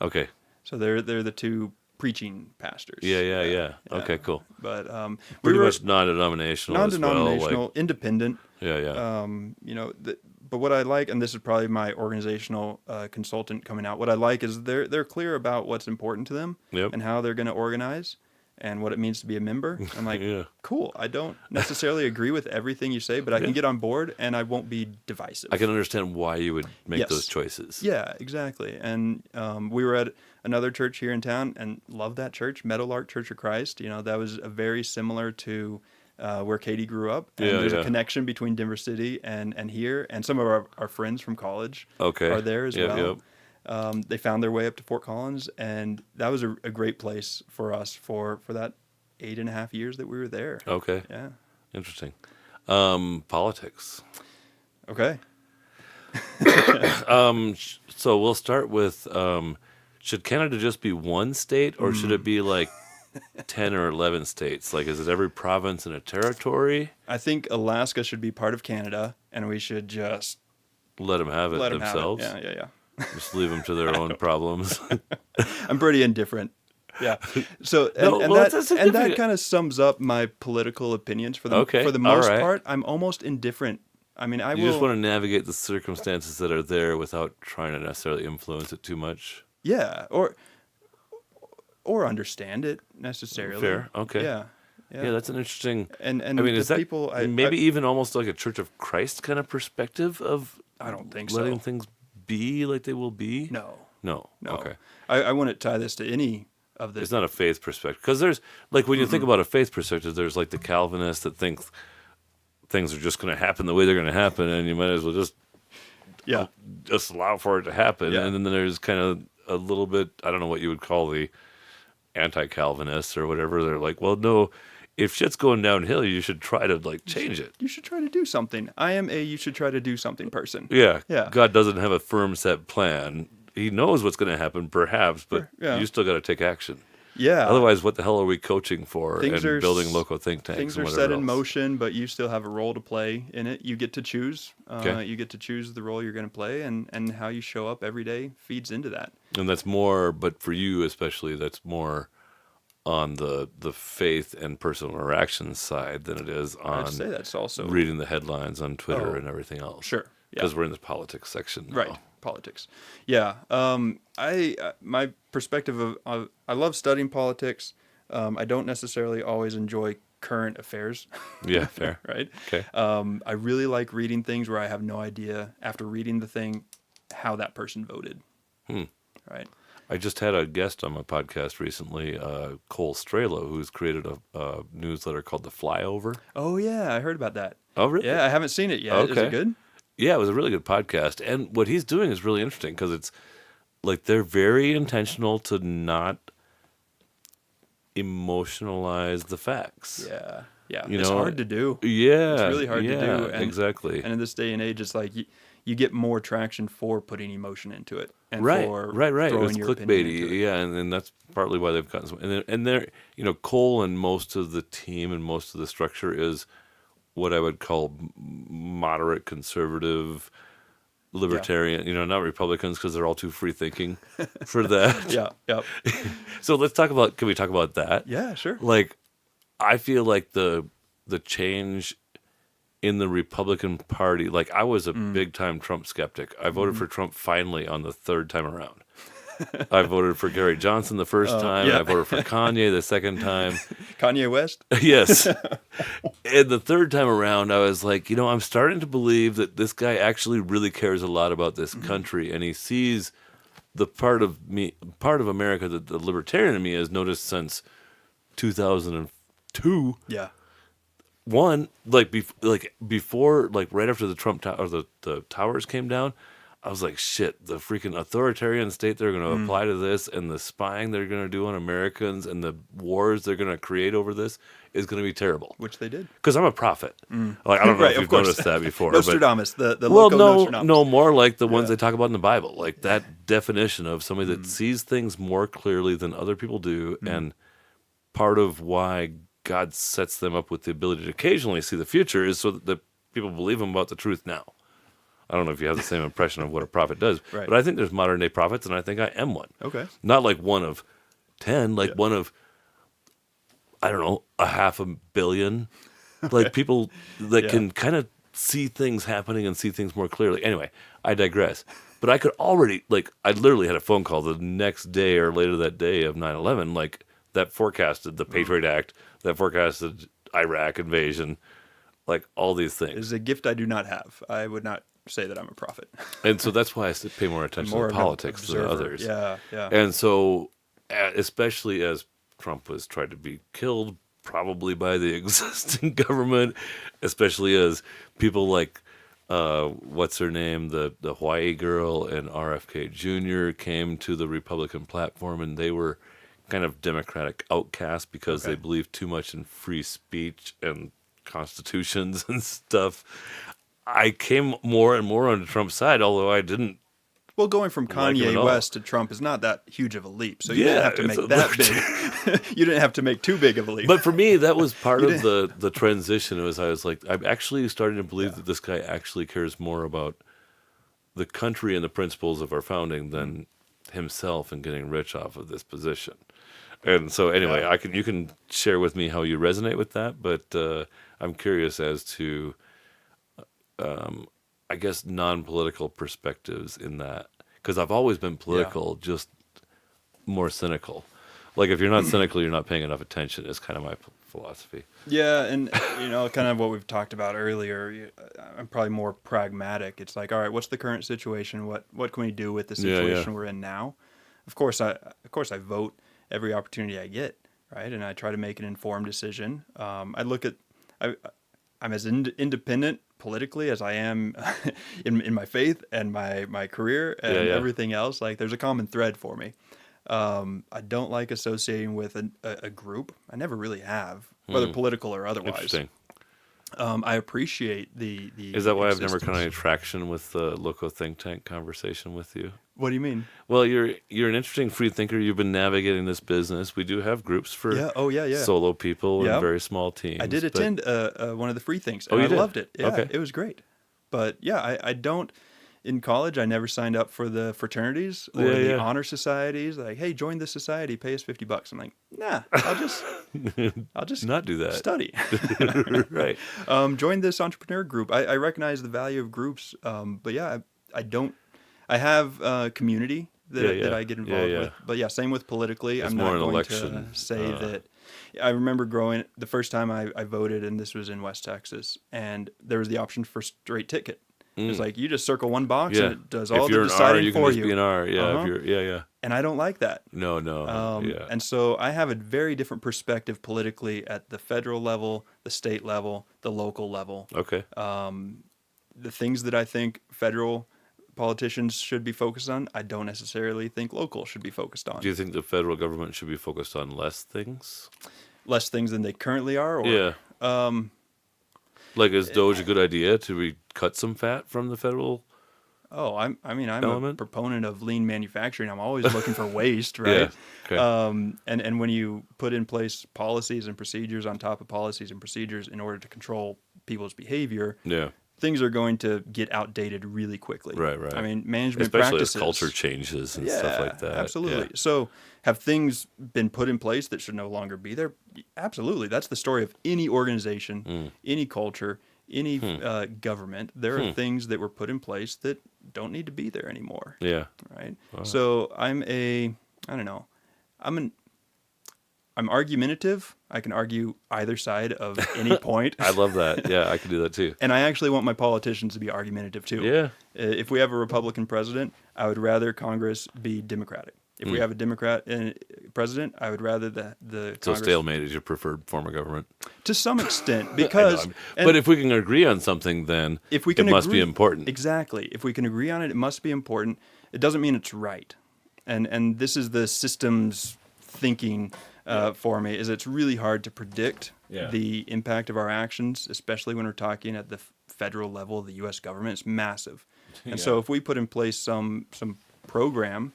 A: Okay.
B: So they're the two preaching pastors.
A: Yeah. Okay, cool.
B: But we
A: Pretty
B: were
A: much non-denominational as well.
B: non-denominational, independent.
A: Yeah.
B: But what I like, and this is probably my organizational consultant coming out, what I like is they're clear about what's important to them
A: Yep.
B: and how they're going to organize and what it means to be a member. I'm like,
A: Yeah.
B: cool. I don't necessarily agree with everything you say, but I can get on board and I won't be divisive.
A: I can understand why you would make
B: Yes.
A: those choices.
B: Yeah, exactly. And we were at another church here in town and loved that church, Meadowlark Church of Christ. That was very similar to where Katie grew up. And there's a connection between Denver City and here. And some of our friends from college
A: Okay.
B: are there as well.
A: Yep.
B: They found their way up to Fort Collins, and that was a great place for us for that 8.5 years that we were there.
A: Okay.
B: Yeah.
A: Interesting. Politics.
B: Okay.
A: So we'll start with, should Canada just be one state, or should it be like 10 or 11 states? Like, is it every province and a territory?
B: I think Alaska should be part of Canada, and we should just
A: Let them have it
B: let them
A: themselves?
B: have it. Yeah.
A: Just leave them to their own problems?
B: I'm pretty indifferent. Yeah. So
A: that's
B: that
A: significant.
B: kind of sums up my political opinions for the
A: Okay,
B: for the
A: all
B: most
A: right.
B: part. I'm almost indifferent. I mean, I
A: You
B: will.
A: just want to navigate the circumstances that are there without trying to necessarily influence it too much?
B: Yeah, or understand it necessarily.
A: Fair, okay.
B: Yeah.
A: Yeah, that's an interesting...
B: And
A: I mean,
B: the
A: is that
B: people
A: maybe even almost like a Church of Christ kind of perspective of
B: I don't think
A: letting
B: so.
A: things be like they will be?
B: No.
A: No.
B: No.
A: Okay.
B: I wouldn't tie this to any of the
A: It's not a faith perspective. Because there's, like, when you think about a faith perspective, there's like the Calvinists that think things are just going to happen the way they're going to happen, and you might as well just allow for it to happen.
B: Yeah.
A: And then there's kind of a little bit, I don't know what you would call the anti-Calvinists or whatever. They're like, well, no, if shit's going downhill, you should try to like change it.
B: You should try to do something. I am a you should try to do something person.
A: Yeah.
B: Yeah.
A: God doesn't have a firm set plan. He knows what's going to happen, perhaps, but
B: Yeah.
A: you still got to take action.
B: Yeah.
A: Otherwise, what the hell are we coaching for
B: Things
A: and
B: are
A: building
B: s-
A: local think tanks?
B: Things
A: and
B: are
A: whatever
B: set in
A: else?
B: motion, but you still have a role to play in it. You get to choose.
A: Okay.
B: You get to choose the role you're going to play, and how you show up every day feeds into that.
A: And that's more, but for you especially, that's more on the faith and personal interactions side than it is on
B: I'd say that's also
A: reading the headlines on Twitter
B: Oh,
A: and everything else.
B: sure. Yeah.
A: Because we're in the politics section now.
B: Right. Politics. Yeah. My perspective of I love studying politics. I don't necessarily always enjoy current affairs.
A: Yeah, fair.
B: Right.
A: Okay.
B: I really like reading things where I have no idea after reading the thing how that person voted. Right.
A: I just had a guest on my podcast recently, Cole Strelo, who's created a newsletter called The Flyover.
B: Oh yeah, I heard about that.
A: Oh, really?
B: Yeah, I haven't seen it yet. Is
A: Okay.
B: it good?
A: Yeah, it was a really good podcast. And what he's doing is really interesting because it's like they're very intentional to not emotionalize the facts.
B: Yeah. Yeah.
A: You
B: It's
A: know,
B: hard to do.
A: Yeah.
B: It's really hard to
A: yeah,
B: do.
A: Exactly.
B: And in this day and age, it's like you get more traction for putting emotion into it. And
A: Right.
B: for
A: It
B: throwing
A: was
B: your opinion into
A: clickbaity.
B: it.
A: Yeah. And that's partly why they've gotten some. And they're, Cole and most of the team and most of the structure is what I would call moderate conservative libertarian, not Republicans because they're all too free thinking for that.
B: Yeah. Yep.
A: So can we talk about that?
B: Yeah, sure.
A: Like, I feel like the change in the Republican Party, like I was a big time Trump skeptic. I voted for Trump finally on the third time around. I voted for Gary Johnson the first time.
B: yeah.
A: I voted for Kanye the second time.
B: Kanye West?
A: Yes. And the third time around, I was like, I'm starting to believe that this guy actually really cares a lot about this country, and he sees the part of America that the libertarian in me has noticed since 2002.
B: Yeah.
A: One, before, right after the Trump or the towers came down, I was like, shit, the freaking authoritarian state they're going to apply to this, and the spying they're going to do on Americans, and the wars they're going to create over this is going to be terrible.
B: Which they did.
A: Because I'm a prophet. Like, I don't know
B: Right,
A: if
B: of
A: you've
B: course.
A: noticed that before.
B: Nostradamus, the
A: Well,
B: loco
A: no,
B: Nostradamus.
A: no, more like the ones
B: Yeah.
A: they talk about in the Bible. Like that definition of somebody that sees things more clearly than other people do, and part of why God sets them up with the ability to occasionally see the future is so that the people believe him about the truth now. I don't know if you have the same impression of what a prophet does,
B: Right.
A: but I think there's modern day prophets, and I think I am one.
B: Okay.
A: Not like one of 10, like one of, I don't know, 500 million. Like people that can kind of see things happening and see things more clearly. Anyway, I digress. But I could already, I literally had a phone call the next day or later that day of 9/11, that forecasted the Patriot Act, that forecasted Iraq invasion, all these things.
B: It's a gift I do not have. I would not say that I'm a prophet.
A: And so that's why I pay more attention
B: More
A: to
B: of an
A: politics than
B: observer.
A: others.
B: Yeah, yeah.
A: And so, especially as Trump was tried to be killed, probably by the existing government, especially as people like what's her name, the Hawaii girl, and RFK Jr. came to the Republican platform, and they were kind of Democratic outcasts because they believed too much in free speech and constitutions and stuff. I came more and more on Trump's side, although I didn't.
B: Well, going from
A: Like him at
B: Kanye
A: all.
B: West to Trump is not that huge of a leap. So you
A: Yeah,
B: didn't have to
A: it's
B: make
A: a
B: that big. You didn't have to make too big of a leap.
A: But for me, that was part of the transition. It was I was like, I'm actually starting to believe that this guy actually cares more about the country and the principles of our founding than himself and getting rich off of this position. And so, anyway,
B: Yeah.
A: you can share with me how you resonate with that, but I'm curious as to, I guess, non-political perspectives in that, because I've always been political, just more cynical. Like if you're not cynical, you're not paying enough attention. Is kind of my philosophy.
B: Yeah, and kind of what we've talked about earlier. I'm probably more pragmatic. It's like, all right, what's the current situation? What can we do with the situation we're in now? Of course, I vote every opportunity I get, right? And I try to make an informed decision. I look at, I'm as independent politically as I am in my faith and my career and everything else. Like there's a common thread for me. I don't like associating with a group. I never really have, whether political or otherwise.
A: Interesting.
B: I appreciate the.
A: Is that why I've never
B: existence.
A: kind of traction with the local think tank conversation with you?
B: What do you mean?
A: Well, you're an interesting free thinker. You've been navigating this business. We do have groups for solo people and very small teams.
B: I did attend one of the free things,
A: Oh,
B: and
A: you
B: I
A: did?
B: loved it. Yeah,
A: Okay.
B: it was great. But yeah, I don't. In college, I never signed up for the fraternities or the honor societies. Like, hey, join this society, pay us $50. I'm like, nah, I'll just
A: not do that.
B: study.
A: Right.
B: Join this entrepreneur group. I recognize the value of groups, but yeah, I don't. I have community that I get involved with. But yeah, same with politically.
A: It's
B: I'm
A: more
B: not
A: an
B: going
A: election,
B: to say that. I remember growing the first time I voted, and this was in West Texas, and there was the option for straight ticket. It's like you just circle one box and it does all
A: if you're
B: the
A: an R,
B: deciding
A: you can
B: for
A: just
B: you.
A: be an R. Yeah.
B: Uh-huh.
A: If you're
B: And I don't like that.
A: No.
B: And so I have a very different perspective politically at the federal level, the state level, the local level.
A: Okay.
B: The things that I think federal politicians should be focused on, I don't necessarily think local should be focused on.
A: Do you think the federal government should be focused on less things?
B: Less things than they currently are? Or,
A: Yeah. Like, is Doge a good idea to cut some fat from the federal?
B: Oh, I'm
A: element?
B: a proponent of lean manufacturing. I'm always looking for waste, right?
A: Yeah. Okay.
B: And when you put in place policies and procedures on top of policies and procedures in order to control people's behavior, things are going to get outdated really quickly.
A: Right.
B: I mean, management
A: Especially
B: practices.
A: as culture changes and stuff like that.
B: Absolutely.
A: Yeah.
B: So have things been put in place that should no longer be there? Absolutely. That's the story of any organization, any culture, any government. There are things that were put in place that don't need to be there anymore.
A: Yeah.
B: Right.
A: Wow.
B: So I'm argumentative. I can argue either side of any point.
A: I love that. Yeah, I can do that too.
B: And I actually want my politicians to be argumentative too.
A: Yeah.
B: If we have a Republican president, I would rather Congress be Democratic. If we have a Democrat president, I would rather the
A: So
B: Congress,
A: stalemate is your preferred form of government.
B: to some extent, because
A: but if we can agree on something, then
B: if we can
A: it must be
B: agree-
A: important.
B: Exactly. If we can agree on it, it must be important. It doesn't mean it's right. And this is the systems thinking for me, is it's really hard to predict the impact of our actions, especially when we're talking at the federal level of the U.S. government. It's massive. And so if we put in place some program,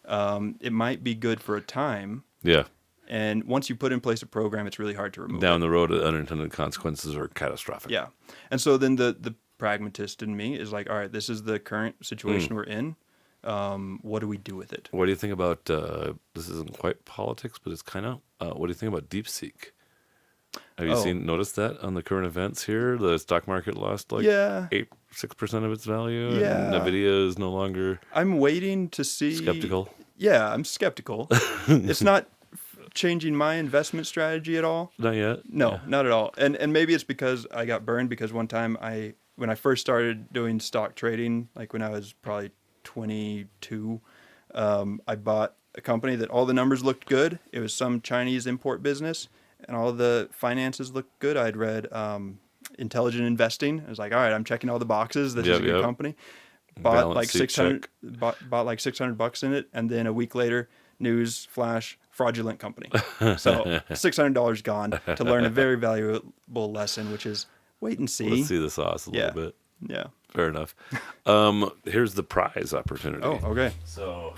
B: it might be good for a time.
A: Yeah.
B: And once you put in place a program, it's really hard to remove
A: Down
B: it.
A: the road, unintended consequences are catastrophic.
B: Yeah. And so then the pragmatist in me is like, all right, this is the current situation we're in. What do we do with it?
A: What do you think about, this isn't quite politics, but it's kind of, what do you think about DeepSeek? Have you noticed that on the current events here? The stock market lost like 6% of its value.
B: Yeah.
A: And NVIDIA is no longer
B: I'm waiting to see.
A: skeptical.
B: Yeah, I'm skeptical. It's not changing my investment strategy at all.
A: Not yet.
B: No, not at all. And maybe it's because I got burned because one time when I first started doing stock trading, like when I was probably 22, I bought a company that all the numbers looked good. It was some Chinese import business, and all the finances looked good. I'd read intelligent investing. I was like, all right, I'm checking all the boxes. This is
A: Yep,
B: a good
A: yep.
B: company. Bought
A: Balance
B: like
A: sheet
B: 600,
A: check.
B: bought like $600 in it, and then a week later, news flash, fraudulent company. So $600 gone to learn a very valuable lesson, which is wait and see.
A: Let's see the sauce a
B: Yeah.
A: little bit.
B: Yeah.
A: Fair enough. Here's the prize opportunity.
B: Oh, okay.
A: So,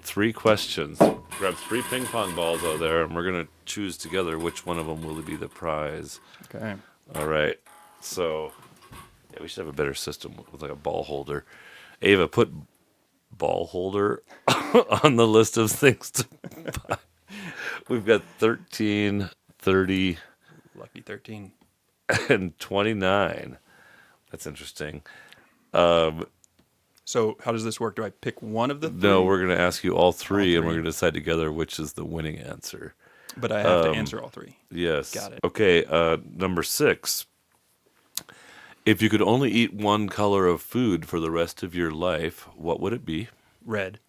A: 3 questions. Grab 3 ping pong balls out there, and we're going to choose together which one of them will be the prize.
B: Okay.
A: All right. So, yeah, we should have a better system with like a ball holder. Ava, put ball holder on the list of things to buy. We've got 13, 30,
B: Lucky 13.
A: and 29. That's interesting.
B: So how does this work? Do I pick one of the 3?
A: No, we're going to ask you all 3, and we're
B: three.
A: going to decide together which is the winning answer.
B: But I have to answer all 3.
A: Yes.
B: Got it.
A: Okay, number 6. If you could only eat one color of food for the rest of your life, what would it be?
B: Red.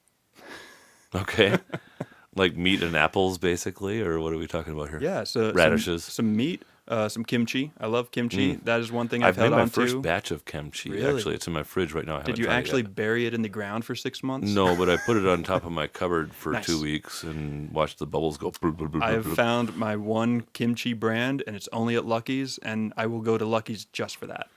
A: Okay. Like meat and apples, basically, or what are we talking about here?
B: Yeah. So
A: Radishes.
B: some meat, some kimchi. I love kimchi. That is one thing
A: I've
B: I've held
A: made my
B: on
A: first
B: to.
A: batch of kimchi.
B: Really?
A: Actually, it's in my fridge right now. I
B: Did
A: haven't
B: you
A: tried it
B: actually
A: yet.
B: bury it in the ground for 6 months?
A: No, but I put it on top of my cupboard for
B: Nice.
A: 2 weeks and watched the bubbles go.
B: I have found my one kimchi brand, and it's only at Lucky's, and I will go to Lucky's just for that.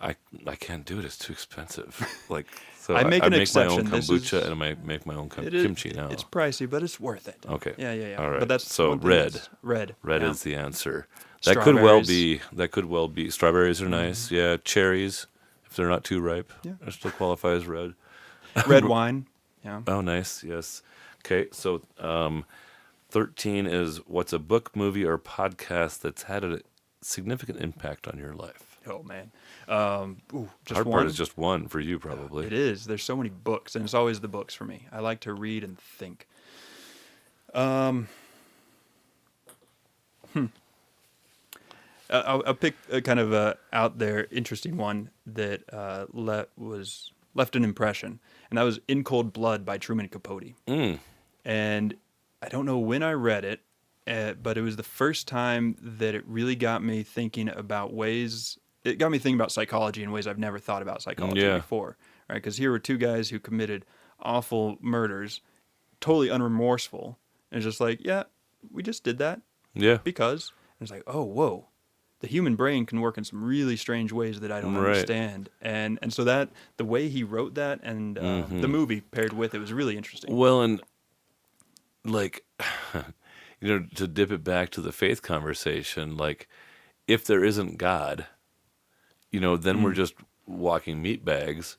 A: I can't do it. It's too expensive. Like, so
B: I make an
A: my own
B: exception. This
A: kombucha
B: is-
A: and I make my own
B: It is,
A: kimchi now.
B: It's pricey, but it's worth it.
A: Okay.
B: Yeah.
A: All right.
B: But that's
A: So
B: one thing
A: red.
B: that's- Red.
A: Red
B: yeah.
A: is the answer. That could well
B: Strawberries.
A: be. That could well be. Strawberries are nice. Yeah. Cherries, if they're not too ripe,
B: Yeah.
A: they still qualify as red.
B: Red wine. Yeah.
A: Oh, nice. Yes. Okay. So, 13 is what's a book, movie, or podcast that's had a significant impact on your life?
B: Oh man. Just
A: Hard
B: one.
A: part is just one for you, probably.
B: It is. There's so many books, and it's always the books for me. I like to read and think. I'll pick a kind of a out there, interesting one that was left an impression, and that was "In Cold Blood" by Truman Capote. And I don't know when I read it, but it was the first time that it really got me thinking about ways. It got me thinking about psychology in ways I've never thought about psychology
A: Yeah.
B: before. Right? Because here were 2 guys who committed awful murders, totally unremorseful, and it's just like, yeah, we just did that
A: Yeah.
B: because. And it's like, oh, whoa. The human brain can work in some really strange ways that I don't
A: Right.
B: understand, and so that the way he wrote that and the movie paired with it was really interesting.
A: Well, and like, to dip it back to the faith conversation, like, if there isn't God, then we're just walking meat bags.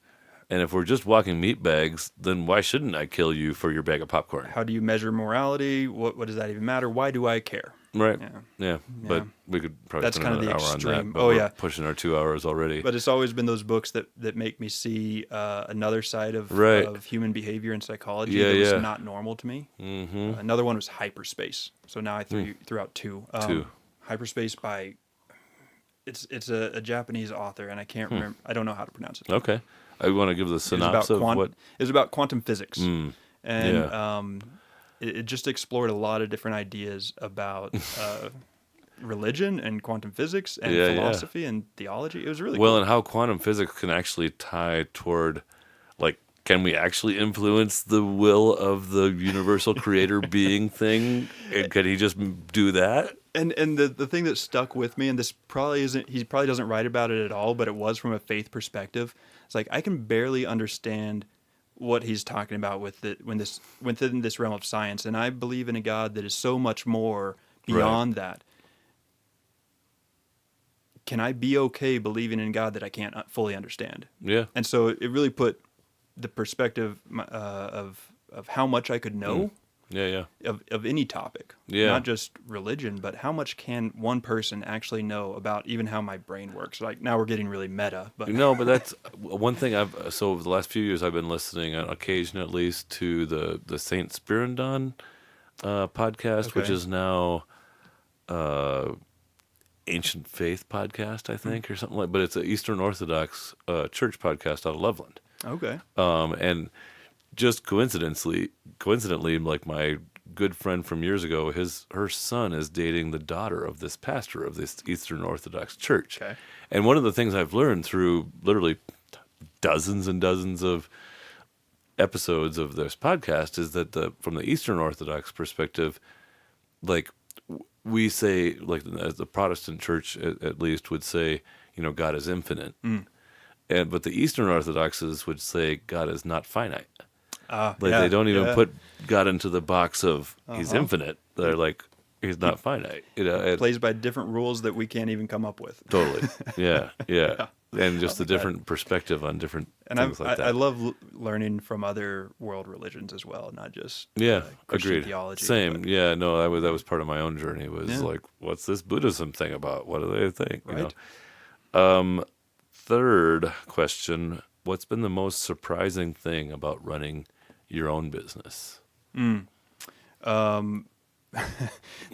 A: And if we're just walking meat bags, then why shouldn't I kill you for your bag of popcorn?
B: How do you measure morality? What does that even matter? Why do I care?
A: Right.
B: Yeah.
A: Yeah. But we could probably
B: That's
A: spend
B: kind of
A: another
B: the
A: hour on
B: extreme.
A: that. But
B: Oh,
A: we're
B: yeah.
A: pushing our 2 hours already.
B: But it's always been those books that make me see another side of
A: Right.
B: of human behavior and psychology
A: Yeah,
B: that was
A: yeah.
B: not normal to me. Another one was hyperspace. So now I threw out 2.
A: 2.
B: Hyperspace by it's a Japanese author, and I can't remember. I don't know how to pronounce it.
A: Okay. I want to give the
B: It was
A: synopsis of what.
B: It was about quantum physics, and
A: yeah.
B: it just explored a lot of different ideas about religion and quantum physics and
A: Yeah, yeah.
B: philosophy and theology. It was really
A: Well,
B: cool.
A: and how quantum physics can actually tie toward, like, can we actually influence the will of the universal creator being thing? And can he just do that?
B: And the thing that stuck with me, and this probably isn't, he probably doesn't write about it at all, but it was from a faith perspective. It's like I can barely understand what he's talking about within this realm of science, and I believe in a God that is so much more beyond that. Can I be okay believing in God that I can't fully understand?
A: Yeah.
B: And so it really put the perspective of how much I could know
A: Yeah, yeah.
B: of any topic,
A: Yeah.
B: not just religion, but how much can one person actually know about even how my brain works? Like now we're getting really meta, but
A: No, but that's one thing so over the last few years I've been listening on occasion at least to the Saint Spirindon podcast, which
B: Okay.
A: is now Ancient Faith podcast, I think, or something like. But it's an Eastern Orthodox church podcast out of Loveland.
B: okay,
A: And just coincidentally, like my good friend from years ago, her son is dating the daughter of this pastor of this Eastern Orthodox church.
B: Okay.
A: And one of the things I've learned through literally dozens and dozens of episodes of this podcast is that from the Eastern Orthodox perspective, like we say, like as the Protestant church at least would say, God is infinite. But the Eastern Orthodoxes would say God is not finite. They don't even put God into the box of he's infinite. They're like, he's not finite.
B: It plays by different rules that we can't even come up with.
A: Totally. Yeah. And just a different perspective on different things like that.
B: I love learning from other world religions as well, not just Christian
A: agreed.
B: theology.
A: Same.
B: But,
A: Yeah, no, that was part of my own journey. Was like, what's this Buddhism thing about? What do they think?
B: Right.
A: Third question: what's been the most surprising thing about running your own business?
B: The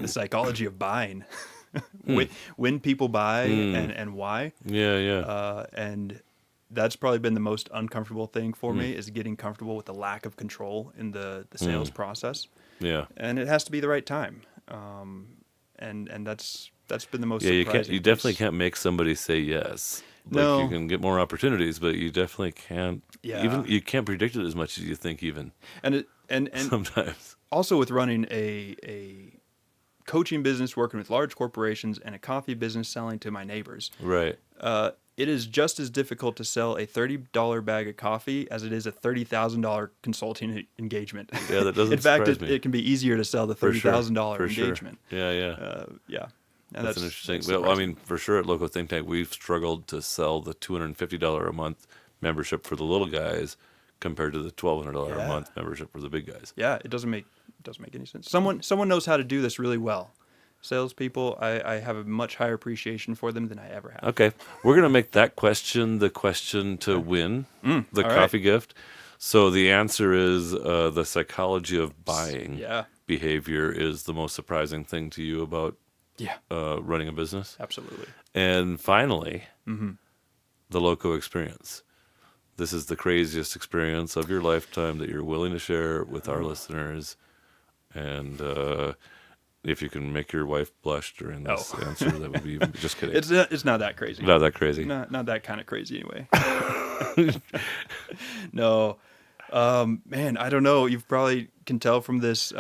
B: psychology of buying. When people buy and why.
A: Yeah.
B: And that's probably been the most uncomfortable thing for me, is getting comfortable with the lack of control in the sales process.
A: Yeah.
B: And it has to be the right time. And that's been the most surprising.
A: You definitely can't make somebody say yes. Like,
B: No.
A: you can get more opportunities, but you definitely can't.
B: Yeah.
A: Even you can't predict it as much as you think. Even
B: And
A: sometimes.
B: also with running a coaching business, working with large corporations, and a coffee business selling to my neighbors.
A: Right.
B: It is just as difficult to sell a $30 bag of coffee as it is a $30,000 consulting engagement.
A: Yeah, that doesn't
B: In fact,
A: surprise me.
B: it can be easier to sell the
A: For sure.
B: $30,000
A: For sure.
B: engagement.
A: Yeah.
B: Yeah. And
A: That's an interesting.
B: that's
A: Well, I
B: surprising.
A: mean, for sure at Local Think Tank, we've struggled to sell the $250 a month membership for the little guys compared to the $1,200 a month membership for the big guys.
B: Yeah, it doesn't make any sense. Someone knows how to do this really well. Salespeople, I have a much higher appreciation for them than I ever have.
A: Okay, we're gonna make that question the question to win the
B: all right.
A: coffee gift. So the answer is the psychology of buying behavior is the most surprising thing to you about running a business.
B: Absolutely.
A: And finally, the Loco experience. This is the craziest experience of your lifetime that you're willing to share with our listeners. And if you can make your wife blush during this answer, that would be just kidding.
B: It's not that crazy.
A: Not that crazy.
B: Not that kind of crazy anyway. No. Man, I don't know. You probably can tell from this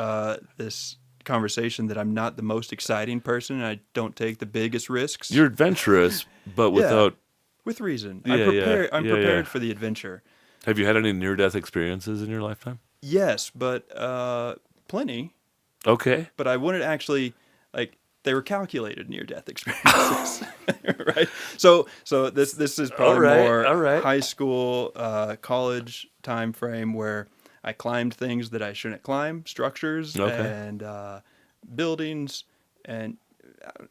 B: conversation that I'm not the most exciting person, and I don't take the biggest risks.
A: You're adventurous, but without.
B: With reason.
A: Yeah,
B: I'm
A: yeah,
B: prepared
A: yeah.
B: for the adventure.
A: Have you had any near-death experiences in your lifetime?
B: Yes, but plenty.
A: Okay.
B: But I wouldn't actually, they were calculated near-death experiences, right? So this is probably
A: all right.
B: more high school, college time frame where I climbed things that I shouldn't climb, structures and buildings, and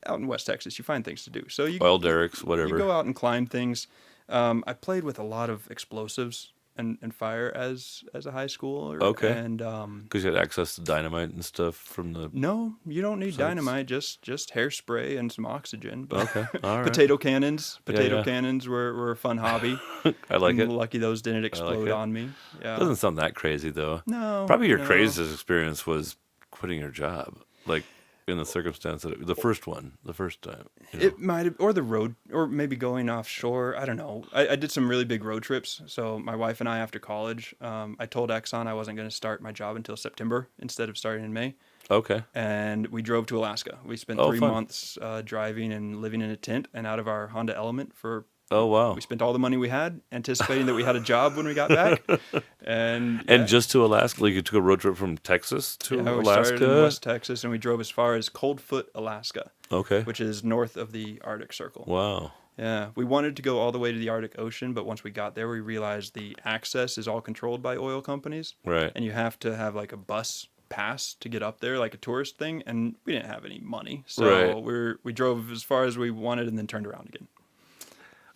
B: out in West Texas, you find things to do. So you
A: Oil derricks, whatever.
B: You go out and climb things. I played with a lot of explosives and fire as a high schooler.
A: Okay.
B: And
A: Because you had access to dynamite and stuff from the.
B: no, you don't need
A: So
B: dynamite. Just hairspray and some oxygen. But
A: Okay. All right.
B: Potato cannons.
A: Yeah.
B: Cannons were a fun hobby.
A: I like
B: I'm
A: it.
B: lucky those didn't explode
A: it.
B: on me. Yeah.
A: Doesn't sound that crazy though.
B: No.
A: Probably your
B: no.
A: craziest experience was quitting your job, like in the circumstance that the first time. You know?
B: It might have, or the road, or maybe going offshore. I don't know. I did some really big road trips. So my wife and I, after college, I told Exxon I wasn't going to start my job until September instead of starting in May.
A: Okay.
B: And we drove to Alaska. We spent 3
A: fun.
B: months driving and living in a tent and out of our Honda Element for.
A: Oh wow.
B: We spent all the money we had, anticipating that we had a job when we got back. And
A: just to Alaska, like you took a road trip from Texas to
B: we
A: Alaska.
B: started in West Texas, and we drove as far as Coldfoot, Alaska,
A: Okay.
B: which is north of the Arctic Circle.
A: Wow.
B: Yeah, we wanted to go all the way to the Arctic Ocean, but once we got there, we realized the access is all controlled by oil companies,
A: Right.
B: and you have to have like a bus pass to get up there, like a tourist thing, and we didn't have any money, so
A: Right.
B: we drove as far as we wanted and then turned around again.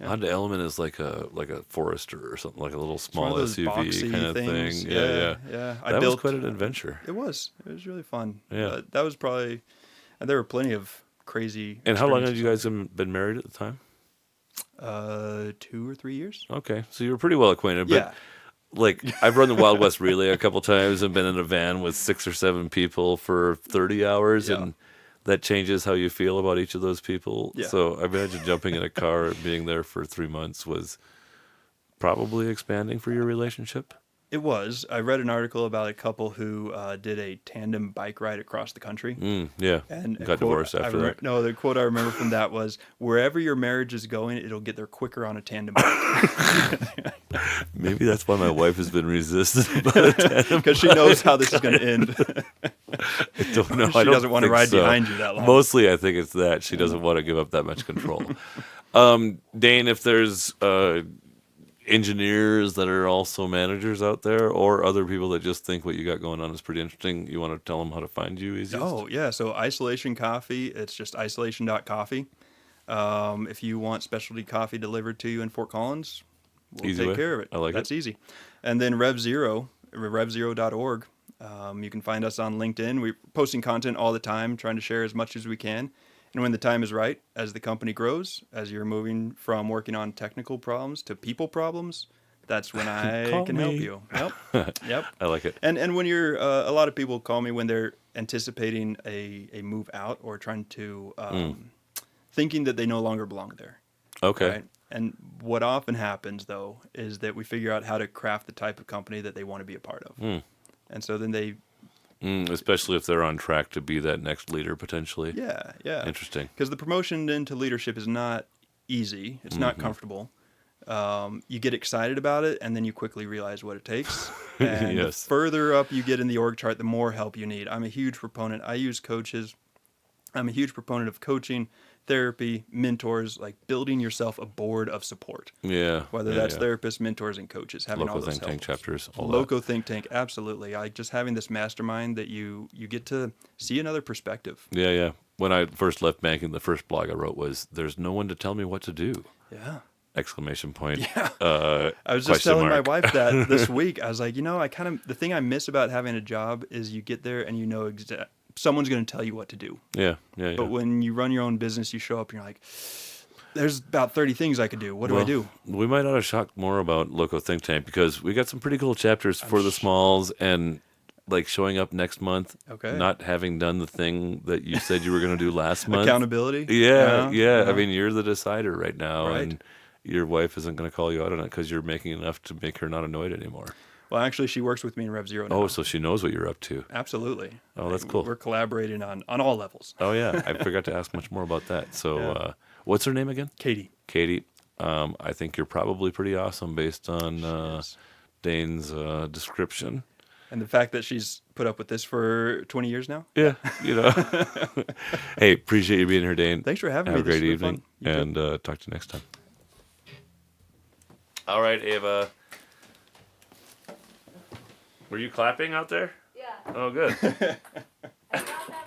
A: Honda Element is like a Forester or something, like a little
B: It's
A: small
B: one of those
A: SUV
B: boxy
A: kind of
B: things.
A: thing. Yeah.
B: Yeah.
A: That was quite an adventure.
B: It was really fun.
A: Yeah.
B: That was probably, and there were plenty of crazy.
A: And how long had
B: experiences.
A: you guys been married at the time?
B: 2 or 3 years.
A: Okay, so you were pretty well acquainted. But
B: Yeah.
A: like I've run the Wild West Relay a couple times and been in a van with 6 or 7 people for 30 hours,
B: Yeah.
A: and that changes how you feel about each of those people.
B: Yeah.
A: So I imagine jumping in a car and being there for 3 months was probably expanding for your relationship.
B: It was. I read an article about a couple who did a tandem bike ride across the country.
A: Yeah,
B: And a
A: got
B: quote
A: divorced
B: I
A: after
B: remember,
A: that.
B: No, the quote I remember from that was, "Wherever your marriage is going, it'll get there quicker on a tandem bike."
A: Maybe that's why my wife has been resistant about it.
B: Because she knows how this is going to end.
A: I don't know.
B: She
A: I don't
B: doesn't want to
A: think
B: ride
A: so.
B: behind you that long.
A: Mostly, I think it's that she doesn't want to give up that much control. Dane, if there's engineers that are also managers out there, or other people that just think what you got going on is pretty interesting, you want to tell them how to find you easiest?
B: Oh, yeah. So Isolation Coffee, it's just isolation.coffee. If you want specialty coffee delivered to you in Fort Collins, we'll
A: Easy
B: take
A: way.
B: care of it.
A: I like
B: That's
A: it.
B: easy. And then revzero.org. You can find us on LinkedIn. We're posting content all the time, trying to share as much as we can. And when the time is right, as the company grows, as you're moving from working on technical problems to people problems, that's when I
A: Call
B: can help
A: me.
B: you. Yep. Yep.
A: I like it.
B: And when you're, a lot of people call me when they're anticipating a move out or trying to, thinking that they no longer belong there.
A: Okay.
B: Right? And what often happens, though, is that we figure out how to craft the type of company that they want to be a part of. And so then they,
A: Especially if they're on track to be that next leader potentially.
B: yeah.
A: Interesting.
B: Because the promotion into leadership is not easy. It's not comfortable. You get excited about it, and then you quickly realize what it takes. And
A: Yes.
B: the further up you get in the org chart, the more help you need. I'm a huge proponent. I use coaches. I'm a huge proponent of coaching, therapy, mentors, like building yourself a board of support.
A: Yeah.
B: Whether
A: yeah,
B: that's
A: yeah.
B: therapists, mentors, and coaches, having
A: Local
B: all those
A: think tank
B: helps.
A: chapters. All
B: Loco Think Tank, absolutely. I just having this mastermind that you get to see another perspective.
A: that. Yeah. When I first left banking, the first blog I wrote was, "There's no one to tell me what to do!"
B: Yeah.
A: Exclamation point.
B: Yeah.
A: I
B: I was just telling my wife that this week. I was like, the thing I miss about having a job is you get there and you know someone's going to tell you what to do.
A: Yeah.
B: But when you run your own business, you show up and you're like, there's about 30 things I could do. What do I do?
A: We might ought to talk more about Loco Think Tank, because we got some pretty cool chapters for the smalls, and like showing up next month,
B: Okay.
A: not having done the thing that you said you were going to do last month.
B: Accountability.
A: Yeah. I mean, you're the decider right now,
B: Right.
A: and your wife isn't going to call you out on it because you're making enough to make her not annoyed anymore.
B: Well, actually, she works with me in RevZero now.
A: Oh, so she knows what you're up to.
B: Absolutely.
A: Oh, that's
B: Like,
A: cool.
B: We're collaborating on all levels.
A: Oh, yeah. I forgot to ask much more about that. So
B: Yeah.
A: what's her name again?
B: Katie.
A: Katie. I think you're probably pretty awesome based on
B: is.
A: Dane's description.
B: And the fact that she's put up with this for 20 years now.
A: Yeah, Hey, appreciate you being here, Dane.
B: Thanks for having
A: Have
B: me.
A: a great
B: This was
A: evening,
B: fun. You
A: and talk to you next time. All right, Ava. Were you clapping out there?
C: Yeah.
A: Oh, good.
C: I got that